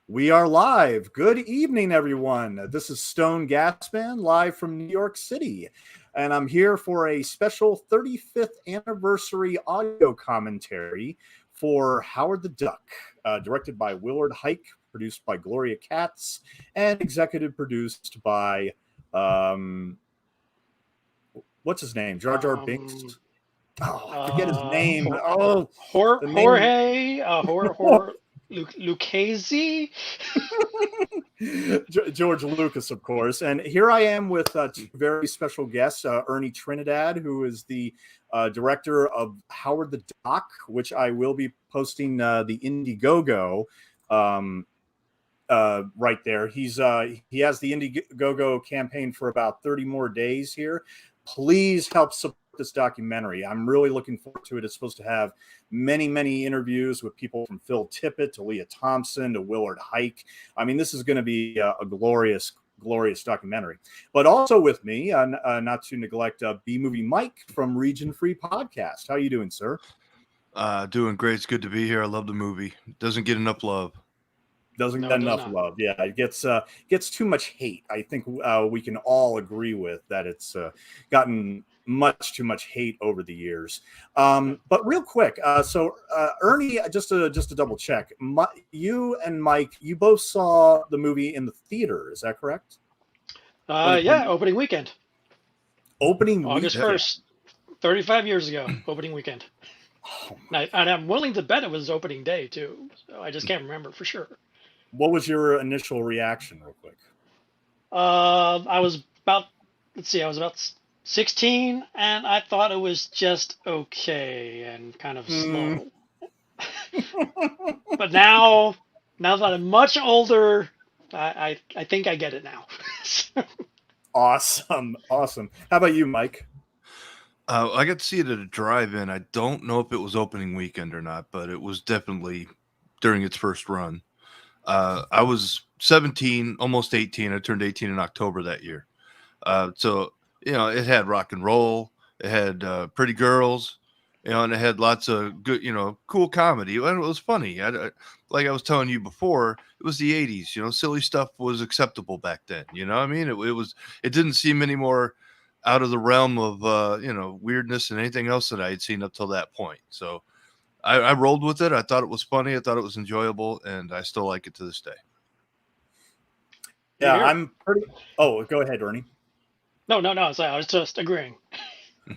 We are live. Good evening, everyone. This is Stone Gasman, live from New York City. And I'm here for a special 35th anniversary audio commentary for Howard the Duck, directed by Willard Huyck, produced by Gloria Katz, and executive produced by, what's his name? Jar Jar Binks? Oh, I forget his name. The name. Jorge Lucchese. George Lucas, of course. And here I am with two very special guests, Ernie Trinidad, who is the director of Howard the Duck, which I will be posting the Indiegogo right there. He has the Indiegogo campaign for about 30 more days here. Please help support this documentary. I'm really looking forward to it. It's supposed to have many interviews with people from Phil Tippett to Lea Thompson to Willard Huyck. I mean, this is going to be a glorious documentary. But also with me, not to neglect B-Movie Mike from Region Free Podcast. How are you doing, sir? Doing great. It's good to be here. I love the movie. Doesn't get enough love. Doesn't get enough love. Yeah, it gets too much hate. I think we can all agree with that. It's gotten much too much hate over the years. But real quick, so Ernie, just to double check, you and Mike, you both saw the movie in the theater. Is that correct? Opening weekend. August 1st, 35 years ago, opening weekend. Oh, and I'm willing to bet it was opening day too. So I just can't remember for sure. What was your initial reaction, real quick? I was about 16, and I thought it was just okay and kind of slow. But now that I'm much older, I think I get it now. Awesome. How about you, Mike? I got to see it at a drive-in. I don't know if it was opening weekend or not, but it was definitely during its first run. I was 17, almost 18. I turned 18 in October that year. So, it had rock and roll. It had pretty girls, and it had lots of good, cool comedy. And it was funny. Like I was telling you before, it was the 80s. Silly stuff was acceptable back then. I mean? It didn't seem any more out of the realm of, weirdness and anything else that I had seen up till that point. So I rolled with it. I thought it was funny. I thought it was enjoyable, and I still like it to this day. Yeah, I'm pretty. Oh, go ahead, Ernie. No. Sorry, I was just agreeing.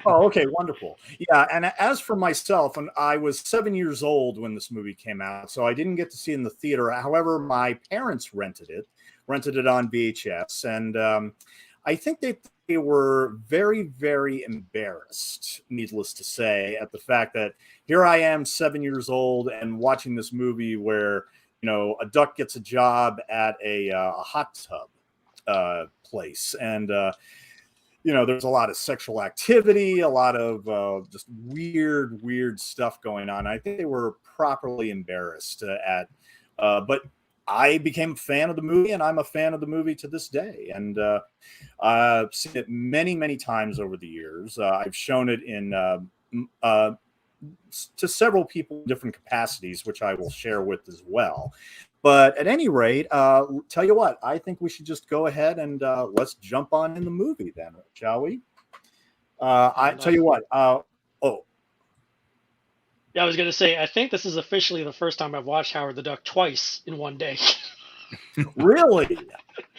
Oh, okay, wonderful. Yeah, and as for myself, and I was 7 years old when this movie came out, so I didn't get to see it in the theater. However, my parents rented it on VHS, and I think they were very embarrassed, needless to say, at the fact that here I am, 7 years old, and watching this movie where a duck gets a job at a hot tub place, and there's a lot of sexual activity, a lot of just weird stuff going on. I think they were properly embarrassed but I became a fan of the movie, and I'm a fan of the movie to this day. And I've seen it many times over the years. I've shown it to several people in different capacities, which I will share with as well. But at any rate, tell you what, I think we should just go ahead and let's jump on in the movie then, shall we? I tell you what. Yeah, I was going to say, I think this is officially the first time I've watched Howard the Duck twice in one day. Really?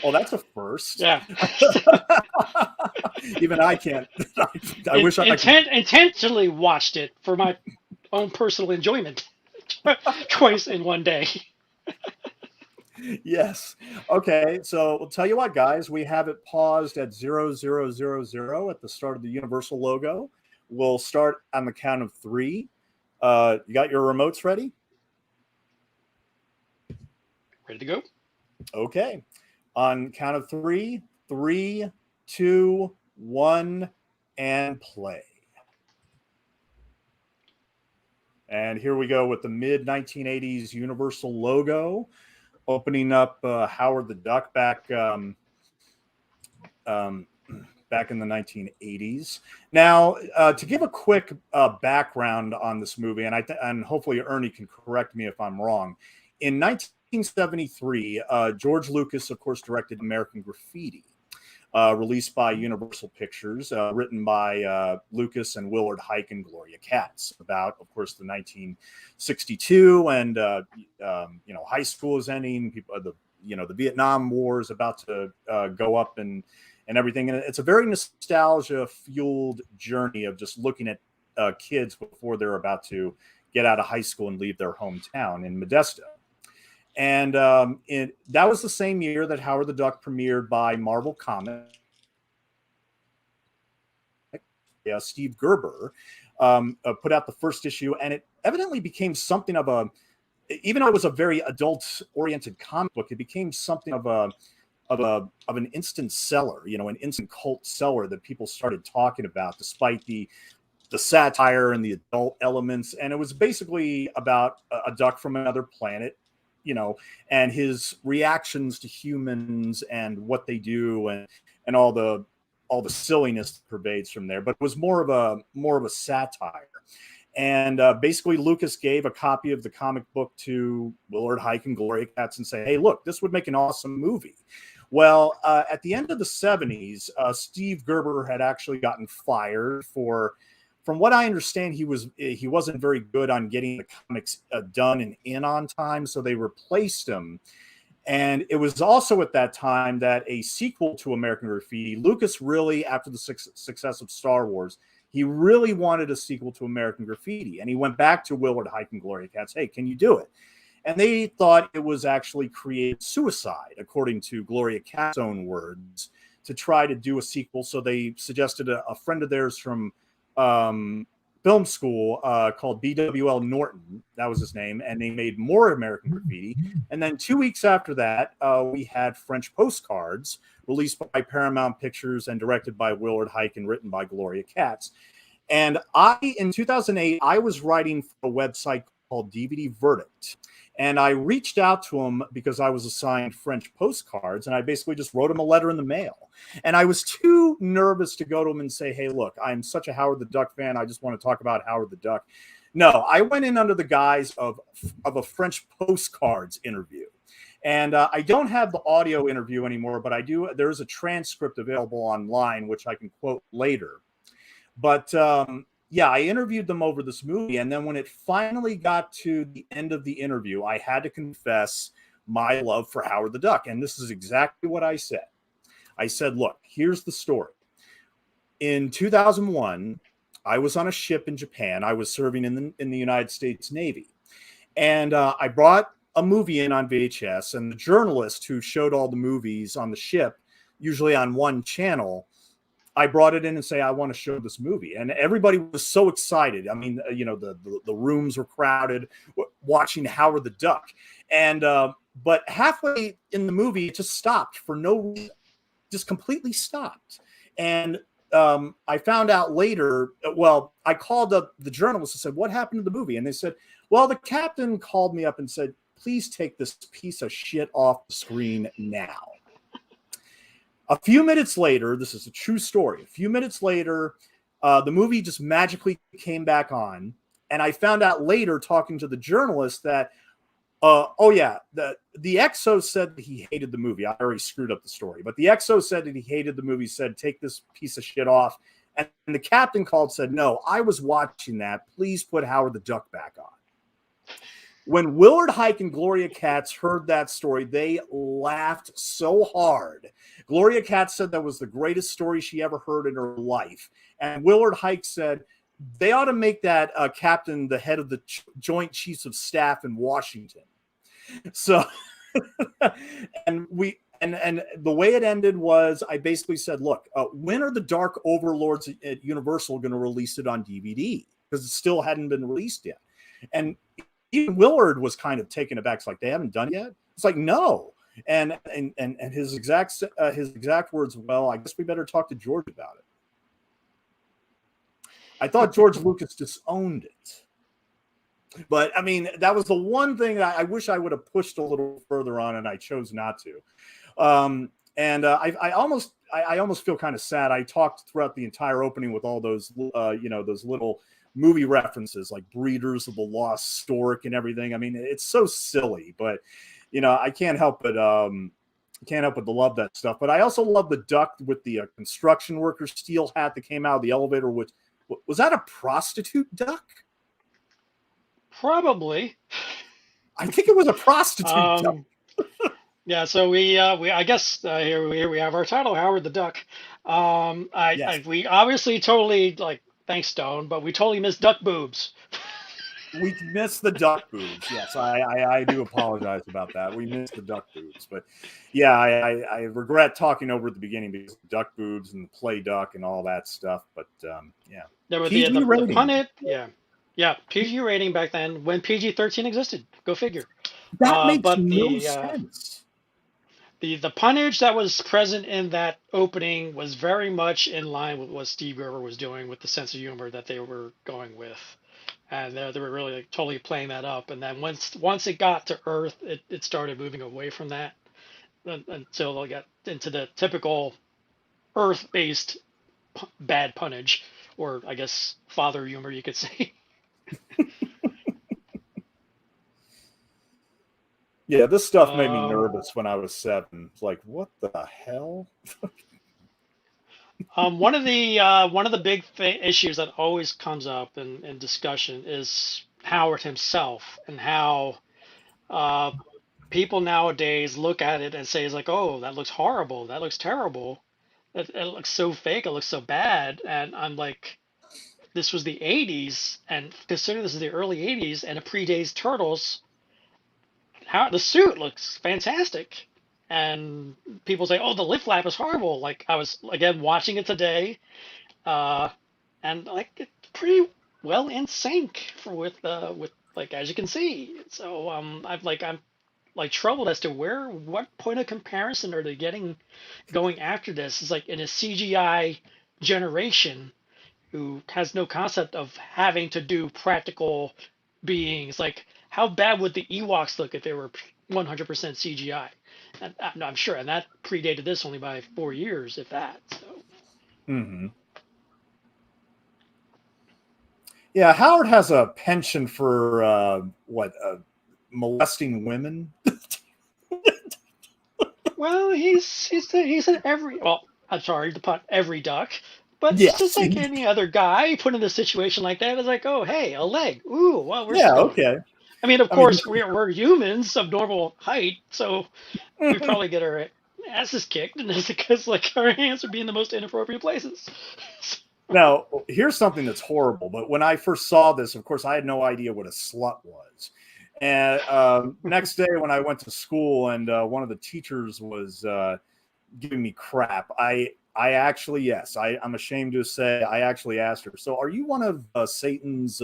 Oh, that's a first. Yeah. Even I can't. I wish I intentionally watched it for my own personal enjoyment twice in one day. Yes. Okay. So we'll tell you what, guys, we have it paused at 0000 at the start of the Universal logo. We'll start on the count of 3. You got your remotes ready? Ready to go? Okay. On count of 3, 3, 2, 1, and play. And here we go with the mid-1980s Universal logo, opening up Howard the Duck back in the 1980s. Now, to give a quick background on this movie, and hopefully Ernie can correct me if I'm wrong. In 1973, George Lucas, of course, directed American Graffiti, released by Universal Pictures, written by Lucas and Willard Huyck and Gloria Katz, about, of course, the 1962 and high school is ending, people, the Vietnam War is about to go up and everything, and it's a very nostalgia-fueled journey of just looking at kids before they're about to get out of high school and leave their hometown in Modesto. And that was the same year that Howard the Duck premiered by Marvel Comics. Steve Gerber put out the first issue, and it evidently became something of a, even though it was a very adult-oriented comic book, it became something of an instant seller, an instant cult seller that people started talking about, despite the satire and the adult elements. And it was basically about a duck from another planet, and his reactions to humans and what they do, and all the silliness that pervades from there. But it was more of a satire. And basically, Lucas gave a copy of the comic book to Willard Huyck and Gloria Katz and say, "Hey, look, this would make an awesome movie." Well, at the end of the 70s, Steve Gerber had actually gotten fired for. From what I understand, he wasn't very good on getting the comics done and in on time, so they replaced him. And it was also at that time that a sequel to American Graffiti, Lucas really, after the success of Star Wars, he really wanted a sequel to American Graffiti. And he went back to Willard Huyck and Gloria Katz, "Hey, can you do it?" And they thought it was actually creative suicide, according to Gloria Katz's own words, to try to do a sequel. So they suggested a friend of theirs from film school called BWL Norton, that was his name, and they made more American Graffiti. And then 2 weeks after that, we had French Postcards, released by Paramount Pictures and directed by Willard Huyck and written by Gloria Katz. And in 2008, I was writing for a website called DVD Verdict. And I reached out to him because I was assigned French Postcards, and I basically just wrote him a letter in the mail. And I was too nervous to go to him and say, "Hey, look, I'm such a Howard the Duck fan. I just want to talk about Howard the Duck." No, I went in under the guise of a French Postcards interview. And I don't have the audio interview anymore, but I do. There is a transcript available online, which I can quote later. But yeah, I interviewed them over this movie. And then when it finally got to the end of the interview, I had to confess my love for Howard the Duck. And this is exactly what I said. I said, "Look, here's the story. In 2001, I was on a ship in Japan. I was serving in the United States Navy. And I brought a movie in on VHS. And the journalist who showed all the movies on the ship, usually on one channel, I brought it in and say, I want to show this movie." And everybody was so excited. I mean, the rooms were crowded watching Howard the Duck. And but halfway in the movie, it just stopped for no reason, just completely stopped. And I found out later, well, I called up the journalist and said, "What happened to the movie?" And they said, "Well, the captain called me up and said, please take this piece of shit off the screen now." A few minutes later, this is a true story. A few minutes later, the movie just magically came back on. And I found out later, talking to the journalist, that, the XO said that he hated the movie. I already screwed up the story. But the XO said that he hated the movie, said, "Take this piece of shit off." And the captain called, said, "No, I was watching that. Please put Howard the Duck back on." When Willard Huyck and Gloria Katz heard that story, they laughed so hard. Gloria Katz said that was the greatest story she ever heard in her life. And Willard Huyck said they ought to make that captain the head of the Joint Chiefs of Staff in Washington. So, and the way it ended was I basically said, "Look, when are the Dark Overlords at Universal going to release it on DVD? Because it still hadn't been released yet." And even Willard was kind of taken aback. It's like, "They haven't done it yet?" It's like, "No." And his exact words, "Well, I guess we better talk to George about it." I thought George Lucas disowned it. But I mean, that was the one thing that I wish I would have pushed a little further on, and I chose not to. I almost feel kind of sad. I talked throughout the entire opening with all those, those little movie references like Breeders of the Lost Stork and everything. I mean, it's so silly, but I can't help but love that stuff. But I also love the duck with the construction worker steel hat that came out of the elevator. Which was that a prostitute duck? Probably. I think it was a prostitute duck. Yeah, so we I guess here we have our title, Howard the Duck. Yes. We obviously totally thanks Stone, but we totally missed duck boobs. We missed the duck boobs. Yes, I do apologize about that. We missed the duck boobs, but yeah, I regret talking over at the beginning because of duck boobs and the play duck and all that stuff. But yeah, there was the pun it. Yeah, PG rating back then when PG-13 existed. Go figure. That makes no sense. The punnage that was present in that opening was very much in line with what Steve Gerber was doing with the sense of humor that they were going with, and they were really totally playing that up. And then once it got to Earth, it started moving away from that until they got into the typical Earth-based bad punnage, or I guess father humor, you could say. Yeah, this stuff made me nervous when I was 7. It's like, what the hell? One of the big issues that always comes up in discussion is Howard himself, and how people nowadays look at it and say, it's like, oh, that looks horrible, that looks terrible, it looks so fake, it looks so bad. And I'm like, this was the 80s, and considering this is the early 80s and it predates Turtles, the suit looks fantastic. And people say, oh, the lip flap is horrible. Like, I was, again, watching it today, and it's pretty well in sync with as you can see. So I'm troubled as to what point of comparison are they going after this? It's like in a CGI generation who has no concept of having to do practical beings. Like, how bad would the Ewoks look if they were 100% CGI? And I'm sure, and that predated this only by 4 years, if that. So. Mm-hmm. Yeah, Howard has a penchant for molesting women. Well, he's an every. Well, I'm sorry to pun every duck. But yes. Just like any other guy put in a situation like that, it's like, oh, hey, a leg. Ooh, well, we're okay. I mean, of course, we're humans of normal height, so we probably get our asses kicked, and it's because our hands would be in the most inappropriate places. Now, here's something that's horrible. But when I first saw this, of course, I had no idea what a slut was. And next day when I went to school and one of the teachers was giving me crap, I actually, yes, I'm ashamed to say, I actually asked her, so are you one of Satan's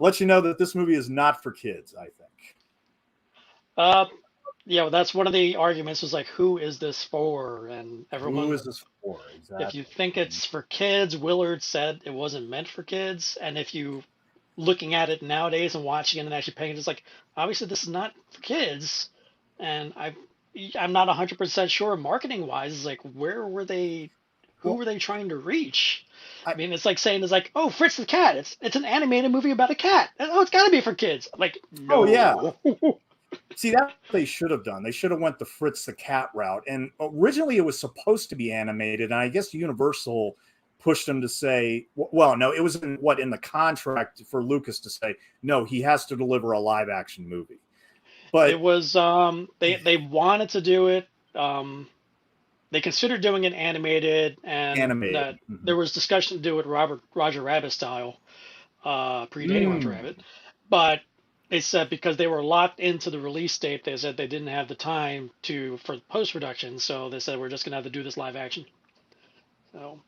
let you know that this movie is not for kids, I think. Yeah, well, that's one of the arguments was like, who is this for? And everyone, who is this for? Exactly. If you think it's for kids, Willard said it wasn't meant for kids. And if you looking at it nowadays and watching it and actually paying it, it's like, obviously this is not for kids. And I'm not 100% sure marketing wise, is like, where were they? Who were they trying to reach? I mean, it's like saying, it's like, oh, Fritz the Cat. It's an animated movie about a cat. Oh, it's got to be for kids. Like, no. Oh, yeah. See, that they should have done. They should have went the Fritz the Cat route. And originally it was supposed to be animated. And I guess Universal pushed them to say, well, no, it was in the contract for Lucas to say, no, he has to deliver a live action movie. But it was, they wanted to do it. They considered doing it animated, and there was discussion to do it Roger Rabbit style, predating Roger Rabbit. But they said because they were locked into the release date, they said they didn't have the time for post-production. So they said, we're just going to have to do this live action. So.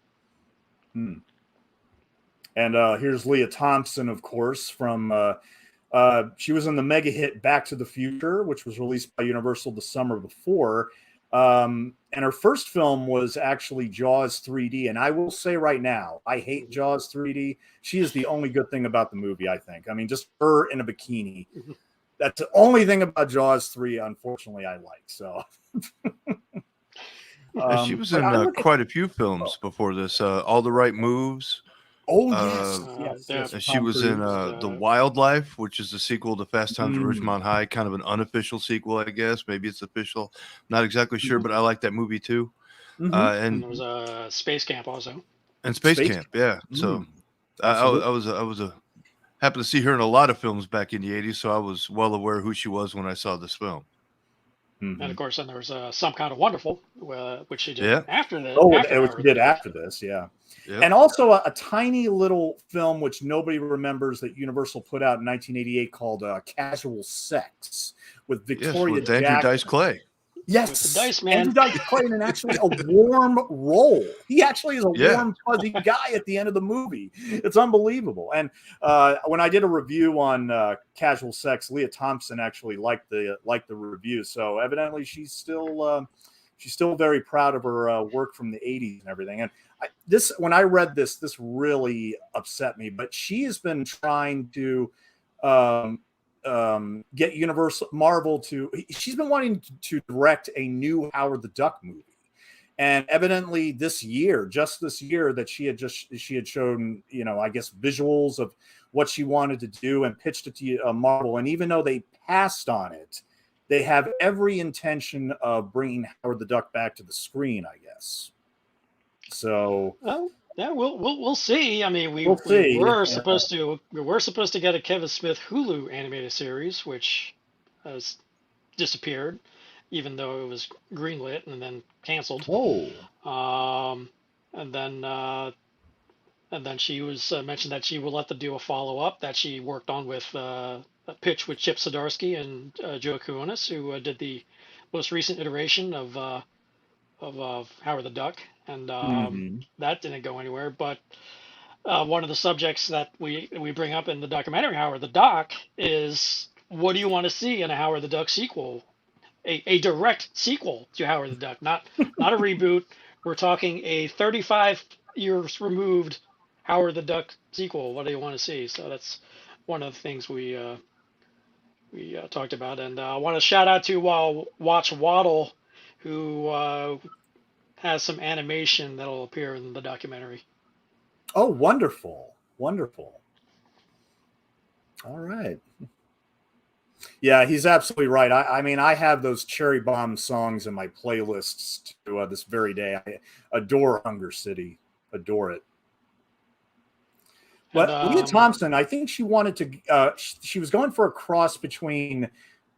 And here's Lea Thompson, of course, from she was in the mega hit Back to the Future, which was released by Universal the summer before. And her first film was actually Jaws 3D. And I will say right now, I hate Jaws 3D. She is the only good thing about the movie, I think. I mean, just her in a bikini. That's the only thing about Jaws 3, unfortunately, I like. So she was in quite a few films before this. All the Right Moves. Oh yes. And she was in The Wildlife, which is the sequel to Fast Times at Ridgemont High, kind of an unofficial sequel, I guess. Maybe it's official. Not exactly sure, but I like that movie too. And there was a Space Camp also. And Space Camp, yeah. So I was happened to see her in a lot of films back in the 80s, so I was well aware who she was when I saw this film. And of course, then there was Some Kind of Wonderful, which she did after this. Which she did after this, yeah. Yep. And also a tiny little film which nobody remembers that Universal put out in 1988 called Casual Sex with Victoria with Andrew Dice Clay. Yes, the Dice Man. Andrew Dice Clay in actually a warm role. He actually is a warm, fuzzy guy at the end of the movie. It's unbelievable. And when I did a review on Casual Sex, Lea Thompson actually liked the review. So evidently, she's still very proud of her work from the 80s and everything. And when I read this really upset me. But she has been trying to get Marvel to. She's been wanting to direct a new Howard the Duck movie, and evidently just this year, that she had shown, I guess, visuals of what she wanted to do and pitched it to Marvel. And even though they passed on it, they have every intention of bringing Howard the Duck back to the screen, I guess. So. Well, yeah, we'll see. I mean, we see. were supposed to get a Kevin Smith Hulu animated series, which has disappeared, even though it was greenlit and then canceled. And then she was mentioned that she will have to do a follow-up that she worked on with a pitch with Chip Zdarsky and Joe Kuonis, who did the most recent iteration of Howard the Duck. And that didn't go anywhere. But one of the subjects that we bring up in the documentary Howard the Duck is, what do you want to see in a Howard the Duck sequel? A direct sequel to Howard the Duck, not a reboot. We're talking a 35 years removed Howard the Duck sequel. What do you want to see? So that's one of the things we talked about. And I want to shout out to Watch Waddle, who has some animation that'll appear in the documentary. Oh, wonderful. Wonderful. All right. Yeah, he's absolutely right. I mean, I have those Cherry Bomb songs in my playlists to this very day. I adore Hunger City. Adore it. But Lea Thompson, I think she wanted to, she was going for a cross between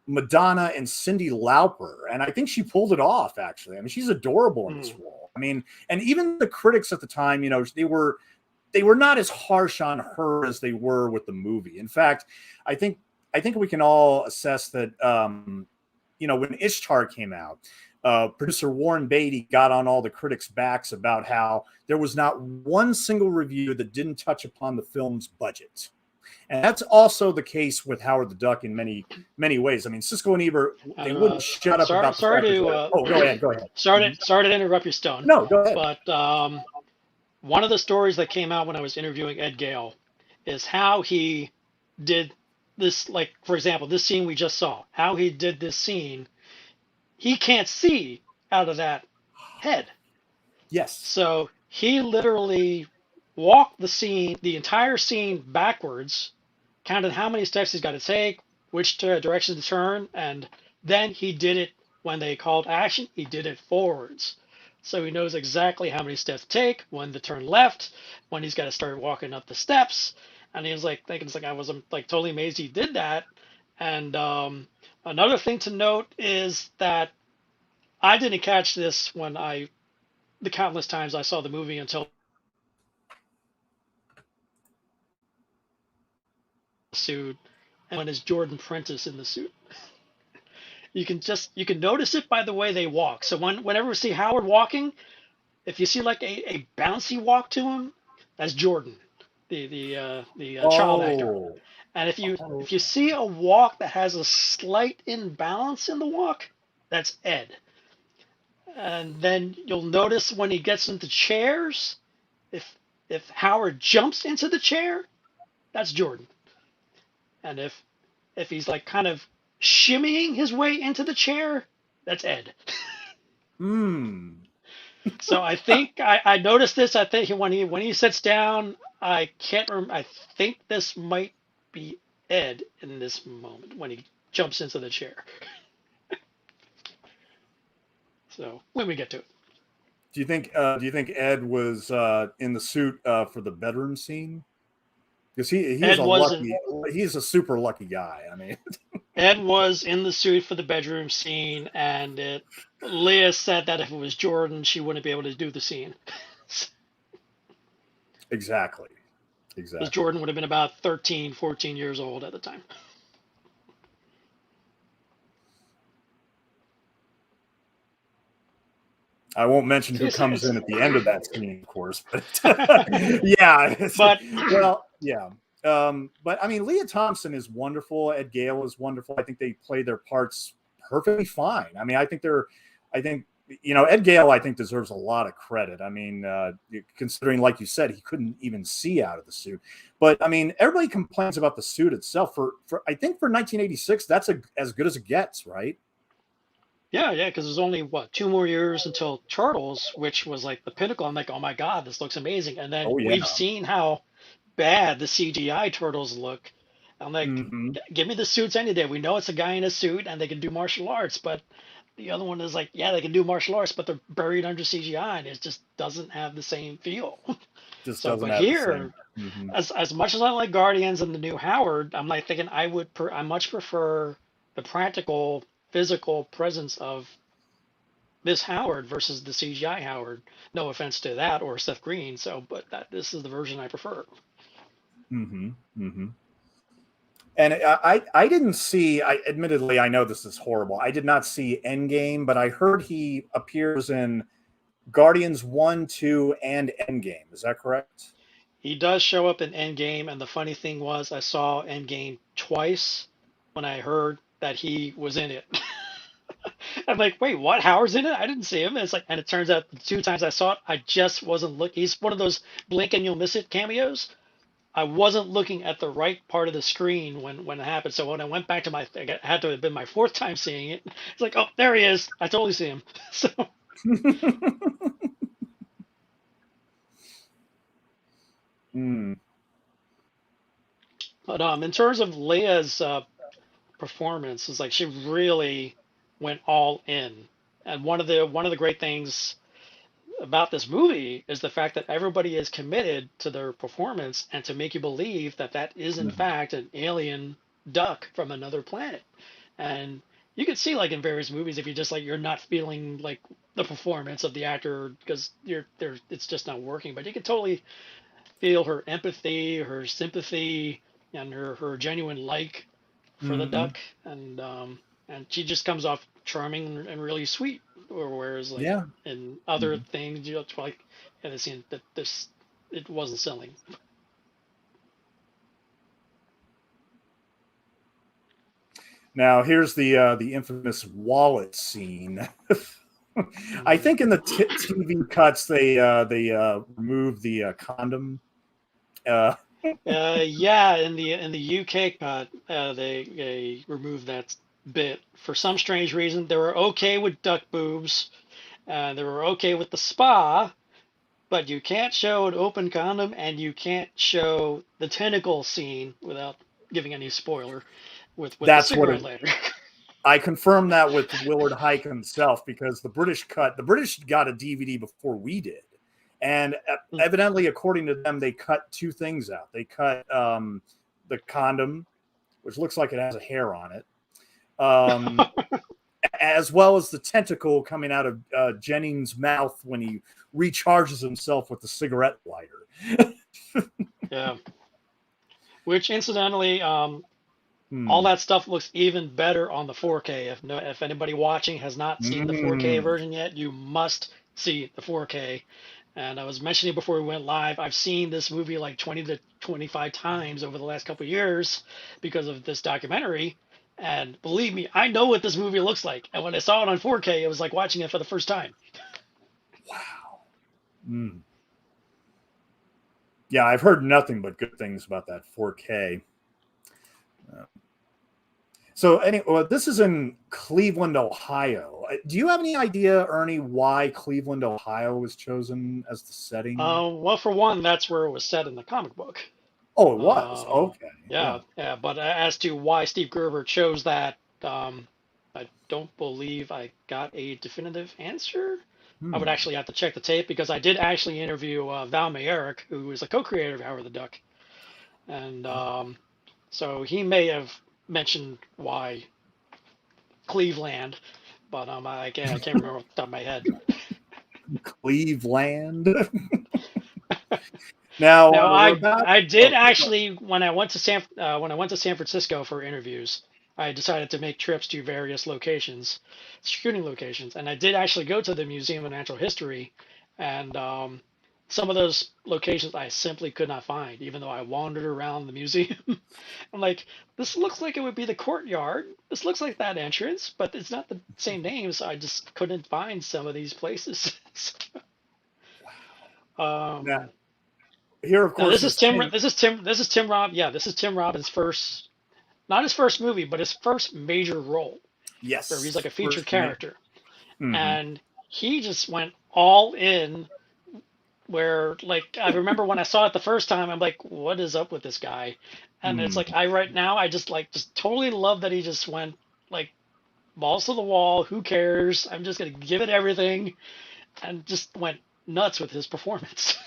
Madonna and Cyndi Lauper, and I think she pulled it off, actually. I mean, she's adorable in this role. I mean, and even the critics at the time, they were not as harsh on her as they were with the movie. In fact, I think we can all assess that, when Ishtar came out, producer Warren Beatty got on all the critics' backs about how there was not one single review that didn't touch upon the film's budget. And that's also the case with Howard the Duck in many, many ways. I mean, Siskel and Ebert, they wouldn't shut up about go ahead. Sorry to interrupt you, Stone. No, go ahead. But one of the stories that came out when I was interviewing Ed Gale is how he did this, like, for example, this scene we just saw, how he did this scene. He can't see out of that head. Yes. So he literally walked the entire scene backwards, counted how many steps he's got to take, which direction to turn, and then he did it when they called action. He did it forwards. So he knows exactly how many steps to take, when to turn left, when he's got to start walking up the steps. And he was like thinking, I was like totally amazed he did that. And another thing to note is that I didn't catch this the countless times I saw the movie until suit, and when is Jordan Prentice in the suit. You can notice it by the way they walk. So whenever we see Howard walking, if you see like a bouncy walk to him, that's Jordan, the child actor. And if you see a walk that has a slight imbalance in the walk, that's Ed. And then you'll notice when he gets into chairs, if Howard jumps into the chair, that's Jordan. And if he's like kind of shimmying his way into the chair, that's Ed. So I think I noticed this. I think when he sits down, I can't remember. I think this might be Ed in this moment when he jumps into the chair. So when we get to it. Do you think Ed was in the suit for the bedroom scene? Because he's a super lucky guy. I mean, Ed was in the suit for the bedroom scene, and Lea said that if it was Jordan, she wouldn't be able to do the scene. Exactly. Because Jordan would have been about 13, 14 years old at the time. I won't mention who comes in at the end of that scene, of course, but yeah. But yeah. But I mean, Lea Thompson is wonderful. Ed Gale is wonderful. I think they play their parts perfectly fine. I mean, I think Ed Gale, I think, deserves a lot of credit. I mean, considering, like you said, he couldn't even see out of the suit. But I mean, everybody complains about the suit itself. For I think for 1986, that's as good as it gets, right? Yeah, because there's only 2 more years until Turtles, which was like the pinnacle. I'm like, oh my God, this looks amazing. And then we've seen how bad the CGI Turtles look. I'm like, give me the suits any day. We know it's a guy in a suit and they can do martial arts, but the other one is like, yeah, they can do martial arts, but they're buried under CGI and it just doesn't have the same feel. But here, as much as I like Guardians and the new Howard, I'm like thinking I much prefer the practical physical presence of this Howard versus the CGI Howard. No offense to that or Seth Green. But this is the version I prefer. And I didn't see. Admittedly, I know this is horrible. I did not see Endgame, but I heard he appears in Guardians 1, 2, and Endgame. Is that correct? He does show up in Endgame, and the funny thing was, I saw Endgame twice when I heard that he was in it. I'm like, wait, what? Howard's in it? I didn't see him. And it turns out the 2 times I saw it, I just wasn't looking. He's one of those blink and you'll miss it cameos. I wasn't looking at the right part of the screen when it happened. So when I went back to it had to have been my 4th time seeing it. It's like, oh, there he is. I totally see him. So. But in terms of Lea's performance, it's like she really went all in. And one of the great things about this movie is the fact that everybody is committed to their performance and to make you believe that is in fact an alien duck from another planet. And you can see like in various movies if you just you're not feeling like the performance of the actor because it's just not working, but you can totally feel her empathy, her sympathy, and her genuine like for the duck, and she just comes off charming and really sweet. Or whereas in other things, it's like the scene that it wasn't selling. Now here's the infamous wallet scene. I think in the TV cuts they removed the condom. Yeah, in the UK cut, they removed that bit for some strange reason. They were okay with duck boobs, they were okay with the spa, but you can't show an open condom and you can't show the tentacle scene without giving any spoiler with the cigarette lighter. I confirmed that with Willard Huyck himself because the British got a DVD before we did. And evidently, according to them, they cut 2 things out. They cut the condom, which looks like it has a hair on it, as well as the tentacle coming out of Jennings' mouth when he recharges himself with the cigarette lighter. Yeah. Which, incidentally, all that stuff looks even better on the 4K. If anybody watching has not seen the 4K version yet, you must see the 4K. And I was mentioning before we went live, I've seen this movie like 20 to 25 times over the last couple of years because of this documentary. And believe me, I know what this movie looks like. And when I saw it on 4K, it was like watching it for the first time. Wow. Yeah, I've heard nothing but good things about that 4K. So anyway, this is in Cleveland, Ohio. Do you have any idea, Ernie, why Cleveland, Ohio was chosen as the setting? Well, for one, that's where it was set in the comic book. Oh, it was. Okay. Yeah. But as to why Steve Gerber chose that, I don't believe I got a definitive answer. I would actually have to check the tape because I did actually interview Val Mayerick, who is a co-creator of Howard the Duck, and so he may have mentioned why Cleveland, but I can't remember off the top of my head. Cleveland. Now I did actually when I went to San Francisco for interviews, I decided to make trips to various locations, shooting locations, and I did actually go to the Museum of Natural History, and some of those locations I simply could not find, even though I wandered around the museum. I'm like, this looks like it would be the courtyard. This looks like that entrance, but it's not the same name, so I just couldn't find some of these places. Now, here, of course, this is Tim Robbins' first, not his first movie, but his first major role. Yes, where he's like a featured character, and he just went all in. Where like I remember when I saw it the first time, I'm like, what is up with this guy? And it's like right now I just totally love that he just went like balls to the wall. Who cares? I'm just gonna give it everything, and just went nuts with his performance.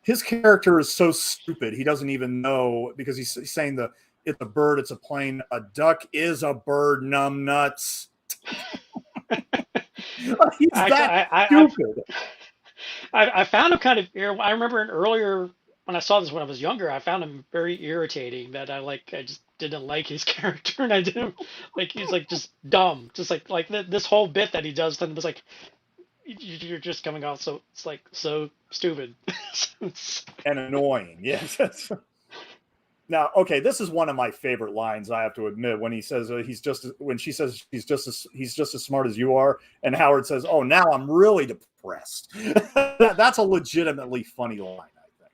His character is so stupid. He doesn't even know because he's saying it's a bird, it's a plane. A duck is a bird, numb nuts. He's that stupid. I found him kind of. I remember earlier when I saw this when I was younger, I found him very irritating. That I just didn't like his character, and I didn't like. He's like just dumb, just like this whole bit that he does. Then was like, you're just coming off so it's like so stupid and annoying. Yes. Now, okay, this is one of my favorite lines. I have to admit when he says when she says he's just as smart as you are, and Howard says, "Oh, now I'm really depressed." That's a legitimately funny line, I think.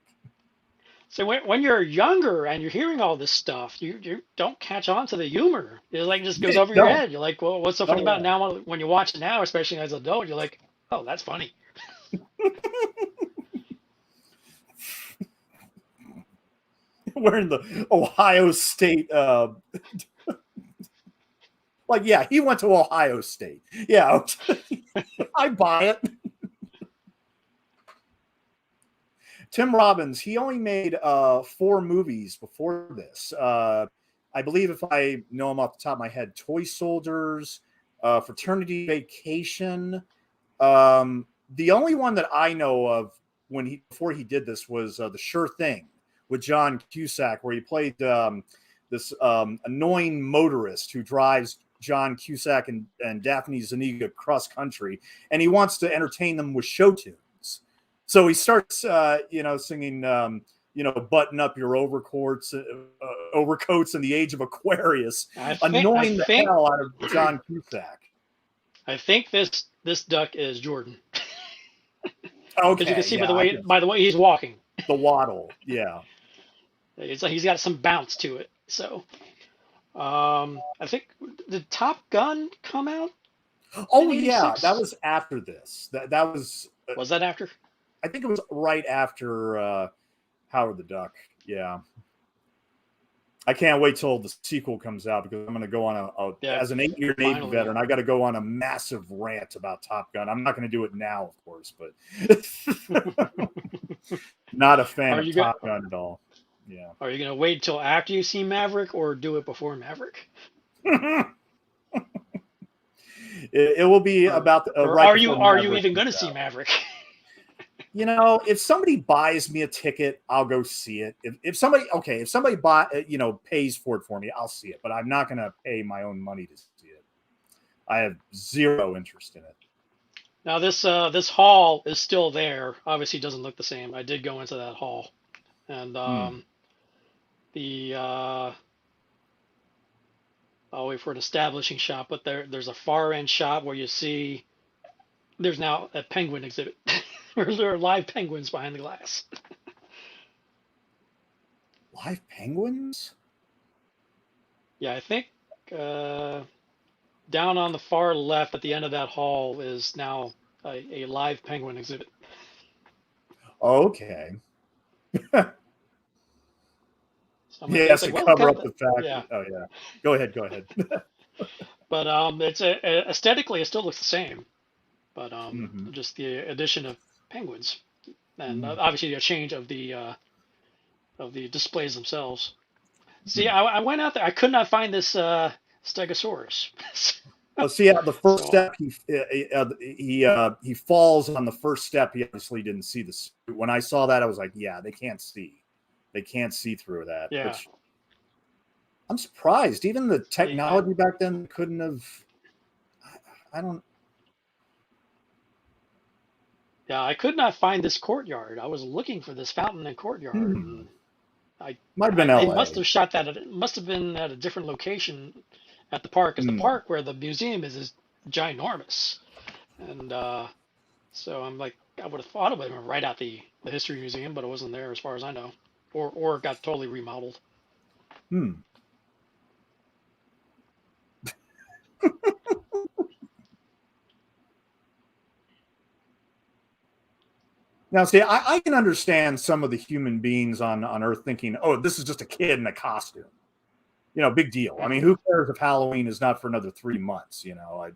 So when you're younger and you're hearing all this stuff, you don't catch on to the humor. It like just goes over your head. You're like, well, what's so funny about it now? When you watch it now, especially as an adult, you're like, oh, that's funny. We're in the Ohio State. Like, yeah, he went to Ohio State. Yeah, I buy it. Tim Robbins, he only made 4 movies before this. I believe, if I know him off the top of my head, Toy Soldiers, Fraternity Vacation. The only one that I know of before he did this was The Sure Thing with John Cusack, where he played this annoying motorist who drives John Cusack and Daphne Zuniga cross country, and he wants to entertain them with show tunes. So he starts, singing, button up your overcoats in the age of Aquarius, annoying the hell out of John Cusack. I think this duck is Jordan. Okay, because you can see by the way he's walking. The waddle, yeah. He's got some bounce to it. So, I think did Top Gun come out? Oh yeah, that was after this. That was. Was that after? I think it was right after Howard the Duck. Yeah. I can't wait till the sequel comes out because I'm going to go on as an 8-year Navy veteran, I got to go on a massive rant about Top Gun. I'm not going to do it now, of course, but not a fan of Top Gun at all. Yeah. Are you going to wait till after you see Maverick or do it before Maverick? It will be about are you even going to see Maverick? If somebody buys me a ticket, I'll go see it. If somebody pays for it for me, I'll see it. But I'm not going to pay my own money to see it. I have zero interest in it. Now this hall is still there. Obviously, it doesn't look the same. I did go into that hall, and I'll wait for an establishing shot. But there's a far end shot where you see there's now a penguin exhibit. There are live penguins behind the glass. Live penguins? Yeah, I think down on the far left at the end of that hall is now a live penguin exhibit. Okay. So he has to cover up the fact. Yeah. Oh yeah. Go ahead. But it's aesthetically it still looks the same, but just the addition of penguins and obviously a change of the displays themselves. See, I went out there. I could not find this Stegosaurus. See, the first step he falls on the first step. He obviously didn't see the suit. When I saw that, I was like, yeah, they can't see through that. Yeah. Which I'm surprised. Even the technology back then couldn't have. I don't. Yeah, I could not find this courtyard. I was looking for this fountain and courtyard. Might have been LA. They must have shot that. It must have been at a different location at the park, because the park where the museum is ginormous, and so I'm like, I would have thought it would have been right out the history museum, but it wasn't there as far as I know, or it got totally remodeled. Now, see, I can understand some of the human beings on Earth thinking, oh, this is just a kid in a costume. You know, big deal. I mean, who cares if Halloween is not for another 3 months? You know,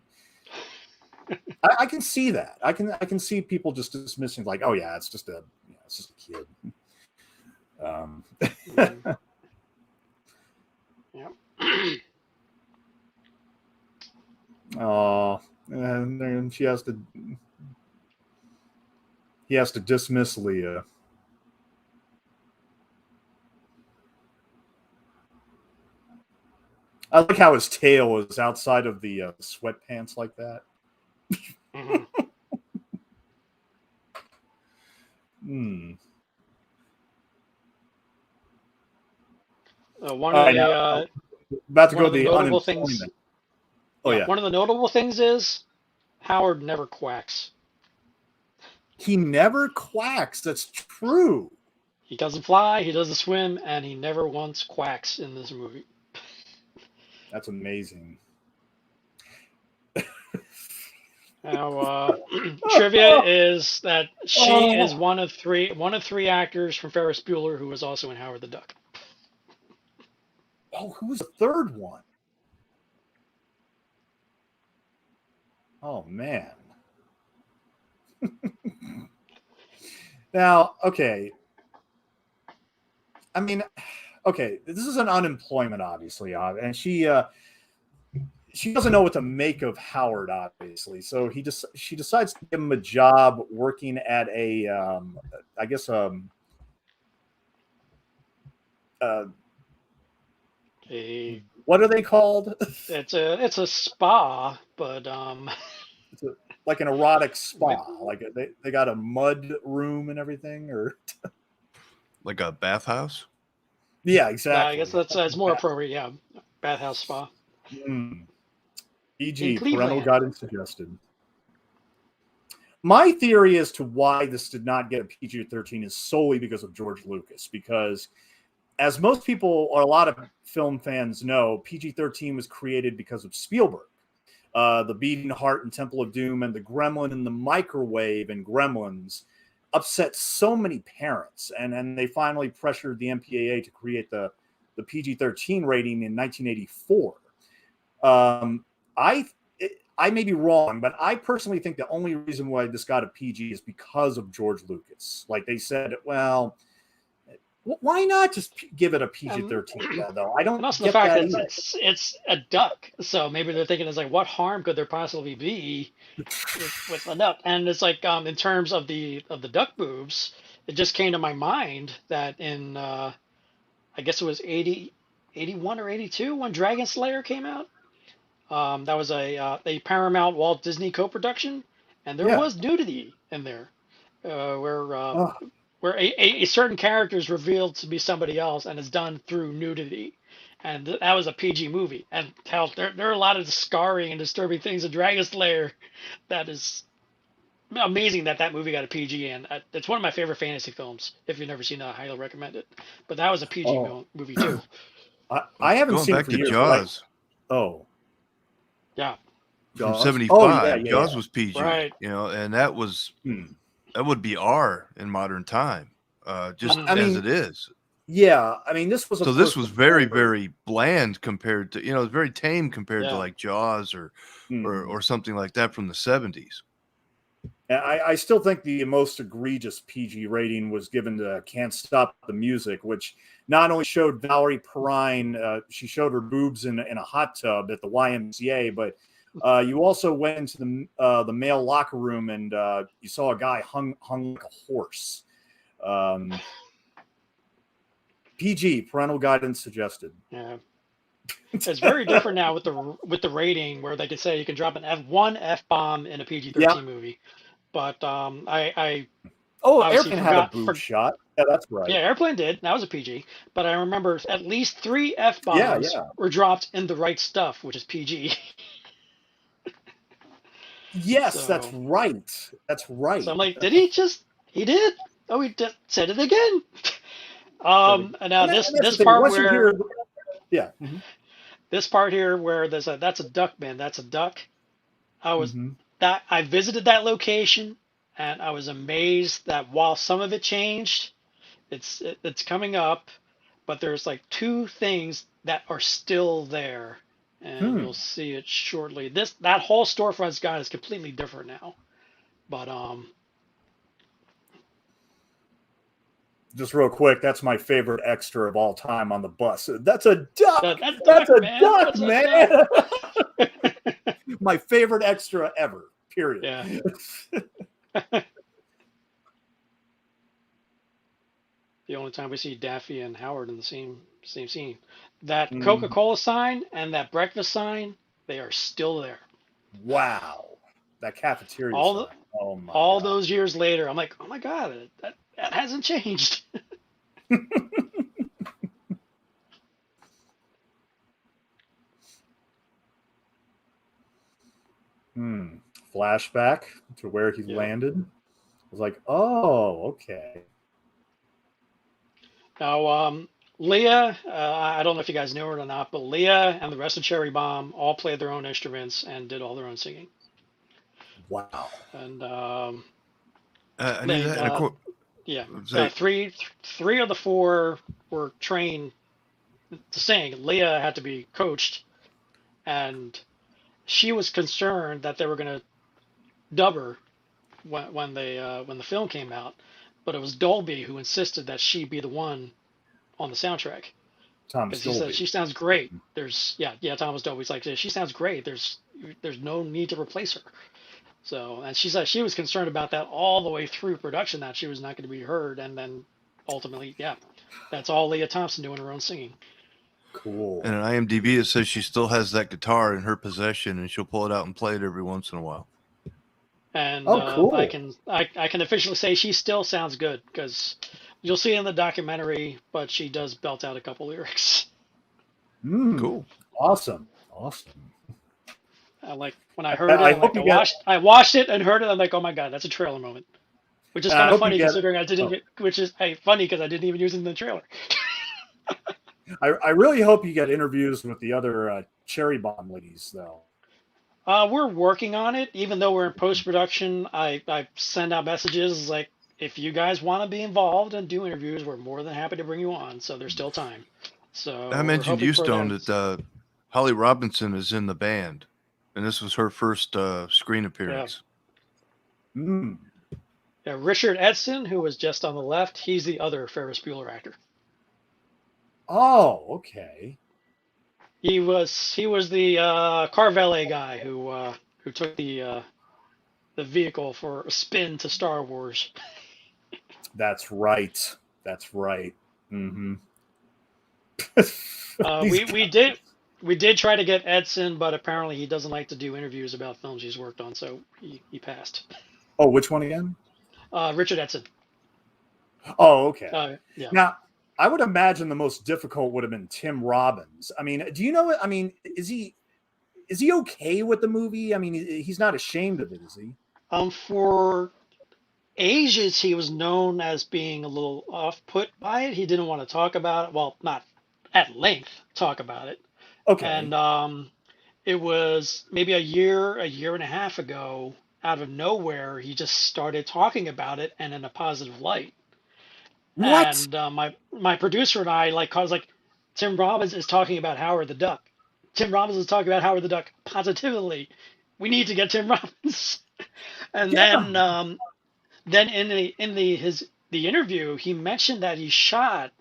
I can see that. I can see people just dismissing, like, oh yeah, it's just a kid. Oh, and then he has to dismiss Lea. I like how his tail is outside of the sweatpants like that. One of the about to go to the notable unemployment. things. Oh yeah. One of the notable things is Howard never quacks. He never quacks. That's true. He doesn't fly, he doesn't swim, and he never once quacks in this movie. That's amazing. Now, trivia is that she is one of three actors from Ferris Bueller who was also in Howard the Duck. Oh, who was the third one? Oh man. Now, okay. I mean, okay, this is an unemployment, obviously, and she doesn't know what to make of Howard, obviously. So she decides to give him a job working at a, I guess, what are they called? It's a spa, but it's like an erotic spa. Like they got a mud room and everything, or like a bathhouse. Yeah, exactly. I guess that's more appropriate. Yeah, bathhouse spa. E.g., parental guidance suggested. My theory as to why this did not get a PG-13 is solely because of George Lucas. Because, as most people or a lot of film fans know, PG-13 was created because of Spielberg. The Beating Heart and Temple of Doom and the Gremlin in the Microwave and Gremlins upset so many parents, and they finally pressured the MPAA to create the PG-13 rating in 1984. I may be wrong, but I personally think the only reason why this got a PG is because of George Lucas. Like they said, well, why not just give it a PG-13? Though I don't. And also the fact that it's a duck, so maybe they're thinking it's like, what harm could there possibly be with a duck? And it's like, in terms of the duck boobs, it just came to my mind that in I guess it was 81 or 82 when Dragon Slayer came out. That was a Paramount Walt Disney co-production, and there was nudity in there, where a certain character is revealed to be somebody else, and it's done through nudity, and that was a PG movie. And how there are a lot of scarring and disturbing things in Dragon Slayer. That is amazing that movie got a PG, and it's one of my favorite fantasy films. If you've never seen it, I highly recommend it. But that was a PG movie too. I haven't seen it for years. Jaws. Oh. Yeah. From 75. Oh, yeah, Jaws was PG. Right. And that was that would be R in modern time, just as it is. Yeah, this was this was very, very bland compared to, it was very tame compared to like Jaws or something like that from the 70s. I still think the most egregious PG rating was given to Can't Stop the Music, which not only showed Valerie Perrine, she showed her boobs in a hot tub at the YMCA, but you also went into the male locker room and you saw a guy hung like a horse. PG, parental guidance suggested. Yeah. It's very different now with the rating, where they can say you can drop one F-bomb in a PG-13 movie. But Airplane had a boob shot. Yeah, that's right. Yeah, Airplane did. That was a PG. But I remember at least 3 F-bombs were dropped in The Right Stuff, which is PG. Yes, that's right. That's right. So I'm like, did he just? He did. Oh, he said it again. And now this part where, this part here where there's that's a duck, man. That's a duck. I visited that location, and I was amazed that while some of it changed, it's coming up, but there's like 2 things that are still there, and you'll see it shortly. That whole storefront's gone is completely different now, but just real quick, that's my favorite extra of all time on the bus. That's a duck. That's a duck, man. My favorite extra ever. Period. Yeah. The only time we see Daffy and Howard in the same scene. That Coca-Cola sign and that breakfast sign, they are still there. Wow. That cafeteria sign. All those years later, I'm like, oh my God, that hasn't changed. Flashback to where he landed. I was like, oh, okay. Now, Lea, I don't know if you guys knew her or not, but Lea and the rest of Cherry Bomb all played their own instruments and did all their own singing. Wow. And I knew that. Three of the 4 were trained to sing. Lea had to be coached, and she was concerned that they were going to dub her when the film came out, but it was Dolby who insisted that she be the one on the soundtrack. Thomas Dolby. He said she sounds great. Thomas Dolby's like, she sounds great. There's no need to replace her. So, and she said she was concerned about that all the way through production, that she was not going to be heard, and then ultimately, that's all Lea Thompson doing her own singing. Cool. And on IMDb it says she still has that guitar in her possession, and she'll pull it out and play it every once in a while. And cool. I can officially say she still sounds good, because you'll see it in the documentary, but she does belt out a couple lyrics. Cool. Awesome. Like when I heard it, I watched it and heard it. I'm like, oh my God, that's a trailer moment, which is kind of funny considering I didn't. Which is funny because I didn't even use it in the trailer. I really hope you get interviews with the other Cherry Bomb ladies, though. We're working on it. Even though we're in post-production, I send out messages like, if you guys want to be involved and do interviews, we're more than happy to bring you on. So there's still time. So I mentioned Stone, that Holly Robinson is in the band, and this was her first screen appearance. Yeah, Richard Edson, who was just on the left, he's the other Ferris Bueller actor. Oh, okay. He was the car valet guy who took the vehicle for a spin to Star Wars. That's right. Mm-hmm. We did try to get Edson, but apparently he doesn't like to do interviews about films he's worked on, so he passed. Oh, which one again? Richard Edson. Oh, okay. Yeah. Now, I would imagine the most difficult would have been Tim Robbins. I mean, do you know? I mean, is he okay with the movie? I mean, he's not ashamed of it, is he? For ages, he was known as being a little off-put by it. He didn't want to talk about it. Well, not at length talk about it. Okay. And it was maybe a year and a half ago, out of nowhere, he just started talking about it and in a positive light. What? And my producer and I like, cause like, Tim Robbins is talking about Howard the Duck. Tim Robbins is talking about Howard the Duck positively. We need to get Tim Robbins. And Yeah. then in the interview, he mentioned that he shot,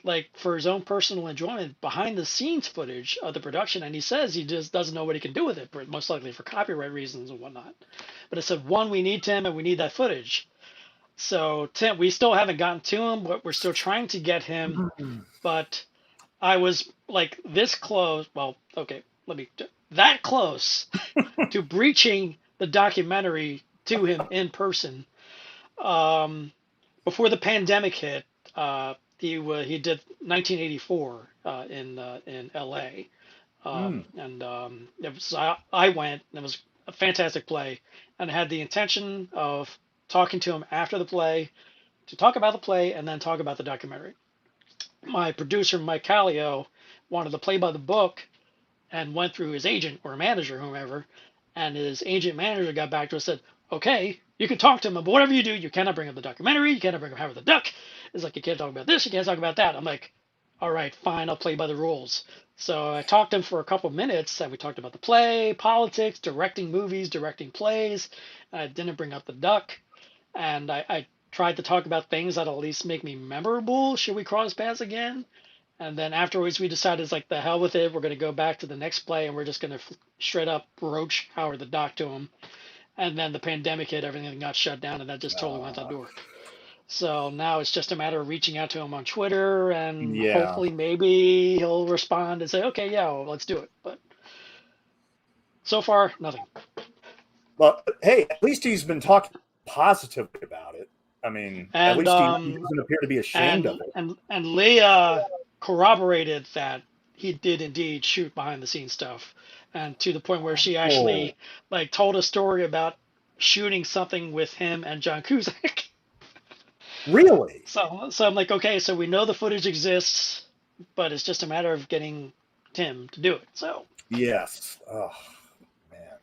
like, for his own personal enjoyment, behind the scenes footage of the production, and he says he just doesn't know what he can do with it, most likely for copyright reasons and whatnot. But it said, one, we need Tim and we need that footage. So Tim, we still haven't gotten to him, but we're still trying to get him. But I was like this close. Well, okay, that close to breaching the documentary to him in person. Before the pandemic hit, he did 1984 in L.A. And it was I went, and it was a fantastic play, and I had the intention of talking to him after the play to talk about the play and then talk about the documentary. My producer, Mike Callio, wanted to play by the book and went through his agent or manager, whomever, and his agent manager got back to us and said, okay, you can talk to him, but whatever you do, you cannot bring up the documentary, you cannot bring up Howard the Duck. It's like, you can't talk about this, you can't talk about that. I'm like, all right, fine, I'll play by the rules. So I talked to him for a couple of minutes, and we talked about the play, politics, directing movies, directing plays. I didn't bring up the duck, and I tried to talk about things that at least make me memorable should we cross paths again. And then afterwards, we decided, it's like, the hell with it. We're going to go back to the next play, and we're just going to straight up broach Howard the Duck to him. And then the pandemic hit, everything got shut down, and that just totally went out the door. So now it's just a matter of reaching out to him on Twitter, and hopefully maybe he'll respond and say, okay, yeah, well, let's do it. But so far, nothing. Well, hey, at least he's been talking positively about it. I mean, at least he doesn't appear to be ashamed of it. And Lea corroborated that he did indeed shoot behind the scenes stuff, and to the point where she actually like told a story about shooting something with him and John Cusack. Really? So I'm like, okay, so we know the footage exists, but it's just a matter of getting Tim to do it. So yes. Oh man.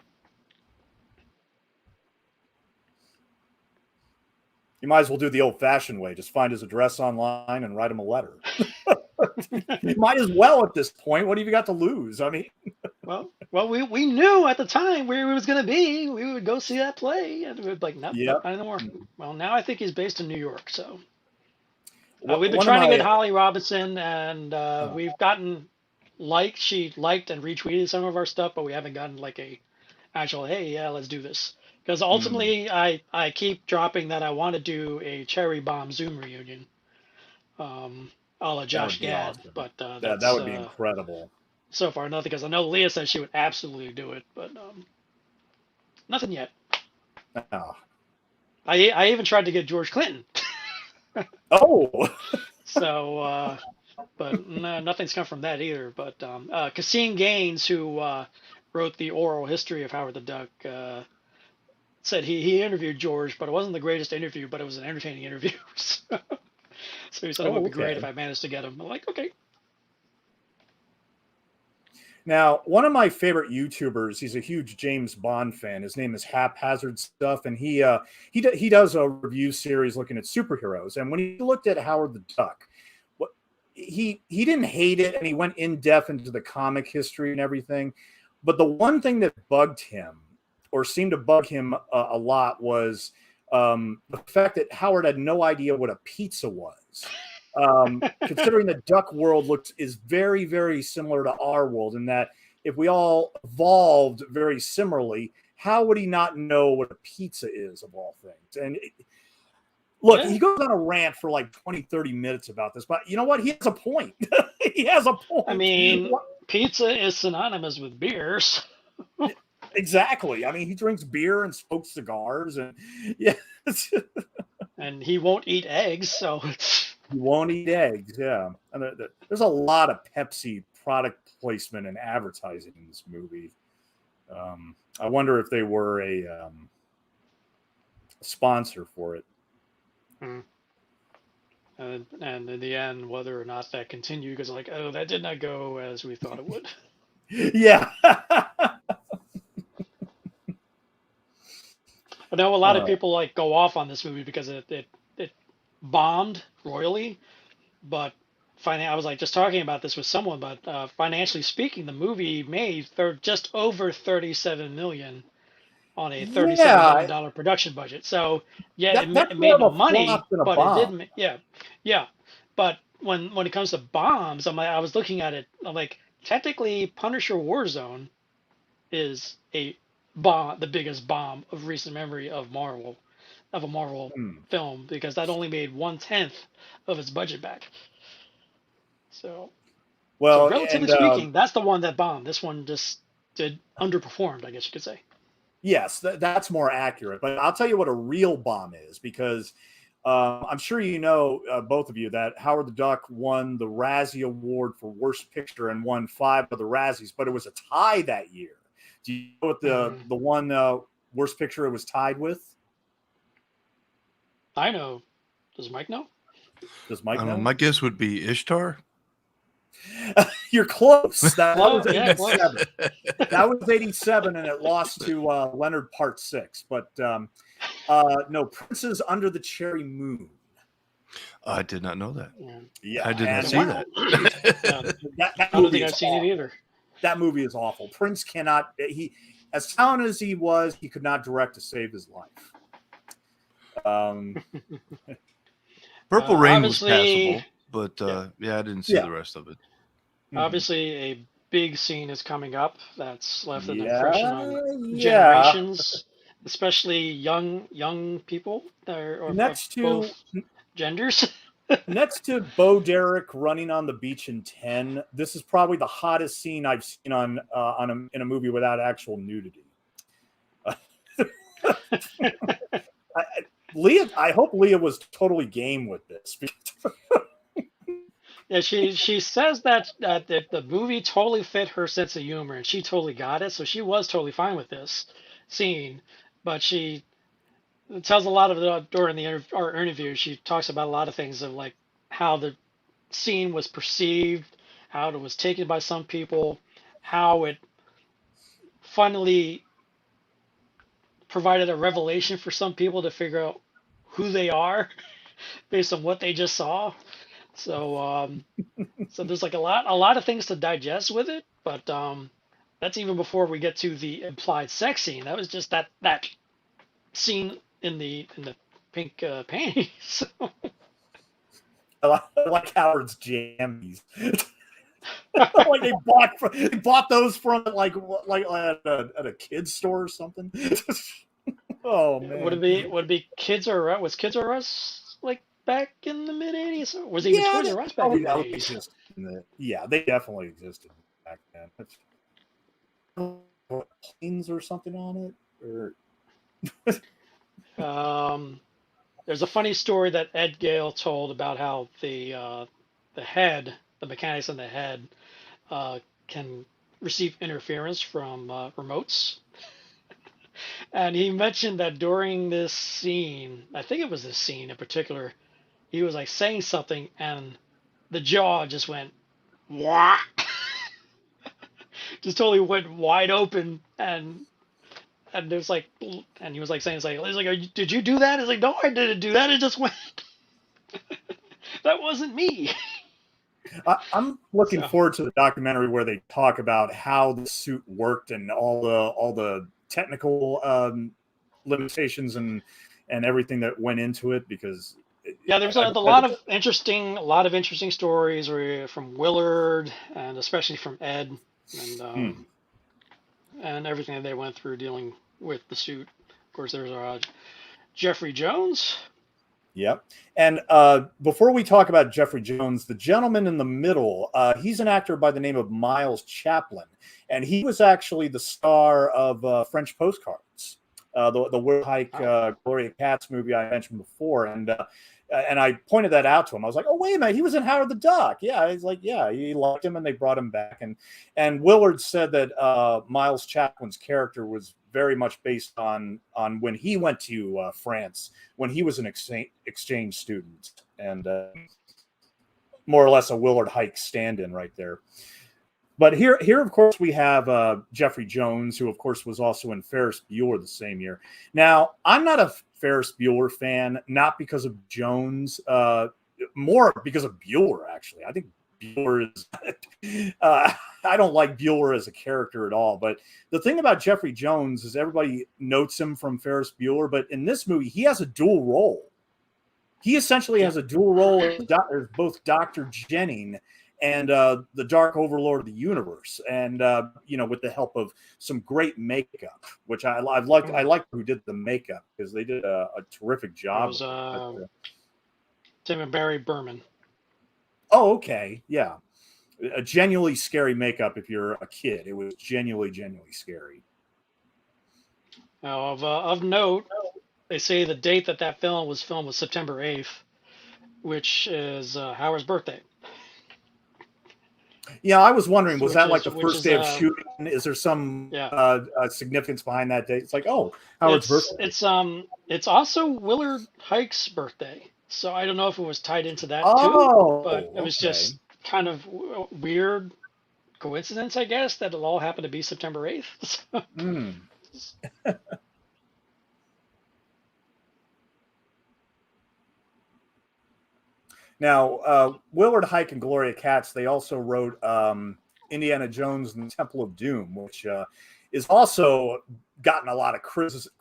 You might as well do the old-fashioned way. Just find his address online and write him a letter. You might as well at this point. What have you got to lose? I mean, well, we knew at the time where he was going to be. We would go see that play, and we'd be like, nope, not anymore. Well, now I think he's based in New York. So we've been trying to get Holly Robinson, and we've gotten she liked and retweeted some of our stuff, but we haven't gotten like a actual, hey, yeah, let's do this. Because ultimately, I keep dropping that I want to do a Cherry Bomb Zoom reunion, a la Josh Gad. Awesome. But that would be incredible. So far, nothing. Because I know Lea said she would absolutely do it, but nothing yet. Oh. I even tried to get George Clinton. Oh. So, but no, nothing's come from that either. But Cassine Gaines, who wrote the oral history of Howard the Duck, said he interviewed George, but it wasn't the greatest interview, but it was an entertaining interview. So he said it would be great if I managed to get him. I'm like, okay. Now, one of my favorite YouTubers, he's a huge James Bond fan. His name is Haphazard Stuff, and he does a review series looking at superheroes. And when he looked at Howard the Duck, he didn't hate it, and he went in depth into the comic history and everything. But the one thing that bugged him, or seemed to bug him a lot, was the fact that Howard had no idea what a pizza was. Considering the duck world is very, very similar to our world, in that if we all evolved very similarly, how would he not know what a pizza is, of all things? And he goes on a rant for like 20, 30 minutes about this, but you know what? He has a point. He has a point. I mean, pizza is synonymous with beers. Exactly. I mean, he drinks beer and smokes cigars, and and he won't eat eggs, so he won't eat eggs. Yeah, and there's a lot of Pepsi product placement and advertising in this movie. I wonder if they were a sponsor for it. And in the end, whether or not that continued, because like, oh, that did not go as we thought it would. Yeah. I know a lot of people like go off on this movie because it bombed royally, but I was like just talking about this with someone, but financially speaking, the movie made just over 37 million on a $37 million production budget. So yeah, it made the money, but it didn't. Yeah. But when it comes to bombs, I was looking at it. I'm like, technically, Punisher Warzone is the biggest bomb of recent memory of a Marvel film, because that only made 1/10 of its budget back. So relatively speaking, that's the one that bombed. This one just underperformed, I guess you could say. Yes, that's more accurate. But I'll tell you what a real bomb is, because I'm sure you know, both of you, that Howard the Duck won the Razzie Award for Worst Picture and won 5 of the Razzies, but it was a tie that year. Do you know what the one Worst Picture it was tied with? I know. Does Mike know? Does Mike know? My guess would be Ishtar. You're close. That was 87. That was 87, and it lost to Leonard Part 6. But no, Prince's Under the Cherry Moon. I did not know that. Yeah, I did not see that. I don't think I've seen it either. That movie is awful. Prince cannot. He, as talented as he was, he could not direct to save his life. Purple Rain was passable, but yeah, I didn't see the rest of it. Obviously, a big scene is coming up that's left an impression on generations, especially young people or next to both genders. Next to Bo Derek running on the beach in 10, this is probably the hottest scene I've seen in a movie without actual nudity. I hope Lea was totally game with this. Yeah, she says that the movie totally fit her sense of humor, and she totally got it. So she was totally fine with this scene, but she tells a lot of it during our interview. She talks about a lot of things of like how the scene was perceived, how it was taken by some people, how it finally provided a revelation for some people to figure out who they are based on what they just saw. So so there's like a lot of things to digest with it, but that's even before we get to the implied sex scene. That was just that scene in the pink panties. I like Howard's jammies. Like they bought those from like at a kid's store or something. Oh man. Would it be Kids R Us? Was Kids R Us like back in the mid '80s? Or was it even Toys R Us back in the '80s? Yeah, they definitely existed back then. Planes or something on it, or there's a funny story that Ed Gale told about how the mechanics in the head can receive interference from remotes. And he mentioned that during this scene, I think it was this scene in particular, he was like saying something and the jaw just went, "What?" Just totally went wide open, and there's like, and he was like saying, it's like, "Did you do that?" It's like, "No, I didn't do that. It just went." That wasn't me. I'm looking forward to the documentary where they talk about how the suit worked and all the technical limitations and everything that went into it, because there's a lot of interesting stories from Willard and especially from Ed and everything that they went through dealing with the suit. Of course, there's Jeffrey Jones. Yep. And before we talk about Jeffrey Jones, the gentleman in the middle, he's an actor by the name of Miles Chaplin, and he was actually the star of French Postcards, the Willard Huyck Gloria Katz movie I mentioned before, and I pointed that out to him. I was like, "Oh, wait a minute, he was in Howard the Duck." Yeah, he's like, "Yeah, he liked him, and they brought him back." And Willard said that Miles Chaplin's character was very much based on when he went to France when he was an exchange student, and more or less a Willard Huyck stand-in right there. But here, of course, we have Jeffrey Jones, who, of course, was also in Ferris Bueller the same year. Now, I'm not a Ferris Bueller fan, not because of Jones, more because of Bueller, actually. I think Bueller is I don't like Bueller as a character at all. But the thing about Jeffrey Jones is everybody notes him from Ferris Bueller, but in this movie, he has a dual role. He essentially has a dual role as both Dr. Jennings and the Dark Overlord of the Universe, and with the help of some great makeup, which I like who did the makeup, because they did a terrific job. It was Tim and Barry Berman. Oh, okay, yeah, a genuinely scary makeup. If you're a kid, it was genuinely scary. Now, of note, they say the date that film was filmed was September 8th, which is Howard's birthday. Yeah, I was wondering, was that like the first day of shooting? Is there some significance behind that date? It's like, oh, Howard's birthday. It's also Willard Huyck's birthday, so I don't know if it was tied into that too, but it was just kind of weird coincidence, I guess, that it'll all happen to be September 8th. Now, Willard Huyck and Gloria Katz, they also wrote Indiana Jones and the Temple of Doom, which is also gotten a lot of criticism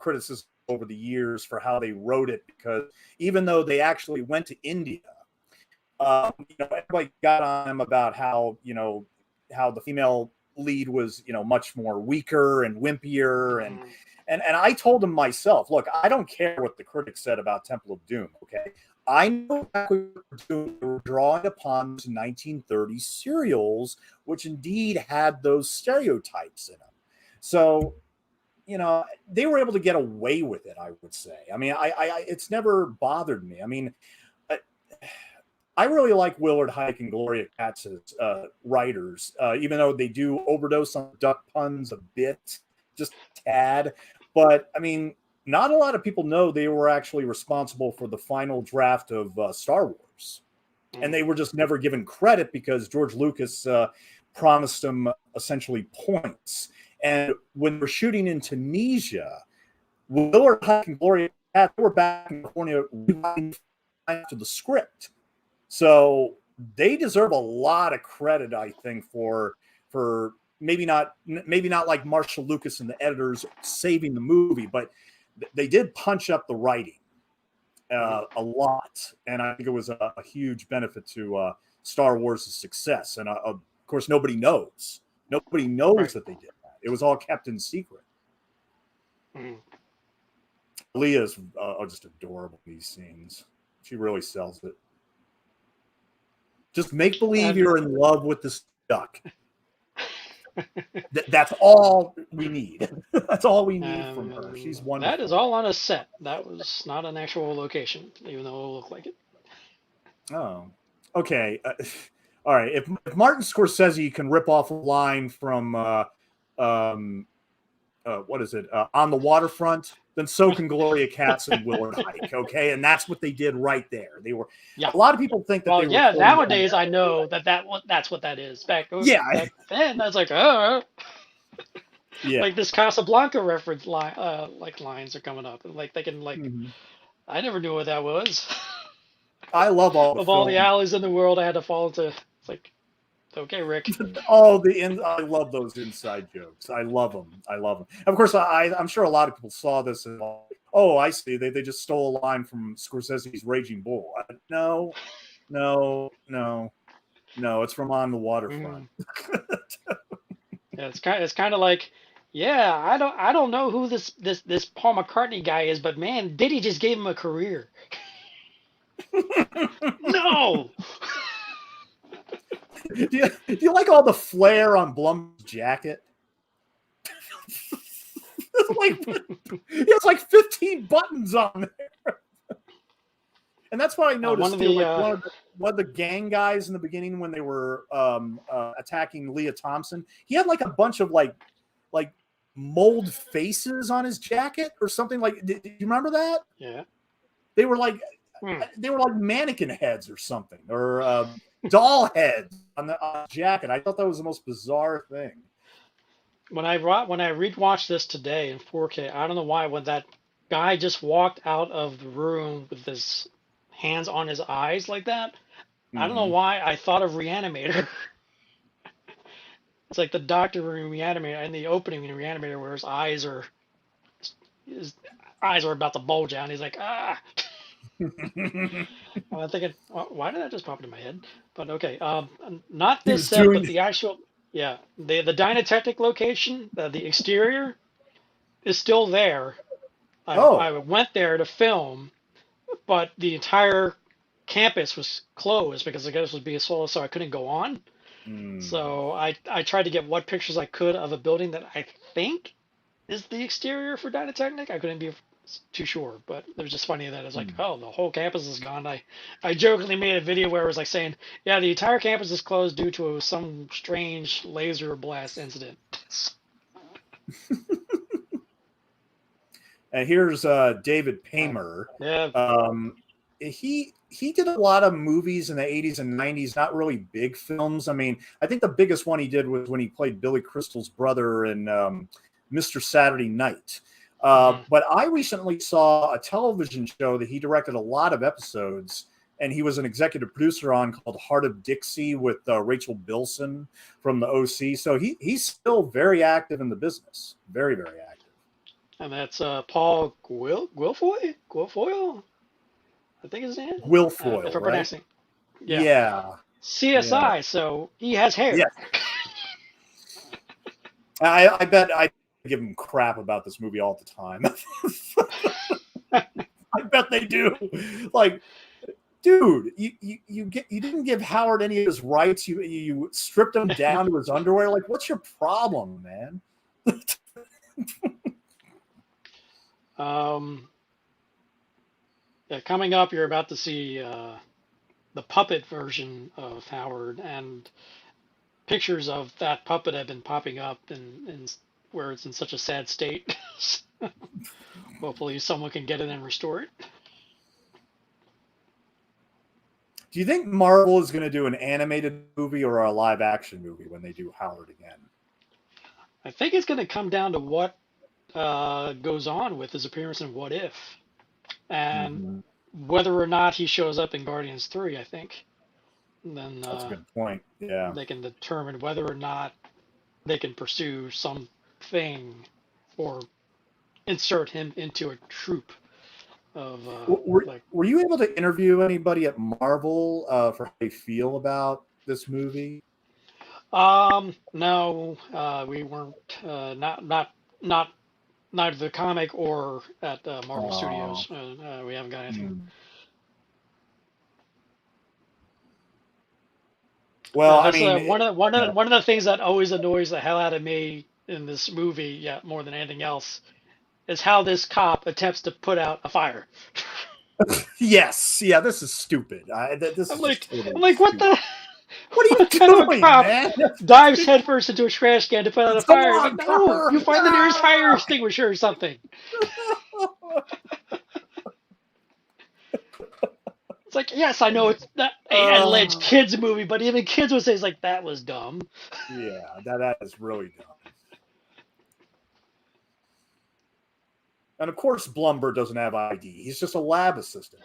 over the years for how they wrote it, because even though they actually went to India, everybody got on them about how the female lead was, much more weaker and wimpier. And I told them myself, look, I don't care what the critics said about Temple of Doom, okay? I know exactly what they were drawing upon those 1930s serials, which indeed had those stereotypes in them. So, they were able to get away with it, I would say. I mean, I it's never bothered me. I mean, I really like Willard Huyck and Gloria Katz's writers, even though they do overdose on duck puns a bit, just a tad. But, I mean, not a lot of people know they were actually responsible for the final draft of Star Wars. And they were just never given credit because George Lucas promised them essentially points. And when we're shooting in Tunisia, Willard Huyck and Gloria Katz were back in California to the script. So they deserve a lot of credit, I think, for maybe not like Marshall Lucas and the editors saving the movie, but they did punch up the writing a lot, and I think it was a huge benefit to Star Wars' success. And of course, nobody knows that they did that. It was all kept in secret. Leah's just adorable in these scenes. She really sells it. Just make believe you're in love with this duck. That's all we need. That's all we need from her. She's wonderful. That is all on a set. That was not an actual location, even though it looked like it. Oh, okay. All right. If Martin Scorsese can rip off a line from what is it? On the Waterfront, then so can Gloria Katz and Willard Huyck. Okay, and that's what they did right there. They were. Yeah. A lot of people think that. Well, nowadays I know that's what that is. Back then, I was like, oh. Yeah. Like this Casablanca reference line, lines are coming up, and like they can I never knew what that was. I love all the alleys in the world I had to fall into. It's like, okay, Rick. I love those inside jokes. I love them. Of course, I'm sure a lot of people saw this and oh, I see. They just stole a line from Scorsese's Raging Bull. No. It's from On the Waterfront. Yeah, it's kind of like, yeah, I don't know who this Paul McCartney guy is, but man, Diddy just gave him a career. No. Do you like all the flair on Blum's jacket? He has like 15 buttons on there. And that's what I noticed. One of the gang guys in the beginning when they were attacking Lea Thompson, he had like a bunch of like mold faces on his jacket or something. Like, did you remember that? Yeah. They were like mannequin heads or something. Or doll heads on the jacket. I thought that was the most bizarre thing. When I rewatched this today in 4K, I don't know why, when that guy just walked out of the room with his hands on his eyes like that, I don't know why I thought of Reanimator. It's like the doctor in Reanimator, in the opening in Reanimator, where his eyes are about to bulge out, and he's like, ah. I'm thinking, why did that just pop into my head? But okay, not this set, but the actual, the Dynatechnic location, the exterior is still there. I went there to film, but the entire campus was closed because the guys was being sold, so I couldn't go on. So I tried to get what pictures I could of a building that I think is the exterior for Dynatechnic. I couldn't be too sure, but it was just funny that it's like, oh, the whole campus is gone. I jokingly made a video where it was like saying, yeah, the entire campus is closed due to some strange laser blast incident. And here's David Paymer. Yeah. He did a lot of movies in the 80s and 90s, not really big films. I mean, I think the biggest one he did was when he played Billy Crystal's brother in Mr. Saturday Night. But I recently saw a television show that he directed a lot of episodes, and he was an executive producer on, called Heart of Dixie, with Rachel Bilson from the OC. So he's still very active in the business. Very, very active. And that's Paul Guilfoyle? I think his name. Guilfoyle, if I'm right? pronouncing. Yeah. CSI, so he has hair. Yeah. I bet I give him crap about this movie all the time. I bet they do. Like, dude, you didn't give Howard any of his rights. You stripped him down to his underwear. Like, what's your problem, man? Coming up, you're about to see the puppet version of Howard, and pictures of that puppet have been popping up in where it's in such a sad state. Hopefully someone can get it and restore it. Do you think Marvel is going to do an animated movie or a live action movie when they do Howard again? I think it's going to come down to what goes on with his appearance in What If, and whether or not he shows up in Guardians 3, I think. And then that's a good point. Yeah. They can determine whether or not they can pursue something or insert him into a troupe of were you able to interview anybody at Marvel for how they feel about this movie? No, we weren't. Not neither the comic or at Marvel Studios. We haven't got anything. Well, I mean, one of the things that always annoys the hell out of me in this movie, more than anything else, is how this cop attempts to put out a fire. Yes, yeah, this is stupid. I'm like, what the? What are you doing, man? Dives headfirst into a trash can to put out a fire. Like, no, you find the nearest fire extinguisher or something. It's like, yes, I know it's not an alleged kids movie, but even kids would say, it's like, that was dumb. Yeah, that is really dumb. And of course, Blumber doesn't have ID. He's just a lab assistant.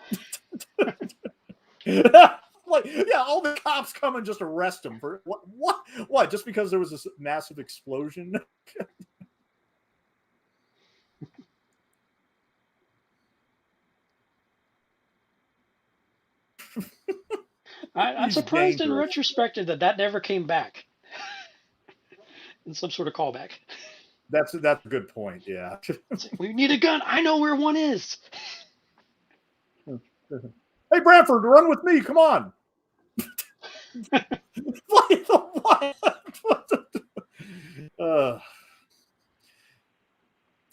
All the cops come and just arrest him for what? Just because there was this massive explosion? I'm surprised in retrospect that never came back in some sort of callback. That's a good point. Yeah. We need a gun. I know where one is. Hey, Bradford, run with me. Come on. What?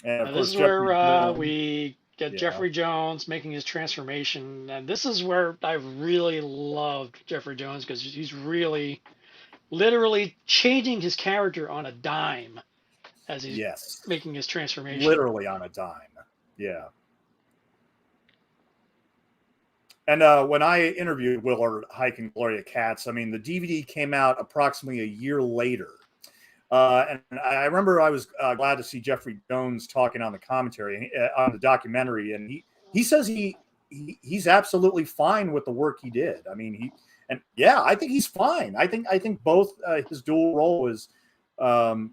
This is where we get Jeffrey Jones making his transformation, and this is where I really loved Jeffrey Jones, because he's really literally changing his character on a dime as he's making his transformation. Literally on a dime. Yeah. And when I interviewed Willard Huyck and Gloria Katz, I mean, the DVD came out approximately a year later. And I remember I was glad to see Jeffrey Jones talking on the commentary on the documentary, and he says he's absolutely fine with the work he did. I mean, I think he's fine. I think both his dual role is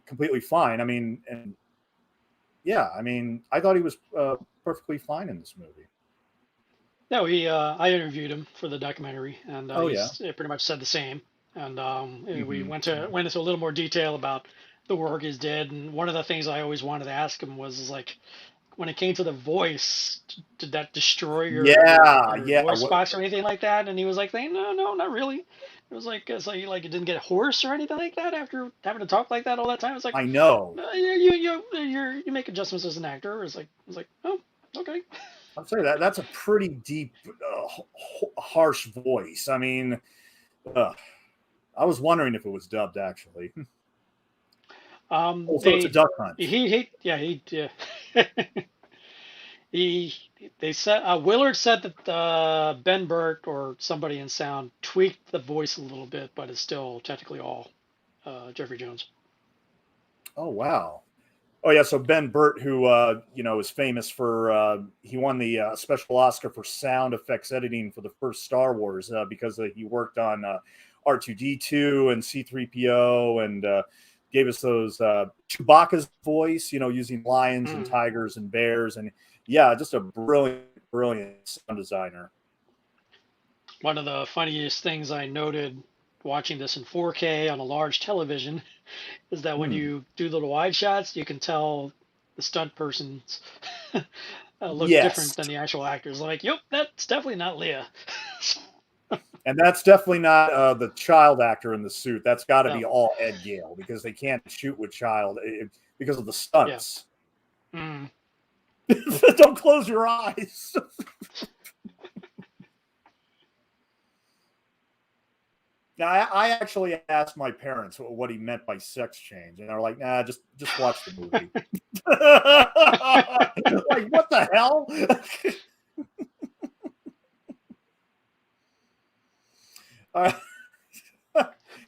completely fine. I mean, and yeah, I mean, I thought he was perfectly fine in this movie. No, I interviewed him for the documentary, and he pretty much said the same. And we went into a little more detail about the work he did. And one of the things I always wanted to ask him was like, when it came to the voice, did that destroy your voice box or anything like that? And he was like, no, not really. It was like it's like it didn't get hoarse or anything like that after having to talk like that all that time. It's like, I know. You make adjustments as an actor. It's like, oh, okay. I'll say that's a pretty deep, harsh voice. I mean, I was wondering if it was dubbed actually. Also, it's a duck hunt. They said Willard said that Ben Burt or somebody in sound tweaked the voice a little bit, but it's still technically all Jeffrey Jones. Oh wow. Oh yeah, so Ben Burt, who is famous for he won the special Oscar for sound effects editing for the first Star Wars because he worked on R2D2 and C3PO and gave us those Chewbacca's voice, using lions and tigers and bears, and yeah, just a brilliant sound designer. One of the funniest things I noted watching this in 4K on a large television is that when you do little wide shots, you can tell the stunt persons look different than the actual actors. Like, yep, that's definitely not Lea. And that's definitely not the child actor in the suit. That's got to be all Ed Gale because they can't shoot with child because of the stunts. Yeah. Don't close your eyes. Now, I actually asked my parents what he meant by sex change, and they're like, "Nah, just watch the movie." Like, what the hell?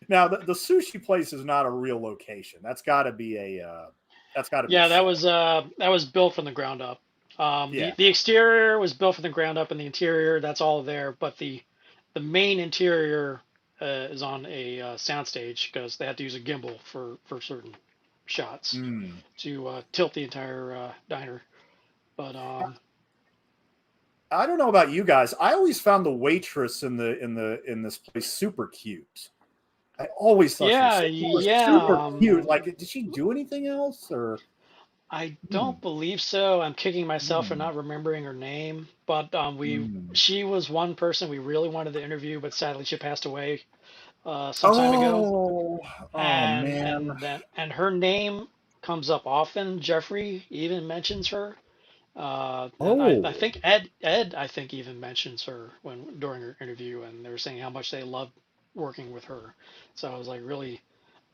Now, the sushi place is not a real location. That's got to be a. That was built from the ground up. The exterior was built from the ground up, and the interior, that's all there. But the main interior is on a soundstage because they had to use a gimbal for certain shots to tilt the entire diner. But I don't know about you guys. I always found the waitress in this place super cute. I always thought she was super cute. Like, did she do anything else, or? I don't believe so. I'm kicking myself for not remembering her name. But she was one person we really wanted to interview, but sadly she passed away some time ago. Man! And her name comes up often. Jeffrey even mentions her. I think Ed I think even mentions her during her interview, and they were saying how much they loved working with her. So I was like really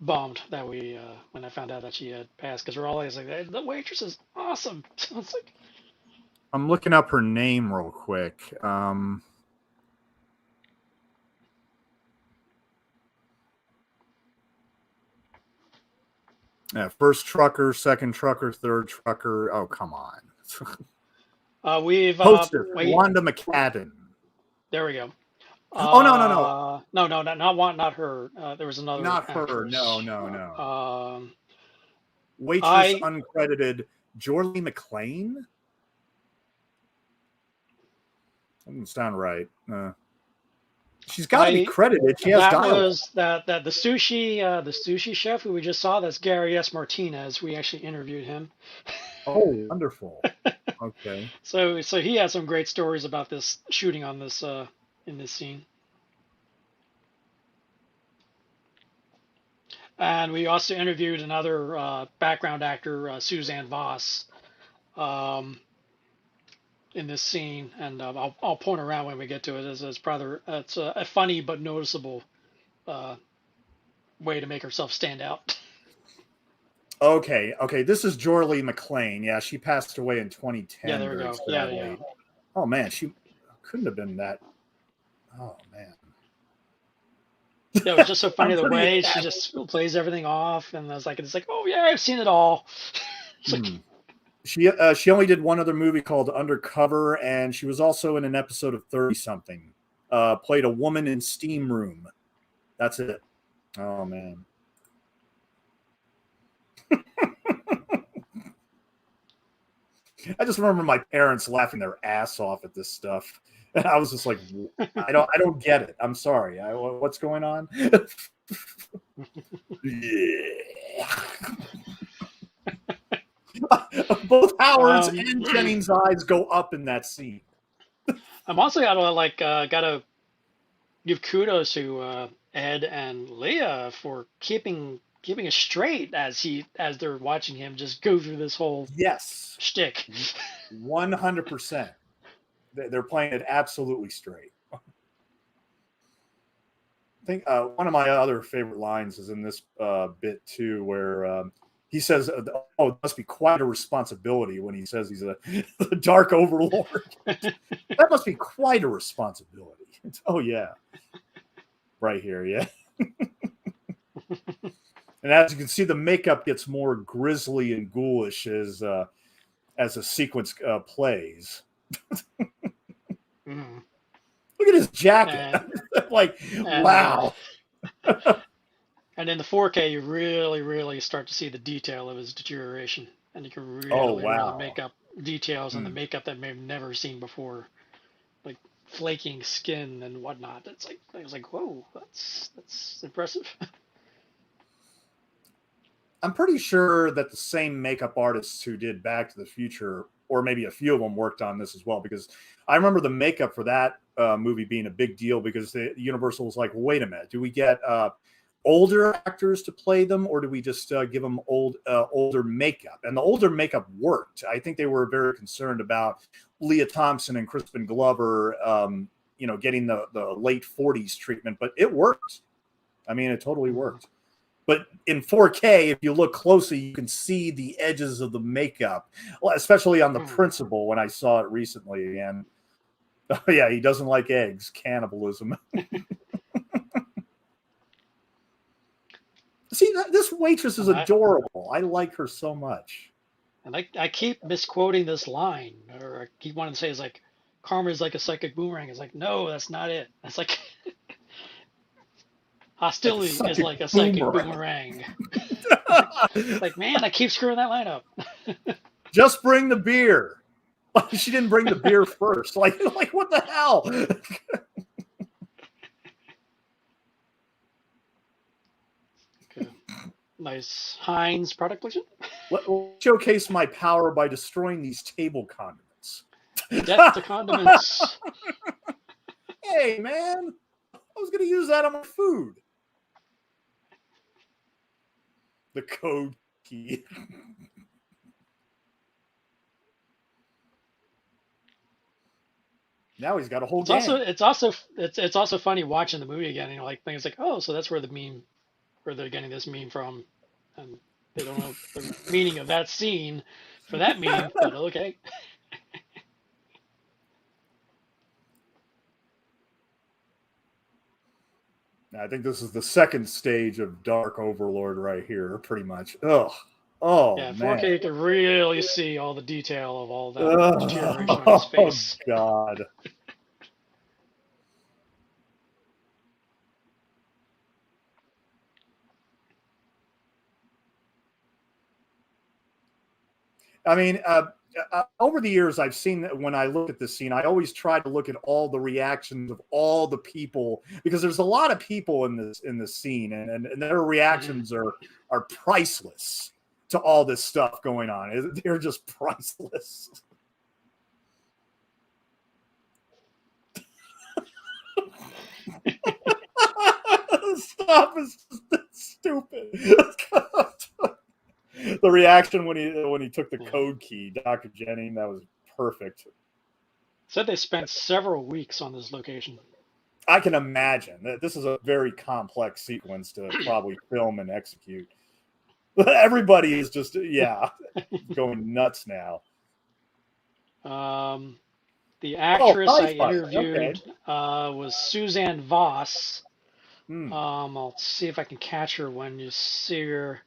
bummed that when I found out that she had passed, because we're always like, the waitress is awesome. So it's like, I'm looking up her name real quick. First trucker, second trucker, third trucker. Oh, come on. We've hostess Wanda McCadden. There we go. No, not her. There was another. Not actress. Her. No. Waitress uncredited. Jorley McLean. Doesn't sound right. She's got to be credited. She has dialogue. That the sushi chef who we just saw. That's Gary S. Martinez. We actually interviewed him. Oh, wonderful. Okay. So he had some great stories about this shooting on this in this scene. And we also interviewed another background actor, Suzanne Voss, in this scene, and I'll point around when we get to it. It's a funny but noticeable way to make herself stand out. Okay. This is Jorley McLean. Yeah, she passed away in 2010. Yeah, there we go. Yeah. Oh man, she couldn't have been that Oh man. Yeah, it was just so funny the way she just plays everything off, and I was like, it's like, oh yeah, I've seen it all. She only did one other movie called Undercover, and she was also in an episode of 30 something. Played a woman in Steam Room. That's it. Oh man. I just remember my parents laughing their ass off at this stuff. And I was just like, I don't get it. I'm sorry. What's going on? Both Howard's and Jennings' eyes go up in that scene. I'm also gotta give kudos to Ed and Lea for keeping it straight as they're watching him just go through this whole shtick. 100%. They're playing it absolutely straight. I think one of my other favorite lines is in this bit too, where he says, "Oh, it must be quite a responsibility." When he says he's a dark overlord, that must be quite a responsibility. Oh yeah, right here, yeah. And as you can see, the makeup gets more grisly and ghoulish as a sequence plays. Look at his jacket. Wow. And in the 4K, you really, really start to see the detail of his deterioration. And you can really make up details on the makeup that may have never seen before. Like flaking skin and whatnot. I was like, whoa, that's impressive. I'm pretty sure that the same makeup artists who did Back to the Future, or maybe a few of them, worked on this as well, because I remember the makeup for that movie being a big deal, because the Universal was like, wait a minute, do we get older actors to play them, or do we just give them older makeup? And the older makeup worked. I think they were very concerned about Lea Thompson and Crispin Glover, getting the late 40s treatment, but it worked. I mean, it totally worked. But in 4K, if you look closely, you can see the edges of the makeup, especially on the principal when I saw it recently. And yeah, he doesn't like eggs, cannibalism. See, this waitress is adorable. I like her so much. And I keep misquoting this line, or I keep wanting to say, it's like, karma is like a psychic boomerang. It's like, no, that's not it. It's like... Hostility is like a psychic boomerang. Like, man, I keep screwing that line up. Just bring the beer. She didn't bring the beer first. Like what the hell? Okay. Nice Heinz product placement. Let me showcase my power by destroying these table condiments. Death to condiments. Hey, man. I was going to use that on my food. The code key. Now he's got a whole gang. It's also funny watching the movie again. Like things like, oh, so that's where they're getting this meme from, and they don't know the meaning of that scene for that meme, but okay. I think this is the second stage of Dark Overlord right here, pretty much. Ugh. Oh, yeah, 4K, man. you can really see all the detail of all that deterioration on his face. Oh, God. I mean, over the years, I've seen that when I look at this scene, I always try to look at all the reactions of all the people, because there's a lot of people in this scene, and their reactions are priceless to all this stuff going on. They're just priceless. Stop is stupid. The reaction when he took the code key, Dr. Jennings, that was perfect. Said they spent several weeks on this location. I can imagine that this is a very complex sequence to probably film and execute. Everybody is just going nuts now. The actress I Hi-Fi. interviewed was Suzanne Voss. Hmm. I'll see if I can catch her when you see her.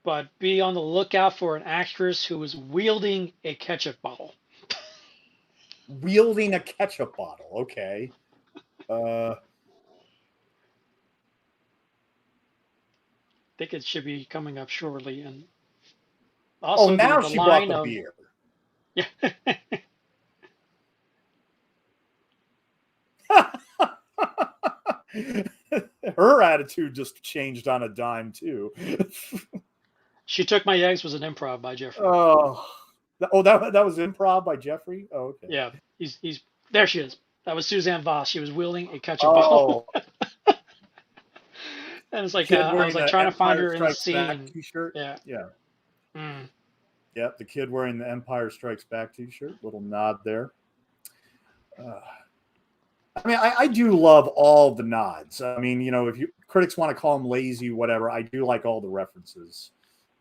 But be on the lookout for an actress who is wielding a ketchup bottle. Wielding a ketchup bottle. Okay. I think it should be coming up shortly. And also now the she brought line the of beer. yeah. Her attitude just changed on a dime too. She Took My Eggs was an improv by Jeffrey. That was improv by Jeffrey. Oh, okay. Yeah, he's there. She is. That was Suzanne Voss. She was wielding a ketchup bottle. And it's like I was like trying to find her in the scene. T-shirt. Yeah. Yeah. Mm. Yep. The kid wearing the Empire Strikes Back T-shirt. Little nod there. I mean, I do love all the nods. I mean, if critics want to call them lazy, whatever, I do like all the references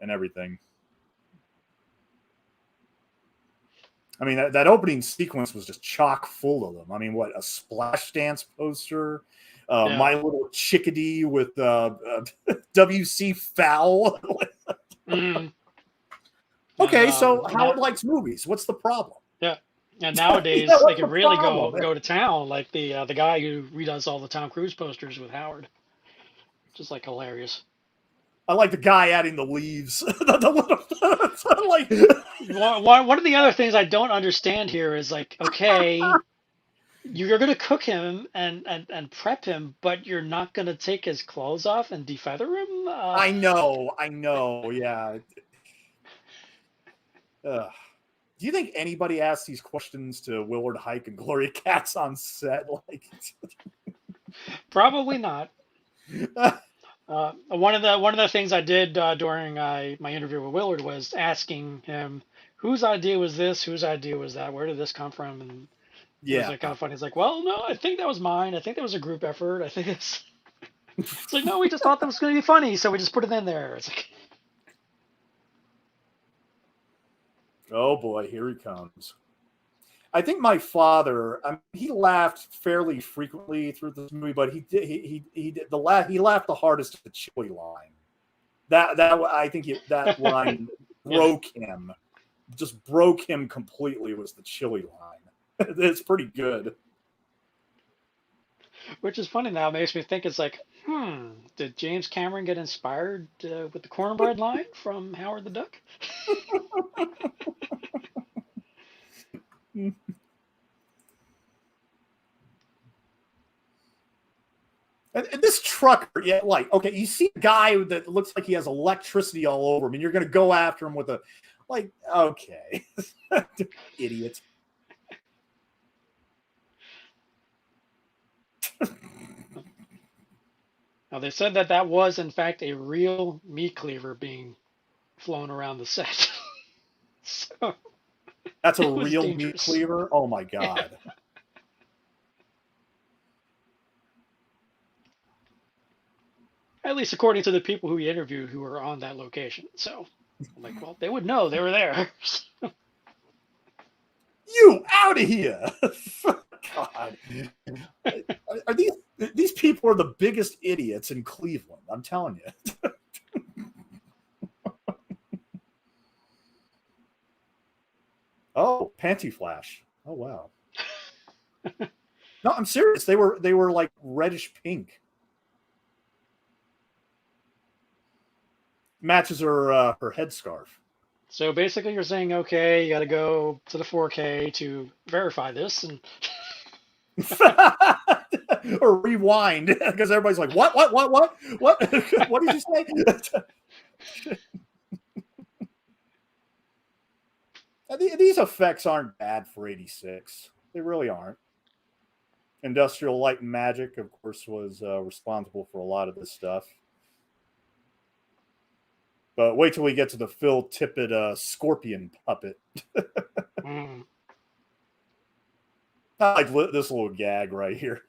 and everything. I mean, that opening sequence was just chock full of them. I mean, what, a Splash Dance poster, My Little Chickadee with WC Fowl. Mm. Okay, so Howard likes movies. What's the problem? Yeah. And nowadays they can really go to town, like the guy who redoes all the Tom Cruise posters with Howard. Just like hilarious. I like the guy adding the leaves. One of the other things I don't understand here is like, okay, you're gonna cook him and prep him, but you're not gonna take his clothes off and defeather him. I know, yeah. Do you think anybody asked these questions to Willard Huyck and Gloria Katz on set? Probably not. One of the things I did during my interview with Willard was asking him whose idea was this, whose idea was that, where did this come from, and it was like kind of funny. It's like, well, no, I think that was mine. I think that was a group effort. I think it's like, no, we just thought that was going to be funny, so we just put it in there. It's like, oh boy, here he comes. I think my father, he laughed fairly frequently through this movie, but he laughed the hardest at the chili line. That I think that line broke him, just broke him completely. Was the chili line? It's pretty good. Which is funny now. It makes me think it's like, did James Cameron get inspired with the cornbread line from Howard the Duck? And this trucker, okay, you see a guy that looks like he has electricity all over him, and you're going to go after him with okay, idiot. Now, they said that was, in fact, a real meat cleaver being flown around the set. So, that's a real meat cleaver? Oh, my God. Yeah. At least according to the people who he interviewed who were on that location. So, I'm like, well, they would know. They were there. You out of here! God. Are these people are the biggest idiots in Cleveland, I'm telling you. Oh, panty flash. Oh wow. No, I'm serious. They were like reddish pink. Matches her headscarf. So basically you're saying, okay, you got to go to the 4K to verify this and or rewind because everybody's like, what what did you say? These effects aren't bad for 86. They really aren't. Industrial Light and Magic, of course, was responsible for a lot of this stuff. But wait till we get to the Phil Tippett scorpion puppet. I like this little gag right here.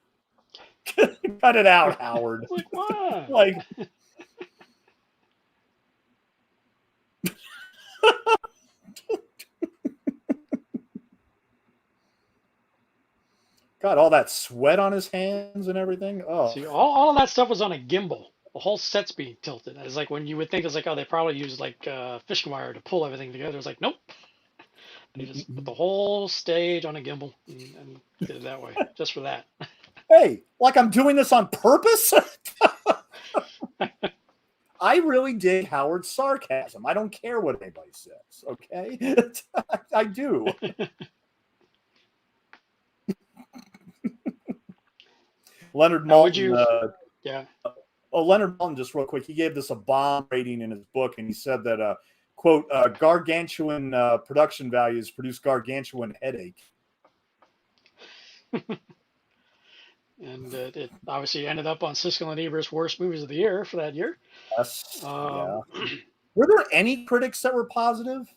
Cut it out, Howard. Like, what? Like, God, all that sweat on his hands and everything. Oh, see, all of that stuff was on a gimbal. The whole set's being tilted. It's like when you would think it's like, oh, they probably used like fishing wire to pull everything together. It's like, nope. They just put the whole stage on a gimbal and did it that way, just for that. Hey, like I'm doing this on purpose? I really dig Howard's sarcasm. I don't care what anybody says, okay? I do. Leonard Maltin. Yeah. Leonard Maltin, just real quick, he gave this a bomb rating in his book, and he said that, quote, gargantuan production values produce gargantuan headache. And it obviously ended up on Siskel and Ebert's worst movies of the year for that year. Yes. Yeah. Were there any critics that were positive?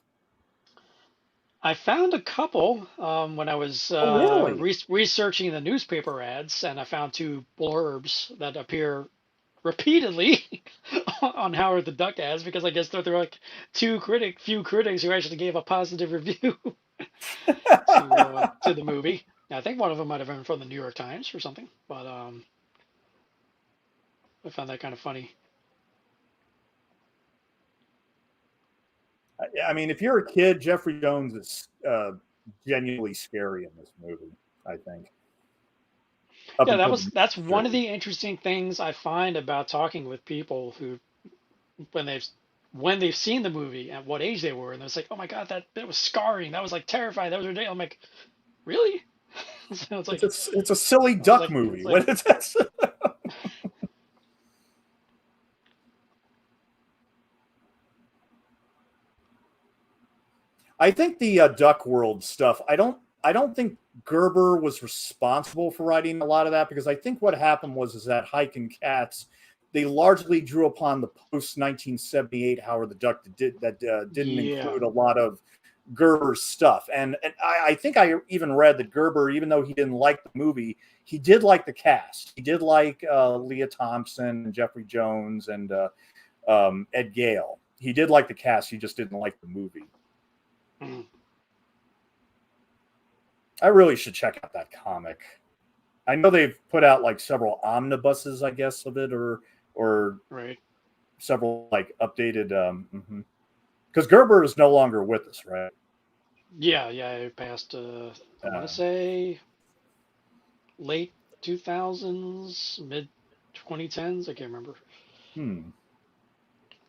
I found a couple when I was researching the newspaper ads, and I found 2 blurbs that appear repeatedly on Howard the Duck ads, because I guess there were like few critics who actually gave a positive review to the movie. I think one of them might have been from the New York Times or something, but I found that kind of funny. I mean, if you're a kid, Jeffrey Jones is genuinely scary in this movie, I think. That's one of the interesting things I find about talking with people who, when they've seen the movie at what age they were, and it's like, oh my God, that was scarring, that was like terrifying, that was ridiculous. I'm like, really? So it's like it's a silly duck movie. What is that? I think the Duck World stuff, I don't think Gerber was responsible for writing a lot of that, because I think what happened was that Huyck and Katz, they largely drew upon the post 1978 Howard the Duck that didn't include a lot of Gerber's stuff. And I think I even read that Gerber, even though he didn't like the movie, he did like the cast. He did like Lea Thompson and Jeffrey Jones and Ed Gale. He did like the cast. He just didn't like the movie. I really should check out that comic. I know they've put out like several omnibuses, I guess, of it, or right, several like updated. Because Gerber is no longer with us, right? Yeah, it passed. I want to say late 2000s, mid 2010s. I can't remember.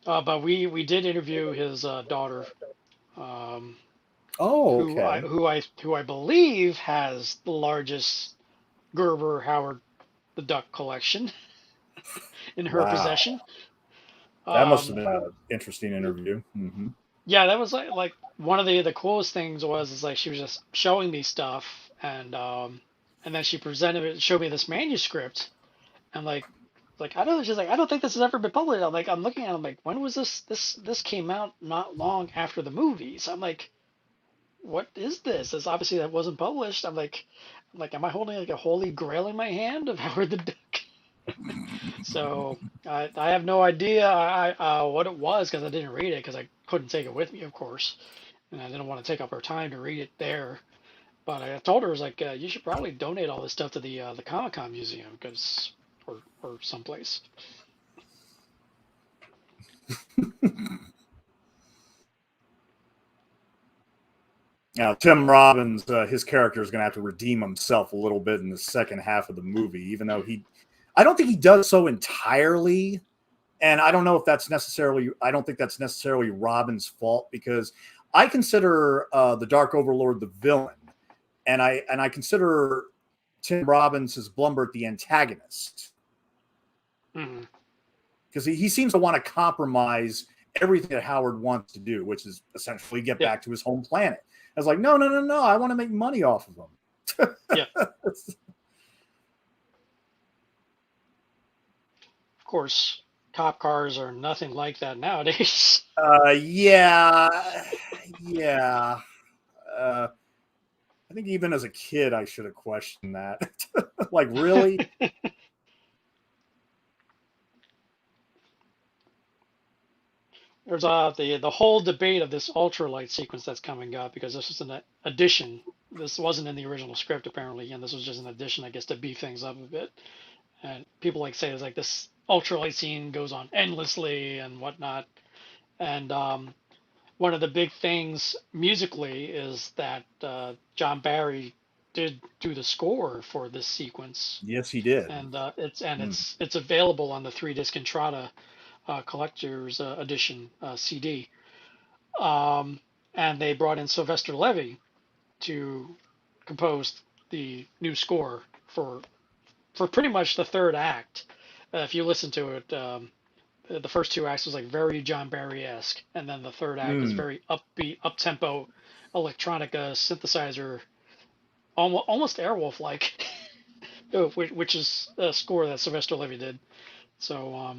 But we did interview his daughter. Okay. Who I believe has the largest Gerber Howard the Duck collection in her possession. That must have been an interesting interview. Mm-hmm. Yeah, that was like one of the coolest things is like she was just showing me stuff, and then she showed me this manuscript, and like I don't know, she's like, I don't think this has ever been published. I'm looking at it, I'm like, when was this? This came out not long after the movie. So I'm like, what is this? This obviously that wasn't published. I'm like, am I holding like a holy grail in my hand of Howard the Duck? So I have no idea what it was, because I didn't read it, because I couldn't take it with me, of course, and I didn't want to take up her time to read it there. But I told her, I was like, you should probably donate all this stuff to the Comic-Con museum, because or someplace. Now, Tim Robbins, his character is going to have to redeem himself a little bit in the second half of the movie, even though I don't think he does so entirely. And I don't know if that's necessarily, I don't think that's necessarily Robbins' fault, because I consider the Dark Overlord the villain, and I consider Tim Robbins as Blumbert the antagonist. Because he seems to want to compromise everything that Howard wants to do, which is essentially get back to his home planet. I was like, no, I want to make money off of them. Yeah. Of course, cop cars are nothing like that nowadays. Yeah. I think even as a kid, I should have questioned that. Like, really? There's the whole debate of this ultralight sequence that's coming up, because this is an addition this wasn't in the original script apparently, and this was just an addition, I guess, to beef things up a bit. And people say it's like this ultralight scene goes on endlessly and whatnot. And one of the big things musically is that John Barry did do the score for this sequence. Yes, he did. And it's available on the 3-disc Entrada collector's edition CD. And they brought in Sylvester Levy to compose the new score for pretty much the third act. If you listen to it, the first 2 acts was like very John Barry-esque, and then the third act is very upbeat, up-tempo, electronica synthesizer, almost Airwolf-like, which is a score that Sylvester Levy did. So,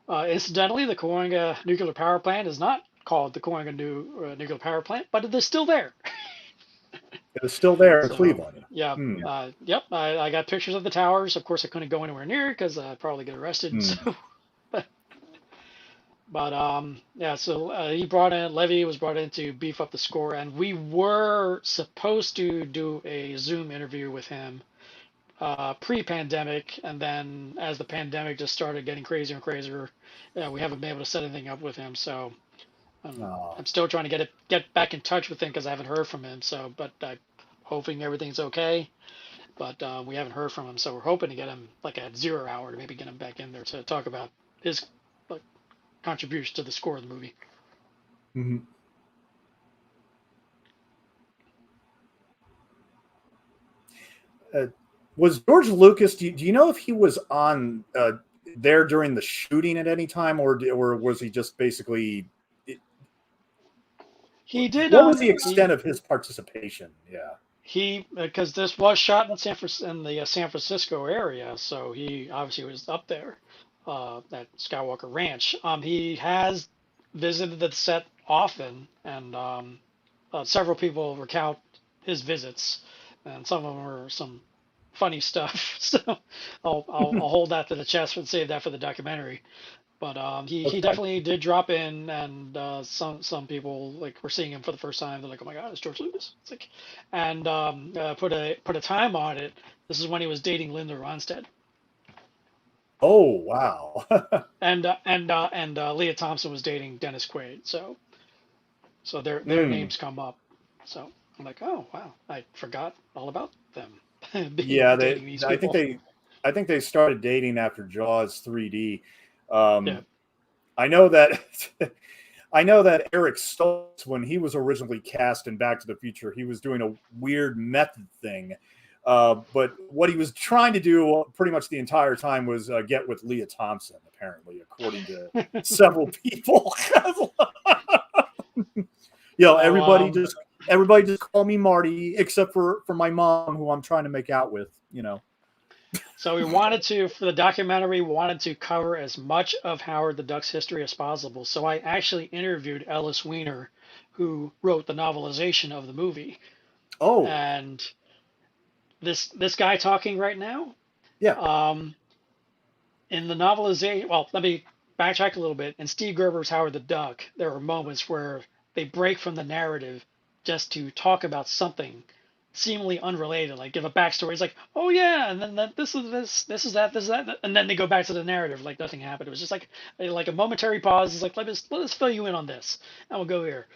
incidentally, the Cahuenga nuclear power plant is not called the Cahuenga nuclear power plant, but it is still there. It was still there in Cleveland. Yeah. Yep. I got pictures of the towers. Of course, I couldn't go anywhere near because I'd probably get arrested. So, Levy was brought in to beef up the score, and we were supposed to do a Zoom interview with him pre-pandemic, and then as the pandemic just started getting crazier and crazier, we haven't been able to set anything up with him. So I'm still trying to get back in touch with him because I haven't heard from him. So, but I'm hoping everything's okay. But we haven't heard from him, so we're hoping to get him like at 0 hour to maybe get him back in there to talk about his contribution to the score of the movie. Mm-hmm. Was George Lucas? Do you know if he was on there during the shooting at any time, or was he just basically? He did. What was the extent of his participation? Yeah. Because this was shot in the San Francisco area, so he obviously was up there at Skywalker Ranch. He has visited the set often, and several people recount his visits, and some of them are some funny stuff. So I'll hold that to the chest and save that for the documentary. But he definitely did drop in, and some people were seeing him for the first time. They're like, "Oh my God, it's George Lucas!" It's like, and put a time on it. This is when he was dating Linda Ronstadt. Oh wow! and Lea Thompson was dating Dennis Quaid. So their names come up. So I'm like, oh wow, I forgot all about them. Yeah, I think they started dating after Jaws 3D. I know that Eric Stoltz, when he was originally cast in Back to the Future, he was doing a weird method thing. But what he was trying to do pretty much the entire time was get with Lea Thompson, apparently, according to several people. Everybody just call me Marty, except for my mom, who I'm trying to make out with, So we wanted to, for the documentary, cover as much of Howard the Duck's history as possible. So I actually interviewed Ellis Weiner, who wrote the novelization of the movie. Oh. And this guy talking right now. Yeah. In the novelization, well, let me backtrack a little bit. In Steve Gerber's Howard the Duck, there are moments where they break from the narrative just to talk about something seemingly unrelated, like give a backstory. It's like, oh yeah, and then this is that, and then they go back to the narrative like nothing happened. It was just like a momentary pause. It's like, let us fill you in on this, and we'll go here.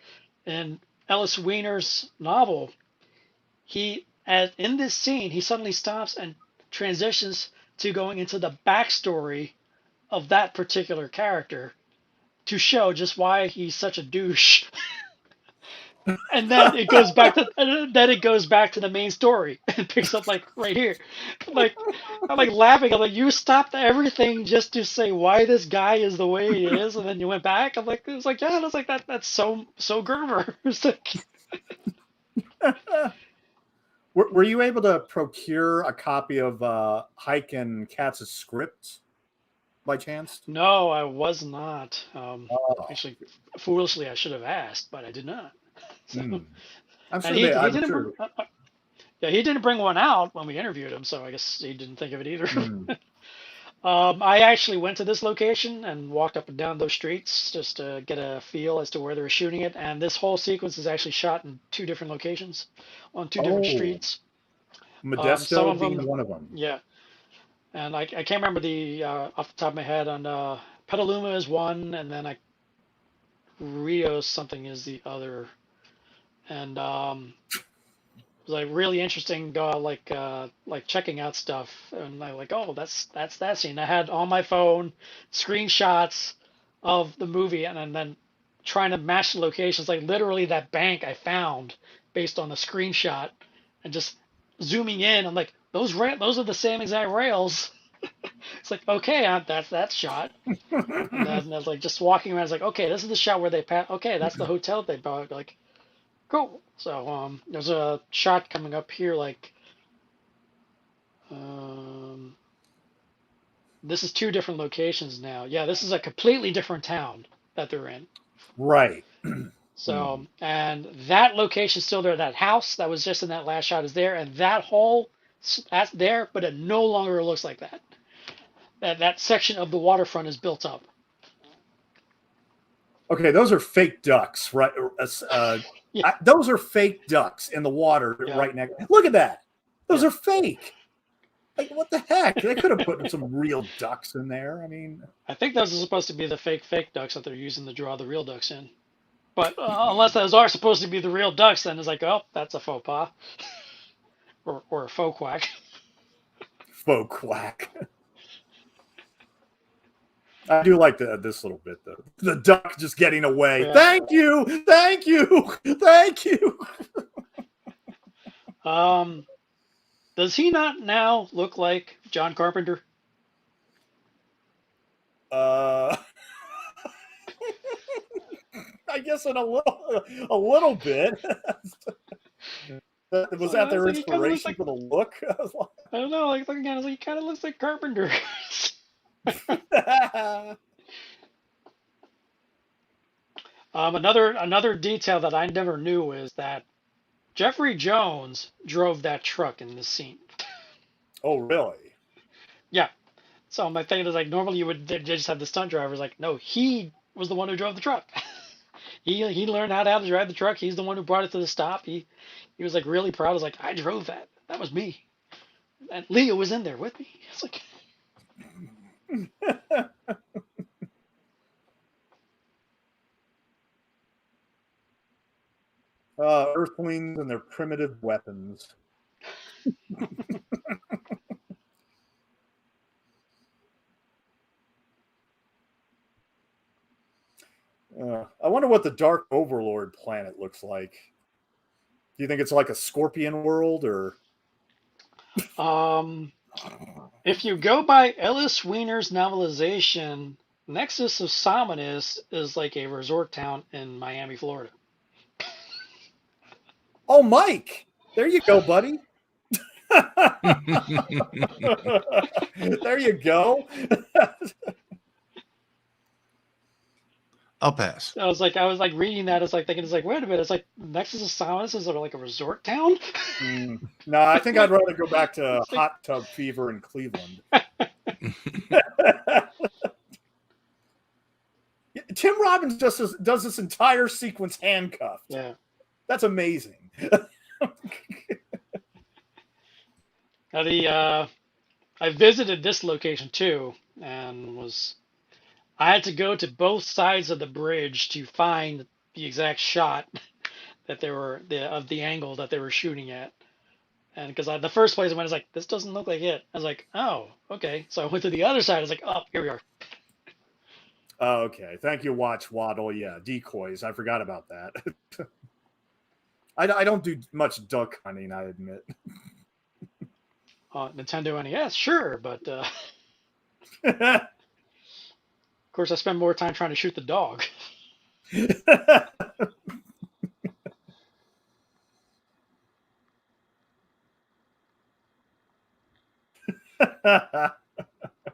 In Ellis Weiner's novel, in this scene, he suddenly stops and transitions to going into the backstory of that particular character to show just why he's such a douche. And then it goes back to the main story and picks up right here. I'm laughing. I'm like, you stopped everything just to say why this guy is the way he is, and then you went back. I'm like, it's like, yeah, that's that's so Gerber. It's like... Were you able to procure a copy of Huyck and Katz's script by chance? No, I was not. Actually, foolishly, I should have asked, but I did not. So, I'm sure he didn't bring one out when we interviewed him, so I guess he didn't think of it either. I actually went to this location and walked up and down those streets just to get a feel as to where they were shooting it. And this whole sequence is actually shot in 2 different locations on 2 different streets. Modesto some of being them, one of them. Yeah. And I can't remember the off the top of my head. On Petaluma is one, and then Rio something is the other. And it was like really interesting, like checking out stuff, and I like, oh, that's that scene. I had on my phone screenshots of the movie, and then trying to match the locations, like literally that bank I found based on the screenshot, and just zooming in. I'm like, those are the same exact rails. It's like, okay, that's that shot. And then I was like just walking around. I was like, okay, this is the shot where they pass. Okay, that's the hotel they bought. Like, cool. So there's a shot coming up here. Like, this is 2 different locations now. Yeah, this is a completely different town that they're in. Right. So, and that location's still there. That house that was just in that last shot is there, and that hole, that's there, but it no longer looks like that. That section of the waterfront is built up. Okay, those are fake ducks, right? Yeah. Those are fake ducks in the water right next. Look at that. Those are fake. Like, what the heck? They could have put some real ducks in there. I mean, I think those are supposed to be the fake ducks that they're using to draw the real ducks in. But unless those are supposed to be the real ducks, then it's like, oh, that's a faux pas. or a faux quack. Faux quack. I do like this little bit, though. The duck just getting away. Yeah. Thank you. Thank you. Thank you. Does he not now look like John Carpenter? I guess in a little bit. Was that their inspiration for the look? I don't know. Like, looking at it, he kind of looks like Carpenter. Another detail that I never knew is that Jeffrey Jones drove that truck in this scene. Oh, really? Yeah. So my thing is, like, normally they just have the stunt drivers. Like, no, he was the one who drove the truck. he learned how to drive the truck. He's the one who brought it to the stop. He was like really proud. I was like, I drove that. That was me. And Lea was in there with me. It's like. Earthlings and their primitive weapons. I wonder what the Dark Overlord planet looks like. Do you think it's like a Scorpion world, or? If you go by Ellis Weiner's novelization, Nexus of Salmonis is like a resort town in Miami, Florida. Oh, Mike! There you go, buddy. There you go. I'll pass. I was like reading that. It's like thinking, it's like, wait a minute. It's like Nexus of Salmonis is like a resort town. No, I think I'd rather go back to Hot Tub Fever in Cleveland. Tim Robbins does this entire sequence handcuffed. Yeah, that's amazing. I visited this location too, and I had to go to both sides of the bridge to find the exact shot that of the angle that they were shooting at. And because the first place I went, I was like, this doesn't look like it. I was like, oh, okay. So I went to the other side. I was like, oh, here we are. Oh, okay. Thank you, Watch Waddle. Yeah, decoys. I forgot about that. I don't do much duck hunting, I admit. Nintendo NES, sure, but of course I spend more time trying to shoot the dog.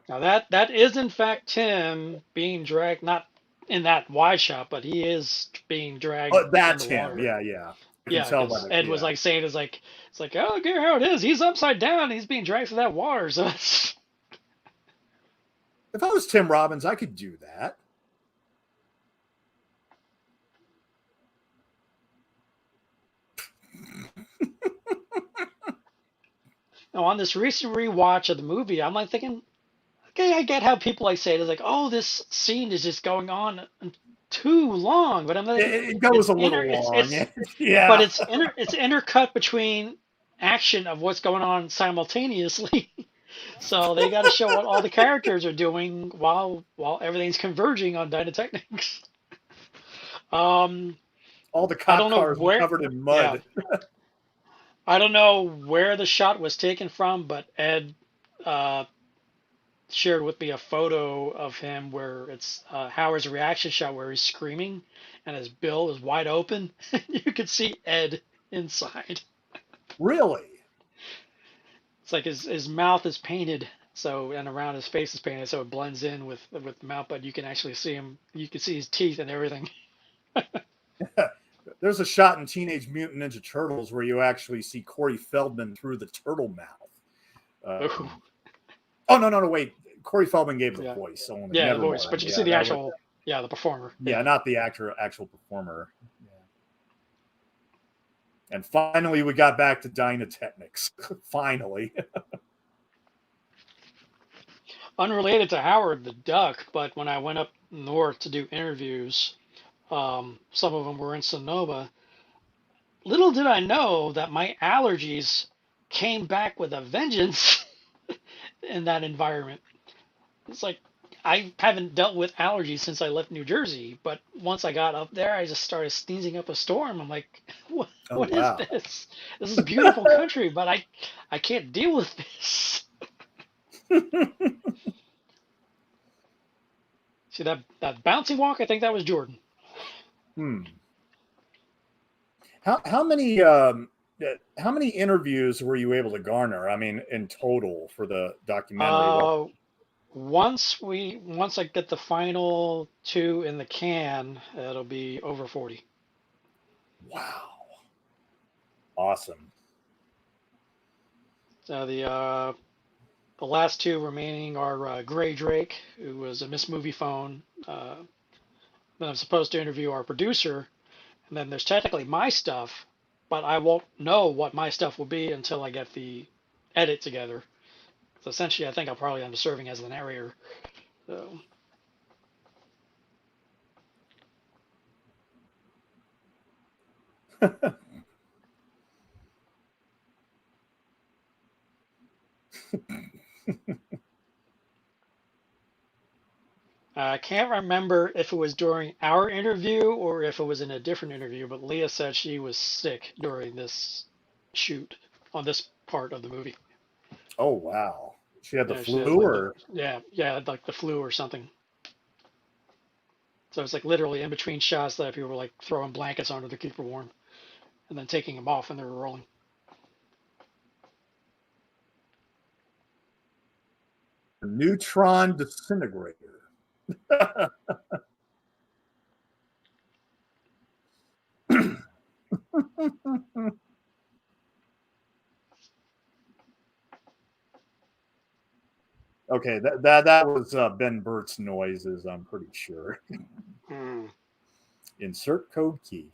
Now that is in fact Tim being dragged, not in that wide shot, but he is being dragged. Oh, that's him. Yeah. Yeah, Ed was like saying, it's like, oh, look here how it is. He's upside down. He's being dragged through that water. So it's. If I was Tim Robbins, I could do that. Now, on this recent rewatch of the movie, I'm like thinking, okay, I get how people like say it. It's like, oh, this scene is just going on too long. But I'm like, it goes a little long. Yeah. But it's intercut between action of what's going on simultaneously. So they got to show what all the characters are doing while everything's converging on Dynatechnics. All the cop cars were covered in mud. Yeah. I don't know where the shot was taken from, but Ed shared with me a photo of him where it's Howard's reaction shot where he's screaming and his bill is wide open. You could see Ed inside. Really? It's like his mouth is painted, and around his face is painted, so it blends in with the mouth, but you can actually see him. You can see his teeth and everything. There's a shot in Teenage Mutant Ninja Turtles where you actually see Corey Feldman through the turtle mouth. Oh, no, wait. Corey Feldman gave the voice. So the voice, but you can see the actual, the performer. Yeah, not the actual performer. Yeah. And finally, we got back to Dynatechnics. Finally. Unrelated to Howard the Duck, but when I went up north to do interviews, some of them were in Sonoma. Little did I know that my allergies came back with a vengeance in that environment. It's like I haven't dealt with allergies since I left New Jersey, but once I got up there, I just started sneezing up a storm. I'm like, what is this? This is a beautiful country, but I can't deal with this. See that bouncing walk? I think that was Jordan. How many interviews were you able to garner? I mean, in total for the documentary? Once I get the final 2 in the can, it'll be over 40. Wow. Awesome. So the last 2 remaining are Gray Drake, who was a Miss Movie Phone. Then I'm supposed to interview our producer, and then there's technically my stuff, but I won't know what my stuff will be until I get the edit together. So essentially, I think I'll probably end up serving as the narrator. So. I can't remember if it was during our interview or if it was in a different interview, but Lea said she was sick during this shoot on this part of the movie. Oh, wow. She had the flu or? Yeah, like the flu or something. So it's like literally in between shots that people were like throwing blankets on her to keep her warm and then taking them off when they were rolling. A neutron disintegrator. Okay, that was Ben Burt's noises, I'm pretty sure. Insert code key.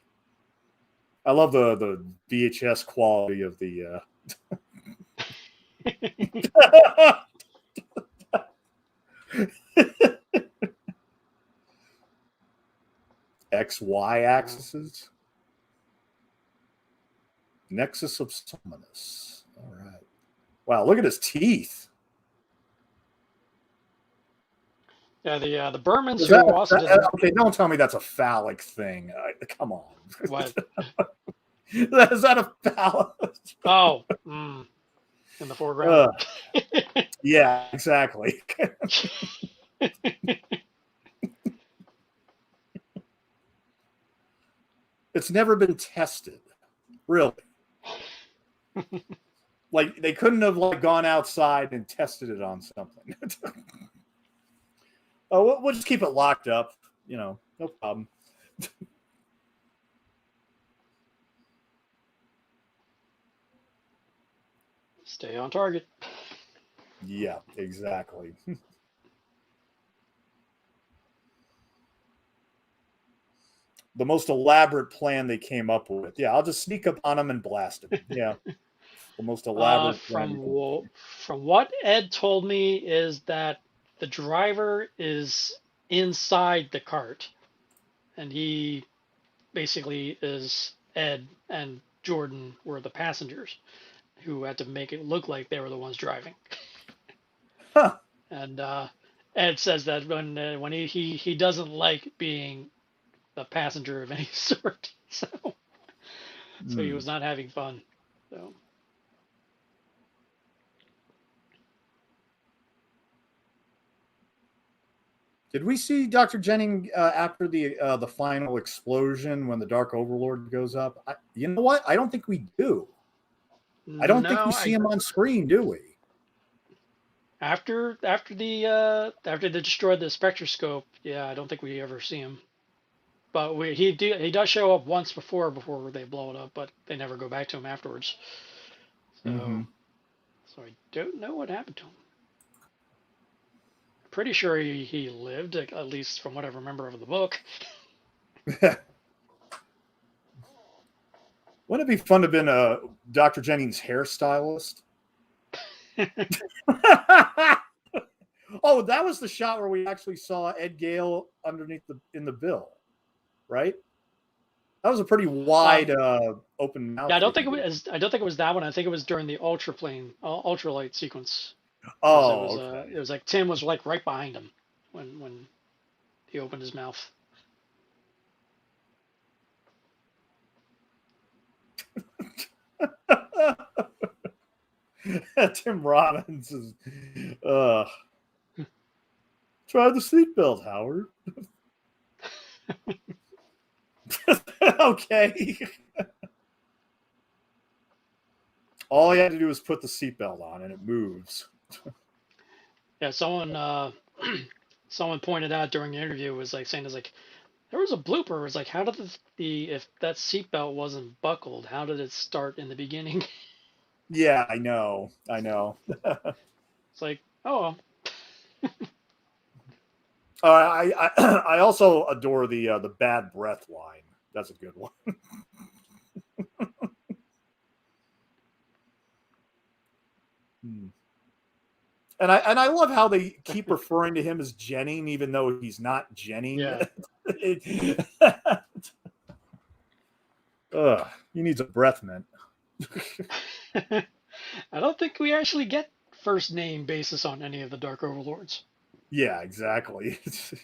I love the VHS quality of the XY axes. Nexus of Summonus. All right. Wow, look at his teeth. Yeah, the Burmans who also okay, don't tell me that's a phallic thing. Come on. What? Is that a phallic? Oh, in the foreground. Yeah, exactly. It's never been tested, really. Like they couldn't have gone outside and tested it on something. Oh, we'll just keep it locked up. No problem. Stay on target. Yeah, exactly. the most elaborate plan they came up with. Yeah, I'll just sneak up on them and blast them. Yeah, the most elaborate plan. From what Ed told me is that the driver is inside the cart, and he basically is Ed and Jordan were the passengers who had to make it look like they were the ones driving. Huh. And Ed says that when he doesn't like being a passenger of any sort, so he was not having fun. So. Did we see Dr. Jennings after the final explosion when the Dark Overlord goes up? You know what? I don't think we do. I don't think we see him on screen, do we? After they destroyed the spectroscope, yeah, I don't think we ever see him. But he does show up once before they blow it up, but they never go back to him afterwards. So, so I don't know what happened to him. Pretty sure he lived, at least from what I remember of the book. Wouldn't it be fun to have been a Dr. Jennings hairstylist? Oh, that was the shot where we actually saw Ed Gale underneath in the bill, right? That was a pretty wide open mouth. Yeah, I don't think it was that one. I think it was during the ultralight sequence. Oh, it was like Tim was like right behind him when he opened his mouth. Tim Robbins is try the seatbelt, Howard. Okay. All he had to do was put the seatbelt on and it moves. Yeah, someone pointed out during the interview was like saying there was a blooper. It was like, how did if that seatbelt wasn't buckled, how did it start in the beginning? Yeah, I know. It's like, oh. I also adore the bad breath line. That's a good one. And I love how they keep referring to him as Jennings, even though he's not Jennings. Yeah. He needs a breath mint. I don't think we actually get first name basis on any of the Dark Overlords. Yeah, exactly. Let's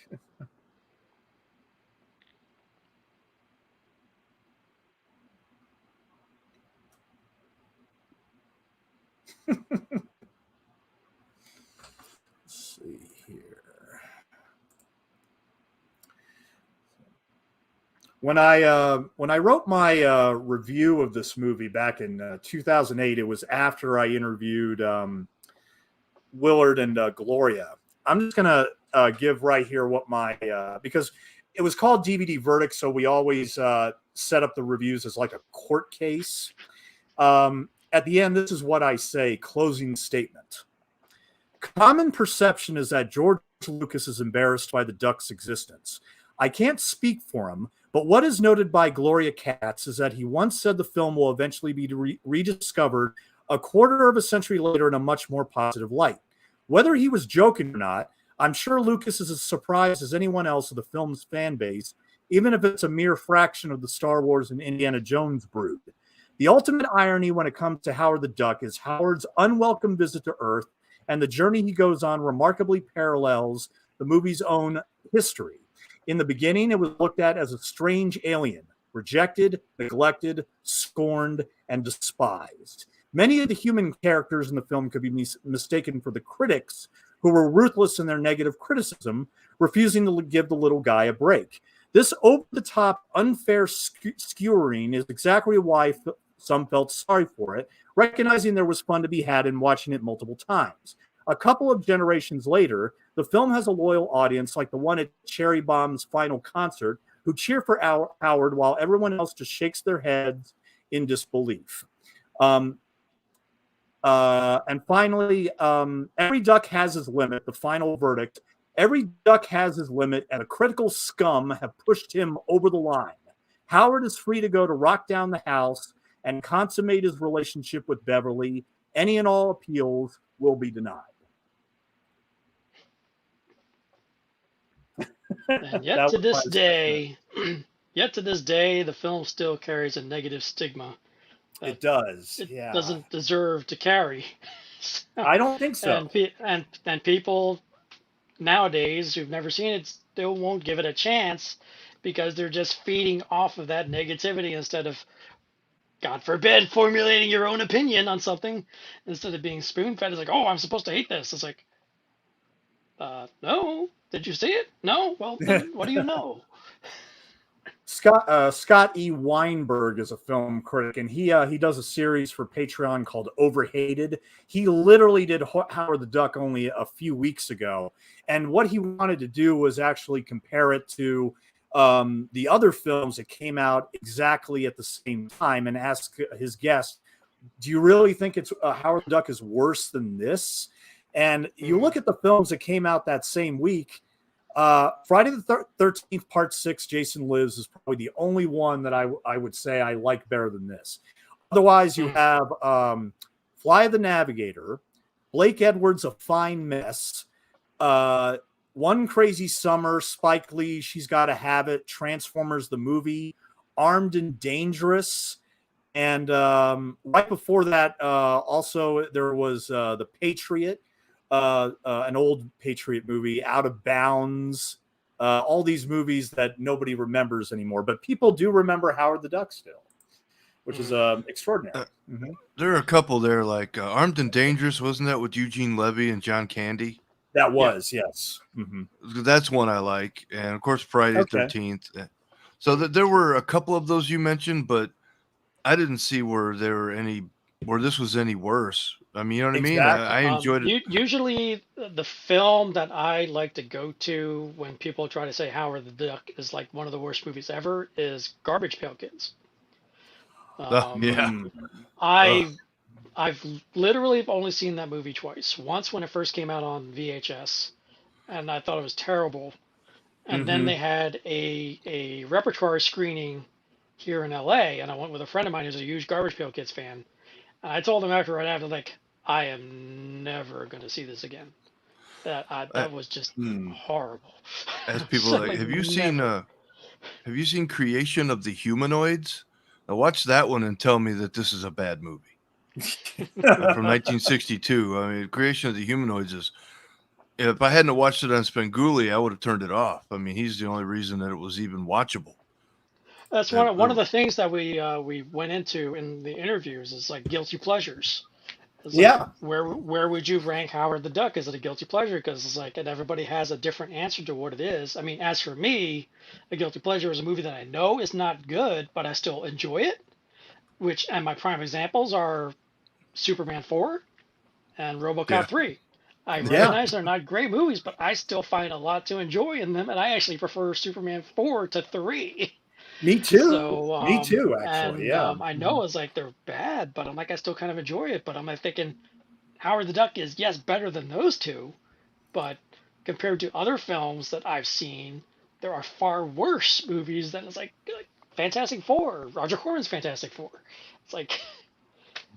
see here. When I wrote my review of this movie back in 2008, it was after I interviewed Willard and Gloria. I'm just gonna give right here what my because it was called DVD Verdict, so we always set up the reviews as like a court case. At the end, this is what I say: closing statement. Common perception is that George Lucas is embarrassed by the duck's existence. I can't speak for him, but what is noted by Gloria Katz is that he once said the film will eventually be rediscovered a quarter of a century later in a much more positive light. Whether he was joking or not, I'm sure Lucas is as surprised as anyone else of the film's fan base, even if it's a mere fraction of the Star Wars and Indiana Jones brood. The ultimate irony when it comes to Howard the Duck is Howard's unwelcome visit to Earth, and the journey he goes on remarkably parallels the movie's own history. In the beginning, it was looked at as a strange alien, rejected, neglected, scorned, and despised. Many of the human characters in the film could be mistaken for the critics who were ruthless in their negative criticism, refusing to give the little guy a break. This over-the-top, unfair skewering is exactly why some felt sorry for it, recognizing there was fun to be had in watching it multiple times. A couple of generations later, the film has a loyal audience like the one at Cherry Bomb's final concert, who cheer for Howard while everyone else just shakes their heads in disbelief. And finally, every duck has his limit, the final verdict. Every duck has his limit, and a critical scum have pushed him over the line. Howard is free to go to rock down the house and consummate his relationship with Beverly. Any and all appeals will be denied. And yet to this day, the film still carries a negative stigma. It does. It doesn't deserve to carry. I don't think so. And people nowadays who've never seen it still won't give it a chance because they're just feeding off of that negativity instead of, God forbid, formulating your own opinion on something instead of being spoon-fed. It's like, oh, I'm supposed to hate this. It's like, no. Did you see it? No. Well, then what do you know? Scott E. Weinberg is a film critic, and he does a series for Patreon called Overhated. He literally did Howard the Duck only a few weeks ago, and what he wanted to do was actually compare it to the other films that came out exactly at the same time, and ask his guest, "Do you really think it's Howard the Duck is worse than this?" And you look at the films that came out that same week. Friday the 13th, Part 6, Jason Lives is probably the only one that I would say I like better than this. Otherwise, you have Fly the Navigator, Blake Edwards, A Fine Mess, One Crazy Summer, Spike Lee, She's Gotta Have It, Transformers the movie, Armed and Dangerous, and right before that, also there was The Patriot. An old Patriot movie, Out of Bounds, all these movies that nobody remembers anymore, but people do remember Howard the Duck still, which is extraordinary. There are a couple there, like Armed and Dangerous, wasn't that with Eugene Levy and John Candy? That was, yes. That's one I like, and of course Friday the 13th. So there were a couple of those you mentioned, but I didn't see where this was any worse. I mean, you know what I mean? I enjoyed it. Usually the film that I like to go to when people try to say Howard the Duck is like one of the worst movies ever is Garbage Pail Kids. I've literally only seen that movie twice. Once when it first came out on VHS, and I thought it was terrible. And then they had a repertoire screening here in LA, and I went with a friend of mine who's a huge Garbage Pail Kids fan. And I told him right after, like, I am never going to see this again. That was just horrible. As people like, have you seen Creation of the Humanoids? Now watch that one and tell me that this is a bad movie. From 1962. I mean, Creation of the Humanoids is. If I hadn't watched it on Spenguli, I would have turned it off. I mean, he's the only reason that it was even watchable. That's one of the things that we went into in the interviews is like guilty pleasures. Like, where would you rank Howard the Duck? Is it a guilty pleasure? Because it's like, and everybody has a different answer to what it is. I mean, as for me, a guilty pleasure is a movie that I know is not good, but I still enjoy it. And my prime examples are Superman 4 and RoboCop 3. I recognize they're not great movies, but I still find a lot to enjoy in them, and I actually prefer Superman 4 to 3. Me too. So, Me too, actually. And, I know it's like they're bad, but I'm like, I still kind of enjoy it. But I'm like thinking, Howard the Duck is, yes, better than those two, but compared to other films that I've seen, there are far worse movies than it's like Fantastic Four, Roger Corman's Fantastic Four. It's like,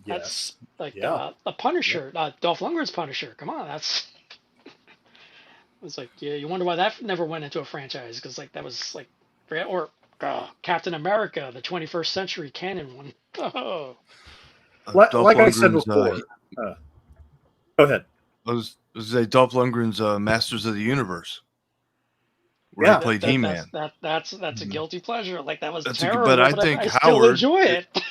that's like a Punisher, Dolph Lundgren's Punisher. Come on, that's. It's like, you wonder why that never went into a franchise, because like that was like, or Captain America, the 21st Century canon one. Oh. Like I said before. Go ahead. I was say Dolph Lundgren's Masters of the Universe, where he played He-Man. That's a guilty pleasure. Like that was that's terrible. But I think I Howard still enjoy it.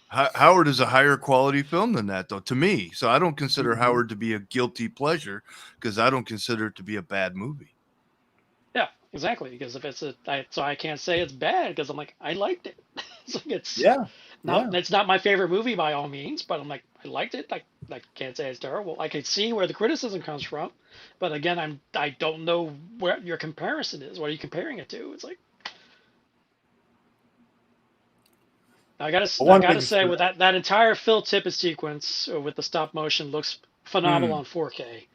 Howard is a higher quality film than that, though, to me. So I don't consider Howard to be a guilty pleasure because I don't consider it to be a bad movie. Yeah, exactly. Because if it's so I can't say it's bad because I'm like, I liked it. It's like it's not my favorite movie by all means, but I'm like, I liked it. I can't say it's terrible. I can see where the criticism comes from, but again, I don't know where your comparison is. What are you comparing it to? It's like. I gotta say, with that entire Phil Tippett sequence with the stop motion looks phenomenal on 4K.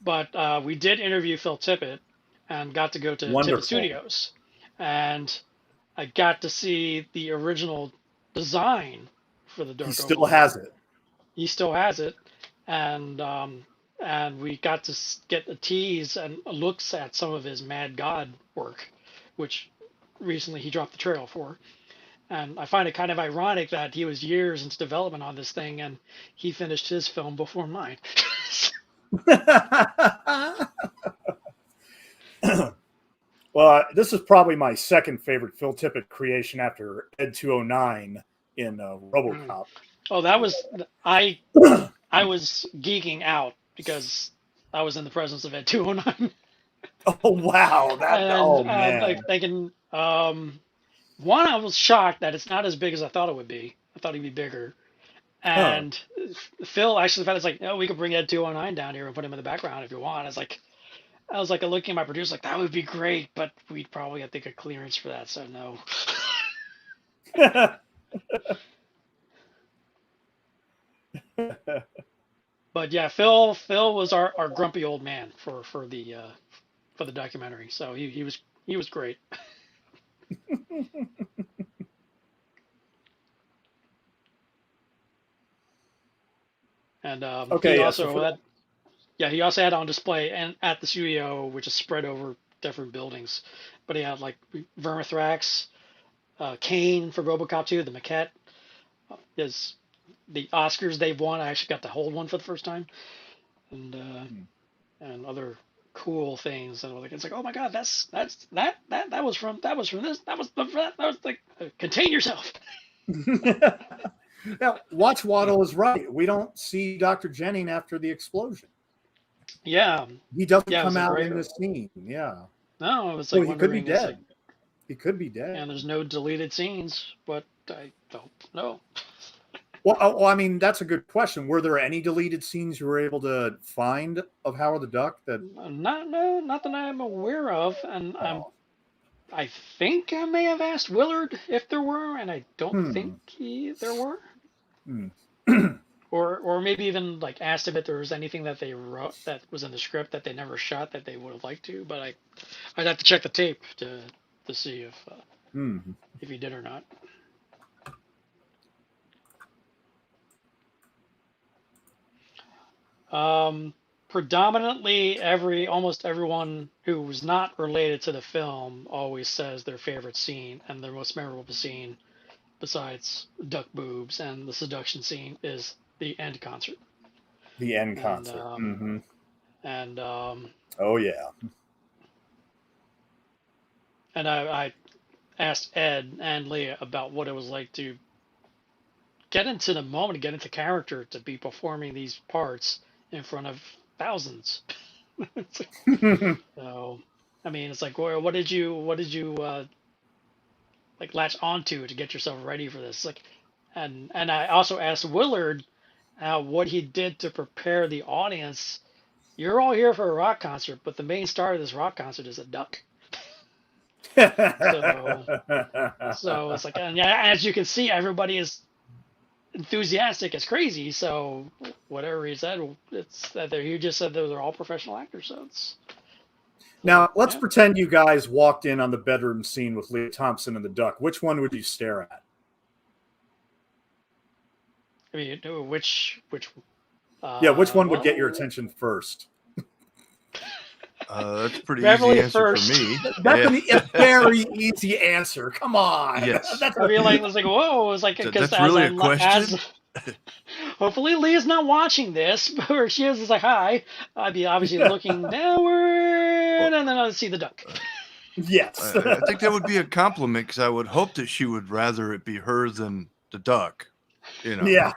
But we did interview Phil Tippett and got to go to Tippett Studios, and I got to see the original design for the Dark He Oval. still has it. He still has it, and we got to get a tease and looks at some of his Mad God work, which recently he dropped the trail for. And I find it kind of ironic that he was years into development on this thing, and he finished his film before mine. Well, this is probably my second favorite Phil Tippett creation after Ed 209 in RoboCop. Oh, that was I was geeking out because I was in the presence of Ed 209. Oh wow! And like thinking, one, I was shocked that it's not as big as I thought it would be. I thought he'd be bigger. And Phil actually felt it's like, we could bring Ed 209 down here and put him in the background if you want. I was like looking at my producer like, that would be great, but we'd probably have to get clearance for that, so no. But yeah, Phil was our grumpy old man for the documentary. So he was great. And he also had on display and at the studio, which is spread over different buildings. But he had like Vermithrax, Kane for RoboCop 2, the maquette. Is the Oscars they've won. I actually got to hold one for the first time, and other cool things. And it's like, oh my god, that was from this. That was like, contain yourself. Now, Watch Waddle is right. We don't see Dr. Jennings after the explosion. Yeah, he doesn't come out in the scene. Yeah, no, it was like he could be dead. He could be dead. And there's no deleted scenes, but I don't know. Well, I mean, that's a good question. Were there any deleted scenes you were able to find of Howard the Duck? Not that I'm aware of, and I think I may have asked Willard if there were, and I don't think there were. Or maybe even like asked him if there was anything that they wrote that was in the script that they never shot that they would have liked to, but I'd have to check the tape to see if he did or not. Predominantly almost everyone who was not related to the film always says their favorite scene and their most memorable scene, besides duck boobs and the seduction scene, is the end concert. The end concert. And oh yeah. And I asked Ed and Lea about what it was like to get into the moment, get into character, to be performing these parts in front of thousands. So, I mean, it's like, well, what did you like latch onto to get yourself ready for this? Like, and I also asked Willard what he did to prepare the audience. You're all here for a rock concert, but the main star of this rock concert is a duck. So it's like, and yeah, as you can see, everybody is enthusiastic as crazy. So whatever he said, it's that he just said that they're all professional actors. So it's now let's pretend you guys walked in on the bedroom scene with Lea Thompson and the duck. Which one would you stare at? I mean, which which one would get your attention first? That's a pretty Beverly easy answer first. For me. That's a very easy answer. Come on. Yes. I was like, whoa. It's like, that's really a question. Hopefully Leah's not watching this, or she is. It's like, hi. I'd be obviously looking downward, and then I'd see the duck. Yes. I think that would be a compliment, because I would hope that she would rather it be her than the duck. You know. Yeah.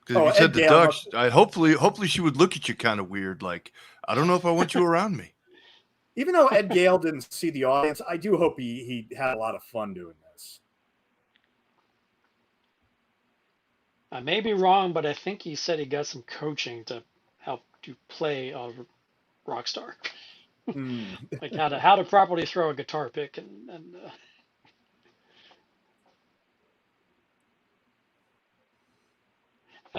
Because if you said the duck, hopefully she would look at you kind of weird, like, I don't know if I want you around me. Even though Ed Gale didn't see the audience, I do hope he had a lot of fun doing this. I may be wrong, but I think he said he got some coaching to help to play a rock star. Like how to properly throw a guitar pick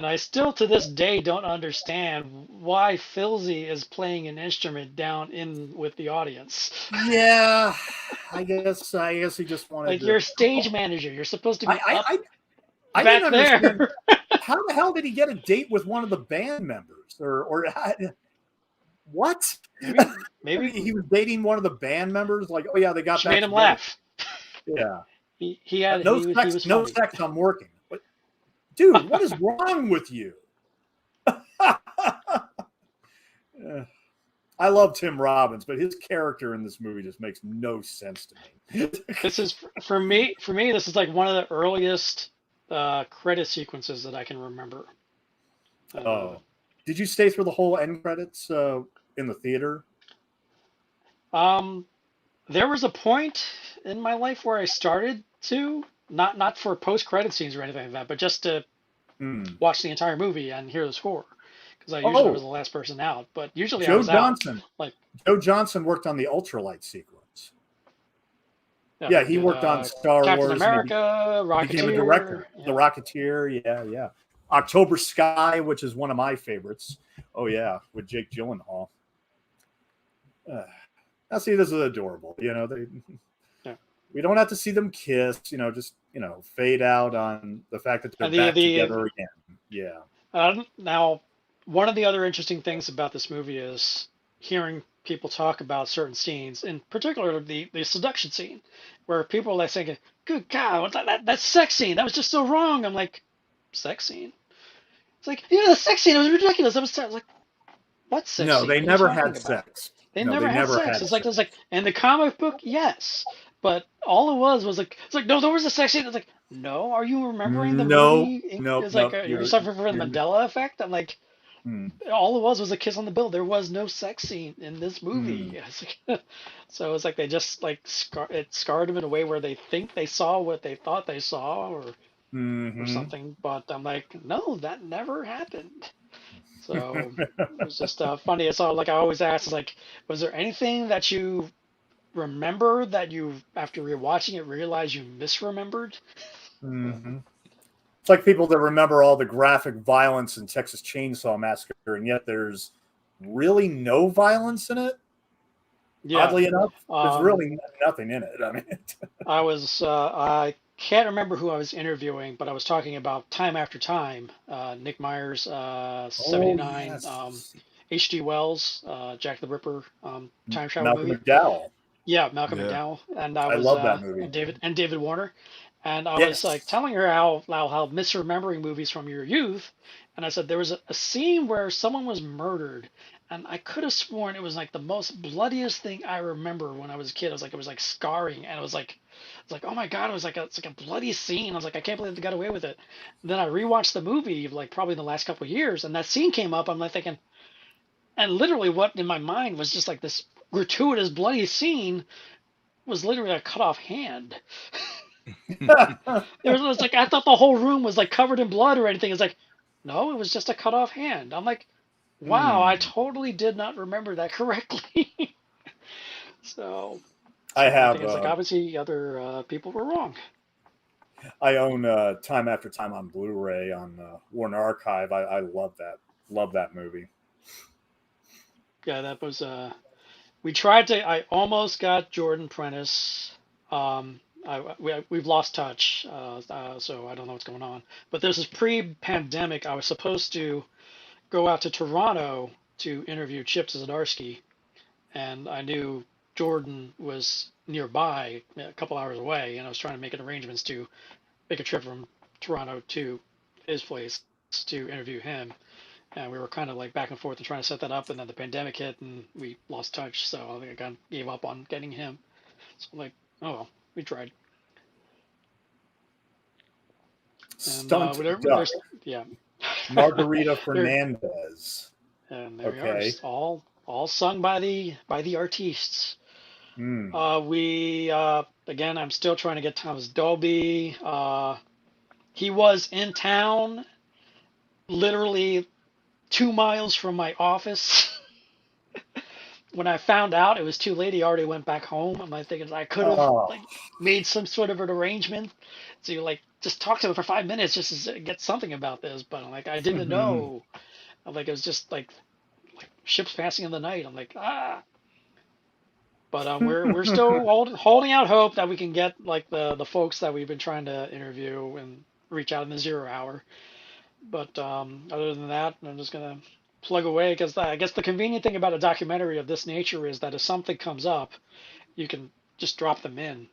And I still to this day don't understand why Filzy is playing an instrument down in with the audience. Yeah, I guess he just wanted like to. you're a stage manager. You're supposed to be I back didn't there. understand how the hell did he get a date with one of the band members or what? Maybe he was dating one of the band members. Like, oh yeah, they got she back made him together. laugh. Yeah, he had no he sex. was No funny. sex. I'm working. But, dude, what is wrong with you? I love Tim Robbins, but his character in this movie just makes no sense to me. This is for me. For me, this is like one of the earliest credit sequences that I can remember. Did you stay through the whole end credits in the theater? There was a point in my life where I started to not for post credit scenes or anything like that, but just to watch the entire movie and hear the score. Because I usually was the last person out, but usually I was Johnson. out. Like Joe Johnson worked on the ultralight sequence. Yeah, he worked on Star Captain Wars. America, Rocketeer. Became a director. Yeah. The Rocketeer. Yeah. October Sky, which is one of my favorites. Oh yeah, with Jake Gyllenhaal. Now see, this is adorable. We don't have to see them kiss. Just fade out on the fact that they're back together again. Yeah. Now, one of the other interesting things about this movie is hearing people talk about certain scenes, in particular the seduction scene, where people are like saying, "Good God, that sex scene, that was just so wrong." I'm like, sex scene? It's like, yeah, the sex scene, it was ridiculous. I was like, what sex scene? No, they never had sex. They never had sex. It's like in the comic book, yes, but all it was like, it's like, no, there was a sex scene. It's like, no, are you remembering the movie? No, it's like you're suffering from the Mandela effect. I'm like, all it was a kiss on the bill. There was no sex scene in this movie. So it's like they just like scarred them in a way where they think they saw what they thought they saw, or something. But I'm like, no, that never happened. So it was just funny. So like I always ask, is like, was there anything that you remember that you, after rewatching it, realized you misremembered? It's like people that remember all the graphic violence in Texas Chainsaw Massacre, and yet there's really no violence in it. Yeah. Oddly enough, there's really nothing in it. I mean, I can't remember who I was interviewing, but I was talking about Time After Time, Nick Myers, 79, yes. H.G. Wells, Jack the Ripper, time travel Malcolm movie. McDowell. Yeah, Malcolm McDowell, and I love that movie. And David Warner, and I was like telling her how misremembering movies from your youth, and I said there was a scene where someone was murdered, and I could have sworn it was like the most bloodiest thing I remember when I was a kid. It was like scarring, and it was like, oh my God, it's like a bloody scene. I was like, I can't believe they got away with it. And then I rewatched the movie like probably in the last couple of years, and that scene came up. I'm like thinking, and literally what in my mind was just like this gratuitous bloody scene was literally a cut off hand. It was like I thought the whole room was like covered in blood or anything. It's like, no, it was just a cut off hand. I'm like, wow, I totally did not remember that correctly. So I have. It's like obviously other people were wrong. I own Time After Time on Blu-ray on Warner Archive. I love that. Love that movie. Yeah, that was. We tried to. I almost got Jordan Prentice. We've lost touch, so I don't know what's going on. But this is pre-pandemic. I was supposed to go out to Toronto to interview Chip Zdarsky, and I knew Jordan was nearby, a couple hours away, and I was trying to make arrangements to make a trip from Toronto to his place to interview him. And we were kind of like back and forth and trying to set that up, and then the pandemic hit, and we lost touch. So I think I kind of gave up on getting him. So I'm like, oh well, we tried. Stunt duck. Yeah. Margarita Fernandez. And there we are, all sung by the artistes. We again, I'm still trying to get Thomas Dolby. He was in town, literally 2 miles from my office. when I found out it was too late, he already went back home. I'm like thinking I could have like made some sort of an arrangement to like just talk to him for 5 minutes just to get something about this. But I'm like, I didn't know. I'm like, it was just like ships passing in the night. I'm like, ah. But we're still holding out hope that we can get like the folks that we've been trying to interview and reach out in the 0 hour. But other than that, I'm just gonna plug away because I guess the convenient thing about a documentary of this nature is that if something comes up, you can just drop them in.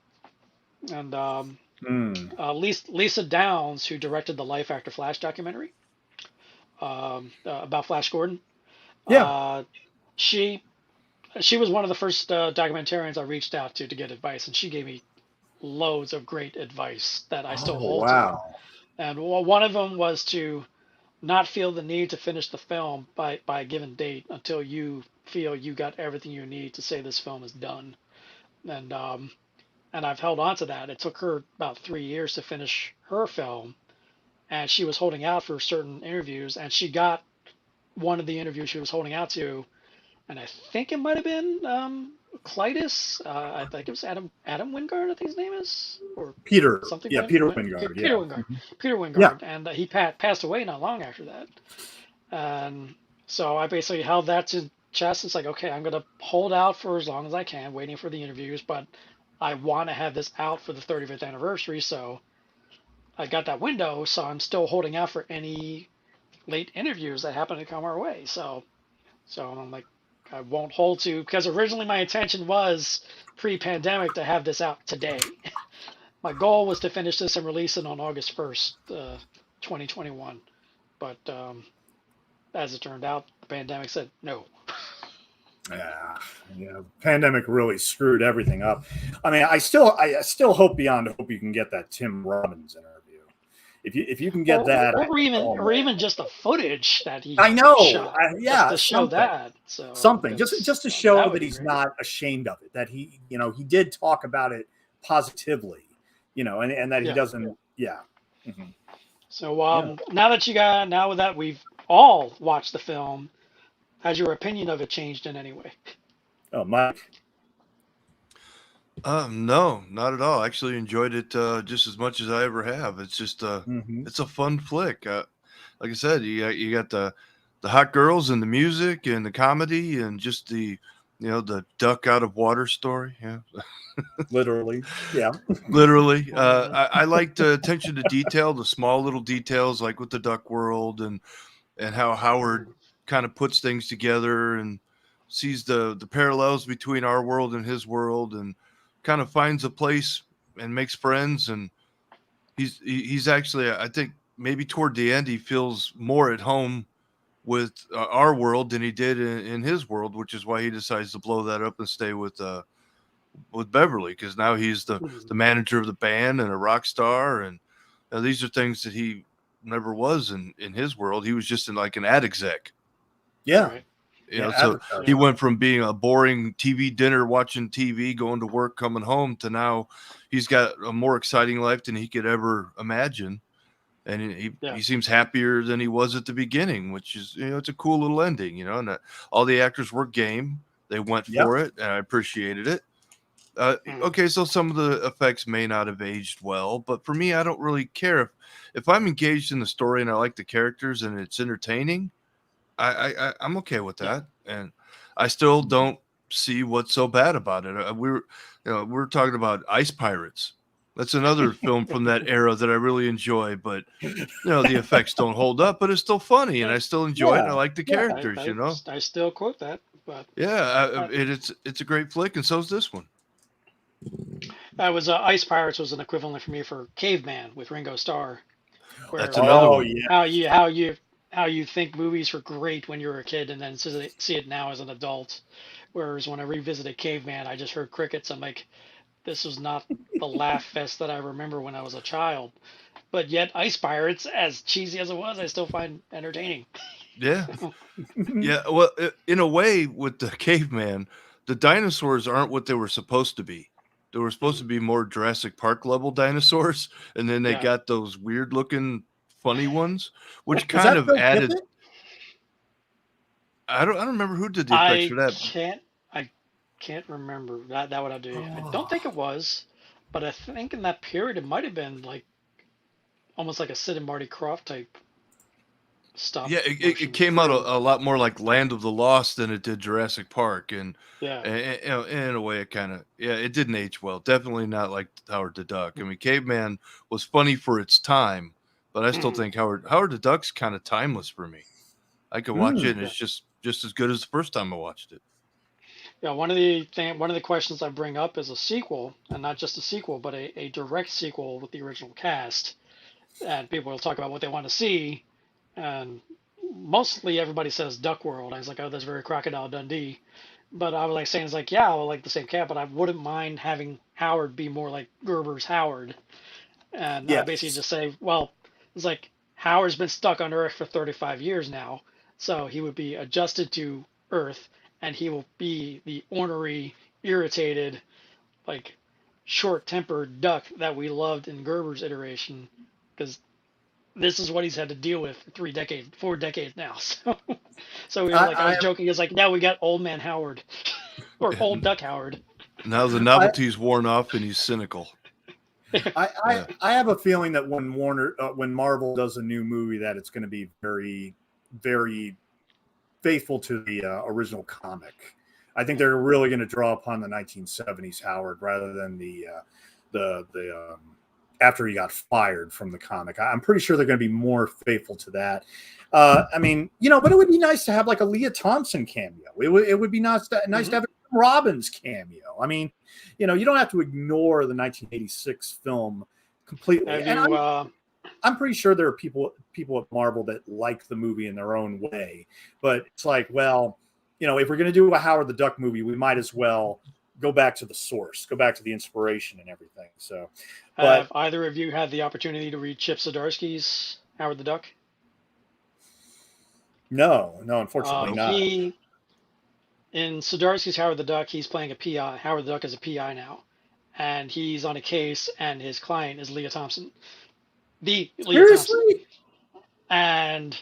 And Lisa Downs, who directed the Life After Flash documentary about Flash Gordon, she was one of the first documentarians I reached out to get advice, and she gave me loads of great advice that I still hold to. And one of them was to not feel the need to finish the film by a given date until you feel you got everything you need to say this film is done. And I've held on to that. It took her about 3 years to finish her film, and she was holding out for certain interviews, and she got one of the interviews she was holding out to, and I think it might have been Clytus. I think it was Adam Wingard, I think his name is, or Peter. Something. Yeah, Peter Wingard. Peter Wingard. Peter Wingard, and he passed away not long after that. And so I basically held that to chest. It's like, okay, I'm gonna hold out for as long as I can, waiting for the interviews, but I want to have this out for the 35th anniversary. So I got that window. So I'm still holding out for any late interviews that happen to come our way. So I'm like, I won't hold to, because originally my intention was pre-pandemic to have this out today. My goal was to finish this and release it on August 1st, 2021. But as it turned out, the pandemic said no. Yeah, pandemic really screwed everything up. I mean, I still hope beyond hope you can get that Tim Robbins interview. If you can get that, or even just the footage that he shot, just to show that. So something just to show that he's not ashamed of it, that he did talk about it positively, and that he doesn't. Yeah. Mm-hmm. So now that we've all watched the film, has your opinion of it changed in any way? Oh, Mike. No, not at all. I actually enjoyed it just as much as I ever have. It's just it's a fun flick. Like I said, you got the hot girls and the music and the comedy and just the duck out of water story. Yeah, literally. Yeah, literally. I like the attention to detail, the small little details, like with the duck world and how Howard kind of puts things together and sees the parallels between our world and his world and kind of finds a place and makes friends. And he's actually, I think maybe toward the end, he feels more at home with our world than he did in his world, which is why he decides to blow that up and stay with Beverly. Cause now he's the manager of the band and a rock star. And these are things that he never was in his world. He was just in like an ad exec. Yeah. Right. So he went from being a boring TV dinner, watching TV, going to work, coming home, to now he's got a more exciting life than he could ever imagine. And he seems happier than he was at the beginning, which is, it's a cool little ending, and all the actors were game. They went for it, and I appreciated it. Okay, so some of the effects may not have aged well, but for me, I don't really care. If I'm engaged in the story and I like the characters and it's entertaining, I'm okay with that, and I still don't see what's so bad about it. We're talking about Ice Pirates. That's another film from that era that I really enjoy, but the effects don't hold up, but it's still funny, and I still enjoy it. And I like the characters. I still quote that, but it's a great flick, and so's this one. That was Ice Pirates was an equivalent for me for Caveman with Ringo Starr. That's another one. Yeah. How you think movies were great when you were a kid and then see it now as an adult. Whereas when I revisited Caveman, I just heard crickets. I'm like, this was not the laugh fest that I remember when I was a child. But yet Ice Pirates, as cheesy as it was, I still find entertaining. Yeah. Yeah. Well, in a way, with the Caveman, the dinosaurs aren't what they were supposed to be. They were supposed to be more Jurassic Park level dinosaurs. And then they got those weird looking funny ones, which kind of added. I don't remember who did the effects for that. can't remember. That would have to be. I don't think it was, but I think in that period it might have been like almost like a Sid and Marty Krofft type stuff. Yeah, it came out a lot more like Land of the Lost than it did Jurassic Park, and in a way, it kind of it didn't age well. Definitely not like Howard the Duck. I mean, Caveman was funny for its time, but I still think Howard the Duck's kind of timeless for me. I could watch it, and it's just as good as the first time I watched it. Yeah, one of the questions I bring up is a sequel, and not just a sequel, but a direct sequel with the original cast. And people will talk about what they want to see, and mostly everybody says Duck World. I was like, oh, that's very Crocodile Dundee. But I was like saying, it's like, yeah, I would like the same cat, but I wouldn't mind having Howard be more like Gerber's Howard. And I basically just say, well, it's like Howard's been stuck on Earth for 35 years now, so he would be adjusted to Earth, and he will be the ornery, irritated, like short-tempered duck that we loved in Gerber's iteration, because this is what he's had to deal with for 4 decades now. So we were like, I was joking, it's like, now we got old man Howard, or old duck Howard. Now the novelty's worn off and he's cynical. I have a feeling that when Marvel does a new movie, that it's going to be very, very faithful to the original comic. I think they're really going to draw upon the 1970s Howard rather than the after he got fired from the comic. I'm pretty sure they're going to be more faithful to that. I mean, but it would be nice to have like a Lea Thompson cameo. It would be nice to have a Tim Robbins cameo. I mean, you don't have to ignore the 1986 film completely. I'm pretty sure there are people at Marvel that like the movie in their own way, but it's like, well, if we're going to do a Howard the Duck movie, we might as well go back to the source, go back to the inspiration and everything. So, have either of you had the opportunity to read Chip Zdarsky's Howard the Duck? No, unfortunately not. In Zdarsky's Howard the Duck, he's playing a PI. Howard the Duck is a PI now, and he's on a case, and his client is Lea Thompson. Lea Thompson. And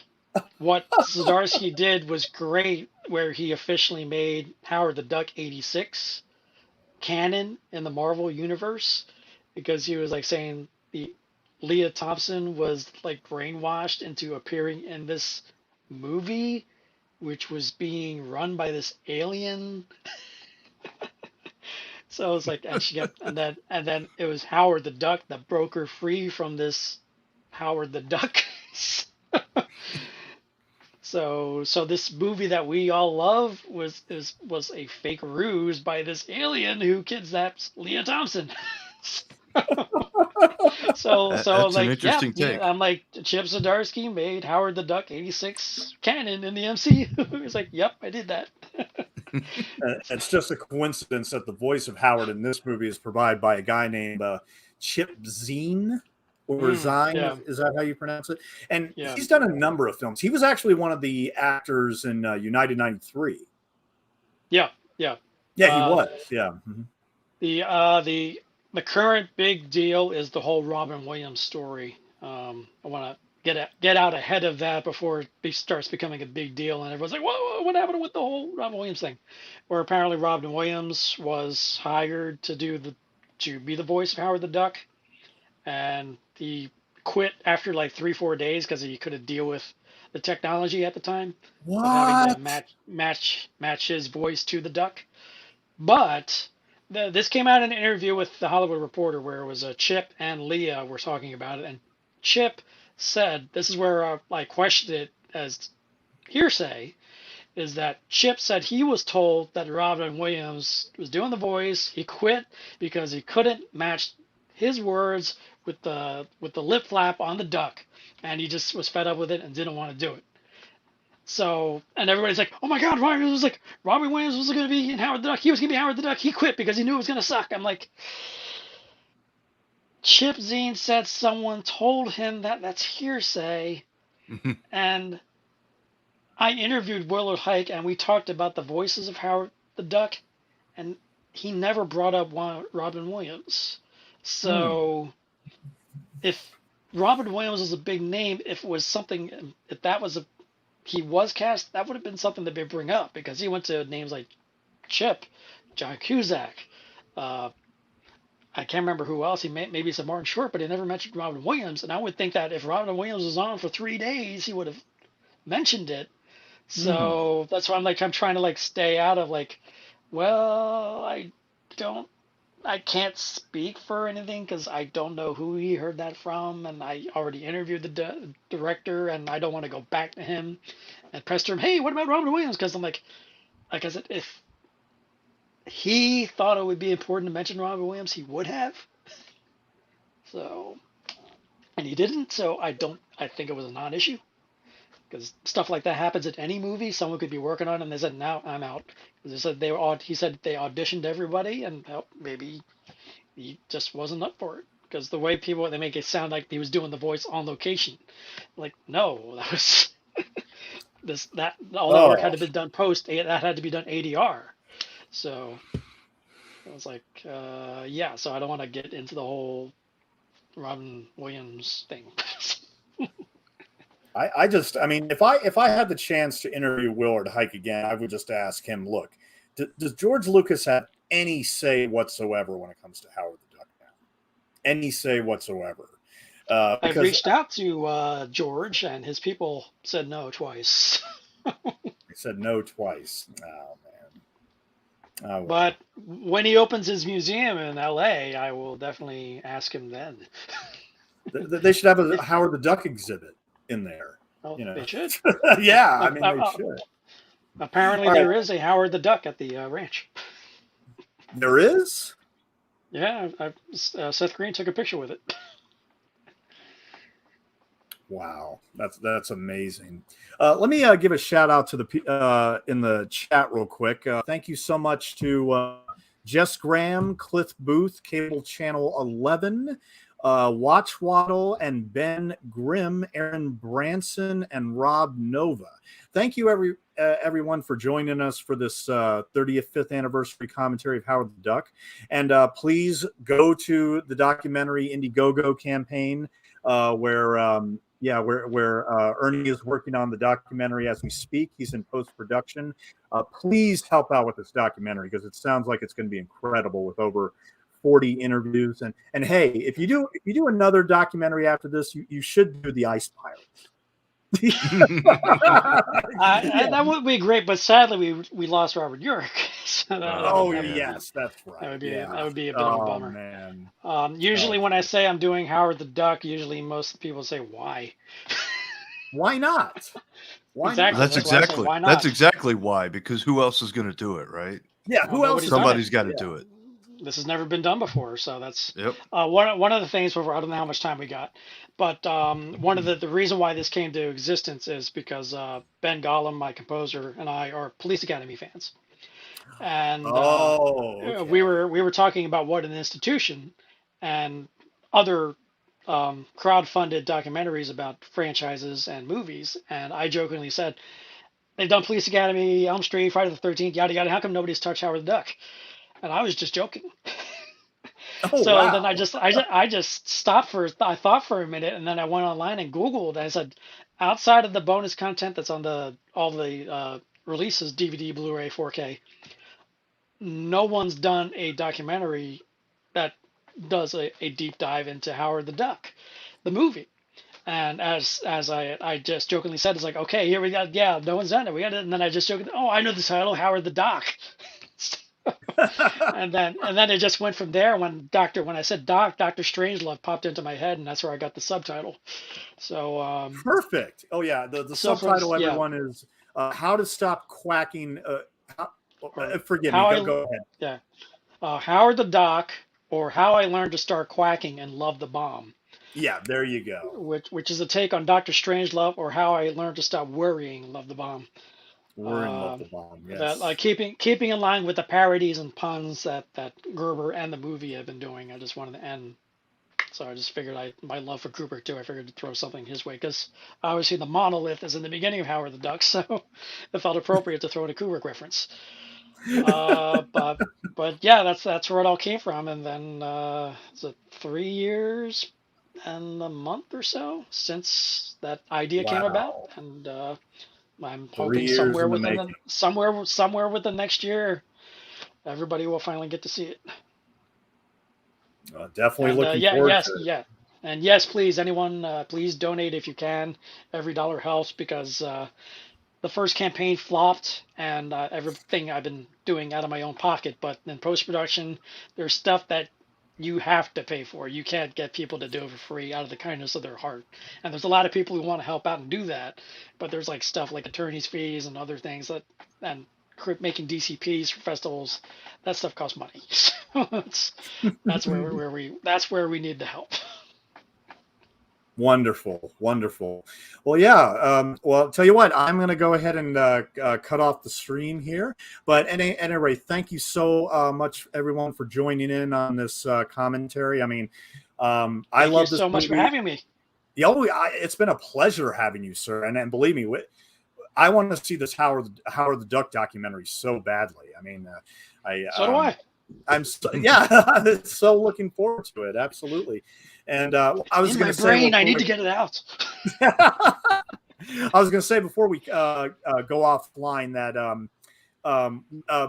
what Zdarsky did was great, where he officially made Howard the Duck 86 canon in the Marvel universe, because he was like saying the Lea Thompson was like brainwashed into appearing in this movie, which was being run by this alien. So it's like, and then it was Howard the Duck that broke her free from this Howard the Duck. So this movie that we all love was a fake ruse by this alien who kidnaps Lea Thompson. So That's like, an interesting take. I'm like, Chip Zdarsky made Howard the Duck 86 canon in the MCU. He's like, yep, I did that. It's just a coincidence that the voice of Howard in this movie is provided by a guy named Chip Zien. Or Zine, is that how you pronounce it? And he's done a number of films. He was actually one of the actors in United 93. Yeah, he was. Yeah. Mm-hmm. The current big deal is the whole Robin Williams story. I want to get out ahead of that before it starts becoming a big deal, and everyone's like, "Whoa, what happened with the whole Robin Williams thing?" Where apparently Robin Williams was hired to be the voice of Howard the Duck, and he quit after like 3-4 days because he couldn't deal with the technology at the time of having to match his voice to the duck. But this came out in an interview with the Hollywood Reporter, where it was Chip and Lea were talking about it, and Chip said, this is where I questioned it as hearsay, is that Chip said he was told that Robin Williams was doing the voice. He quit because he couldn't match his words with the lip flap on the duck, and he just was fed up with it and didn't want to do it. So, and everybody's like, "Oh my God, Robin Williams was going to be in Howard the Duck. He was going to be Howard the Duck. He quit because he knew it was going to suck." I'm like, Chip Zien said someone told him that. That's hearsay. And I interviewed Willard Huyck, and we talked about the voices of Howard the Duck, and he never brought up Robin Williams. So, if Robin Williams was a big name, if he was cast, that would have been something that they bring up, because he went to names like Chip John Cusack. I can't remember who else. Maybe said Martin Short, but he never mentioned Robin Williams. And I would think that if Robin Williams was on for 3 days, he would have mentioned it. So that's why I'm trying to stay out of well, I can't speak for anything because I don't know who he heard that from, and I already interviewed the director, and I don't want to go back to him and pester him. Hey, what about Robin Williams? Because I'm like I said, if he thought it would be important to mention Robin Williams, he would have. So, and he didn't. So I think it was a non-issue. Because stuff like that happens at any movie. Someone could be working on it, and they said, "No, I'm out." They said he said they auditioned everybody, and maybe he just wasn't up for it. Because the way they make it sound like he was doing the voice on location. No, that was all that work had to be done that had to be done ADR. So I was like, yeah. So I don't want to get into the whole Robin Williams thing. I mean, if I had the chance to interview Willard Huyck again, I would just ask him, look, does George Lucas have any say whatsoever when it comes to Howard the Duck now? Any say whatsoever? I've reached out to George, and his people said no twice. They said no twice. Oh, man. Oh, well. But when he opens his museum in L.A., I will definitely ask him then. They should have a Howard the Duck exhibit in there. Oh, they should. Yeah, I mean, they should. Apparently, there is a Howard the Duck at the ranch. There is? Yeah, Seth Green took a picture with it. Wow, that's amazing. Let me give a shout out to the in the chat real quick. Thank you so much to Jess Graham, Cliff Booth, Cable Channel 11. Watch Waddle and Ben Grimm, Aaron Branson, and Rob Nova. Thank you, everyone, for joining us for this 35th anniversary commentary of Howard the Duck. And please go to the documentary Indiegogo campaign, where Ernie is working on the documentary as we speak. He's in post-production. Please help out with this documentary because it sounds like it's going to be incredible with over 40 interviews. And hey, if you do another documentary after this, you should do the Ice Pirates. That would be great, but sadly we lost Robert York. So yes, that's right. That would be a bit of a bummer. Man. Usually when I say I'm doing Howard the Duck, usually most people say why. Why not? Why exactly. Not? That's exactly why, because who else is going to do it, right? Yeah, who else? Somebody's got to do it. This has never been done before, so that's yep. One of the things. I don't know how much time we got, but one of the reason why this came to existence is because Ben Gollum, my composer, and I are Police Academy fans, and we were talking about what an institution and other crowd-funded documentaries about franchises and movies, and I jokingly said they've done Police Academy, Elm Street, Friday the 13th, yada yada. How come nobody's touched Howard the Duck? And I was just joking. Then I just stopped I thought for a minute, and then I went online and Googled. And I said, outside of the bonus content that's on all the releases, DVD, Blu-ray, 4K, no one's done a documentary that does a deep dive into Howard the Duck, the movie. And as I just jokingly said, it's like, okay, here we go. Yeah, no one's done it. We got it. And then I just joked, I know the title, Howard the Doc. and then it just went from there. When I said Doc, Dr. Strangelove popped into my head, and that's where I got the subtitle. So perfect. Oh yeah, the subtitle everyone is How to Stop Quacking. Forgive me. Go ahead. Yeah, Howard the Doc, or How I Learned to Start Quacking and Love the Bomb. Yeah, there you go. Which is a take on Dr. Strangelove, or How I Learned to Stop Worrying and Love the Bomb. Love the Bomb. Yes. That keeping in line with the parodies and puns that Gerber and the movie have been doing. I just wanted to end. So I just figured my love for Kubrick too. I figured to throw something his way because obviously the monolith is in the beginning of Howard the Duck, so it felt appropriate to throw in a Kubrick reference. But yeah, that's where it all came from. And then is it 3 years and a month or so since that idea came about, and I'm hoping somewhere within the next year, everybody will finally get to see it. Definitely looking forward to it. Yeah. And yes, please, anyone, please donate if you can. Every dollar helps, because the first campaign flopped, and everything I've been doing out of my own pocket. But in post-production, there's stuff that you have to pay for. You can't get people to do it for free out of the kindness of their heart. And there's a lot of people who want to help out and do that, but there's like stuff like attorney's fees and other things and making DCPs for festivals. That stuff costs money. So that's where we need the help. Wonderful. Well, yeah. Well, I'll tell you what, I'm going to go ahead and cut off the stream here. But anyway, thank you so much, everyone, for joining in on this commentary. I mean, I love this. Thank you so much for having me. It's been a pleasure having you, sir. And believe me, I want to see this Howard the Duck documentary so badly. I mean, so do I. I'm so looking forward to it. Absolutely. And I was going to say, I need to get it out. I was going to say before we go offline that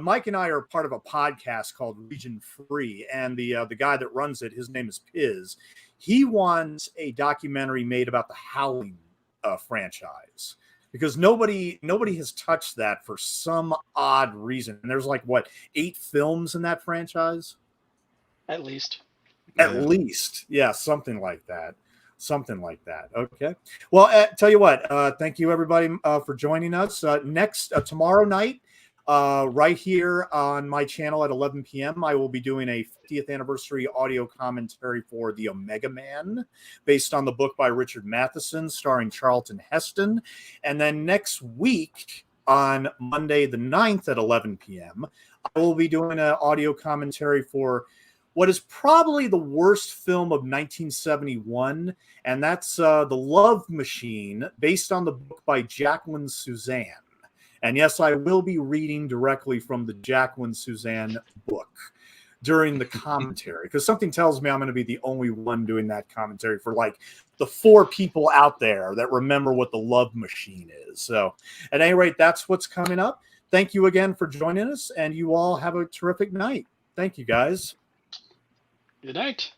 Mike and I are part of a podcast called Region Free, and the guy that runs it, his name is Piz. He wants a documentary made about the Howling franchise, because nobody has touched that for some odd reason. And there's like 8 films in that franchise, at least. At least, yeah, something like that. Okay. Well, tell you what, thank you everybody for joining us. Tomorrow night, right here on my channel at 11 p.m., I will be doing a 50th anniversary audio commentary for The Omega Man, based on the book by Richard Matheson, starring Charlton Heston. And then next week, on Monday the 9th at 11 p.m., I will be doing an audio commentary for what is probably the worst film of 1971, and that's The Love Machine, based on the book by Jacqueline Suzanne. And yes, I will be reading directly from the Jacqueline Suzanne book during the commentary, because something tells me I'm going to be the only one doing that commentary for like the 4 people out there that remember what The Love Machine is. So at any rate, that's what's coming up. Thank you again for joining us, and you all have a terrific night. Thank you, guys. Good night.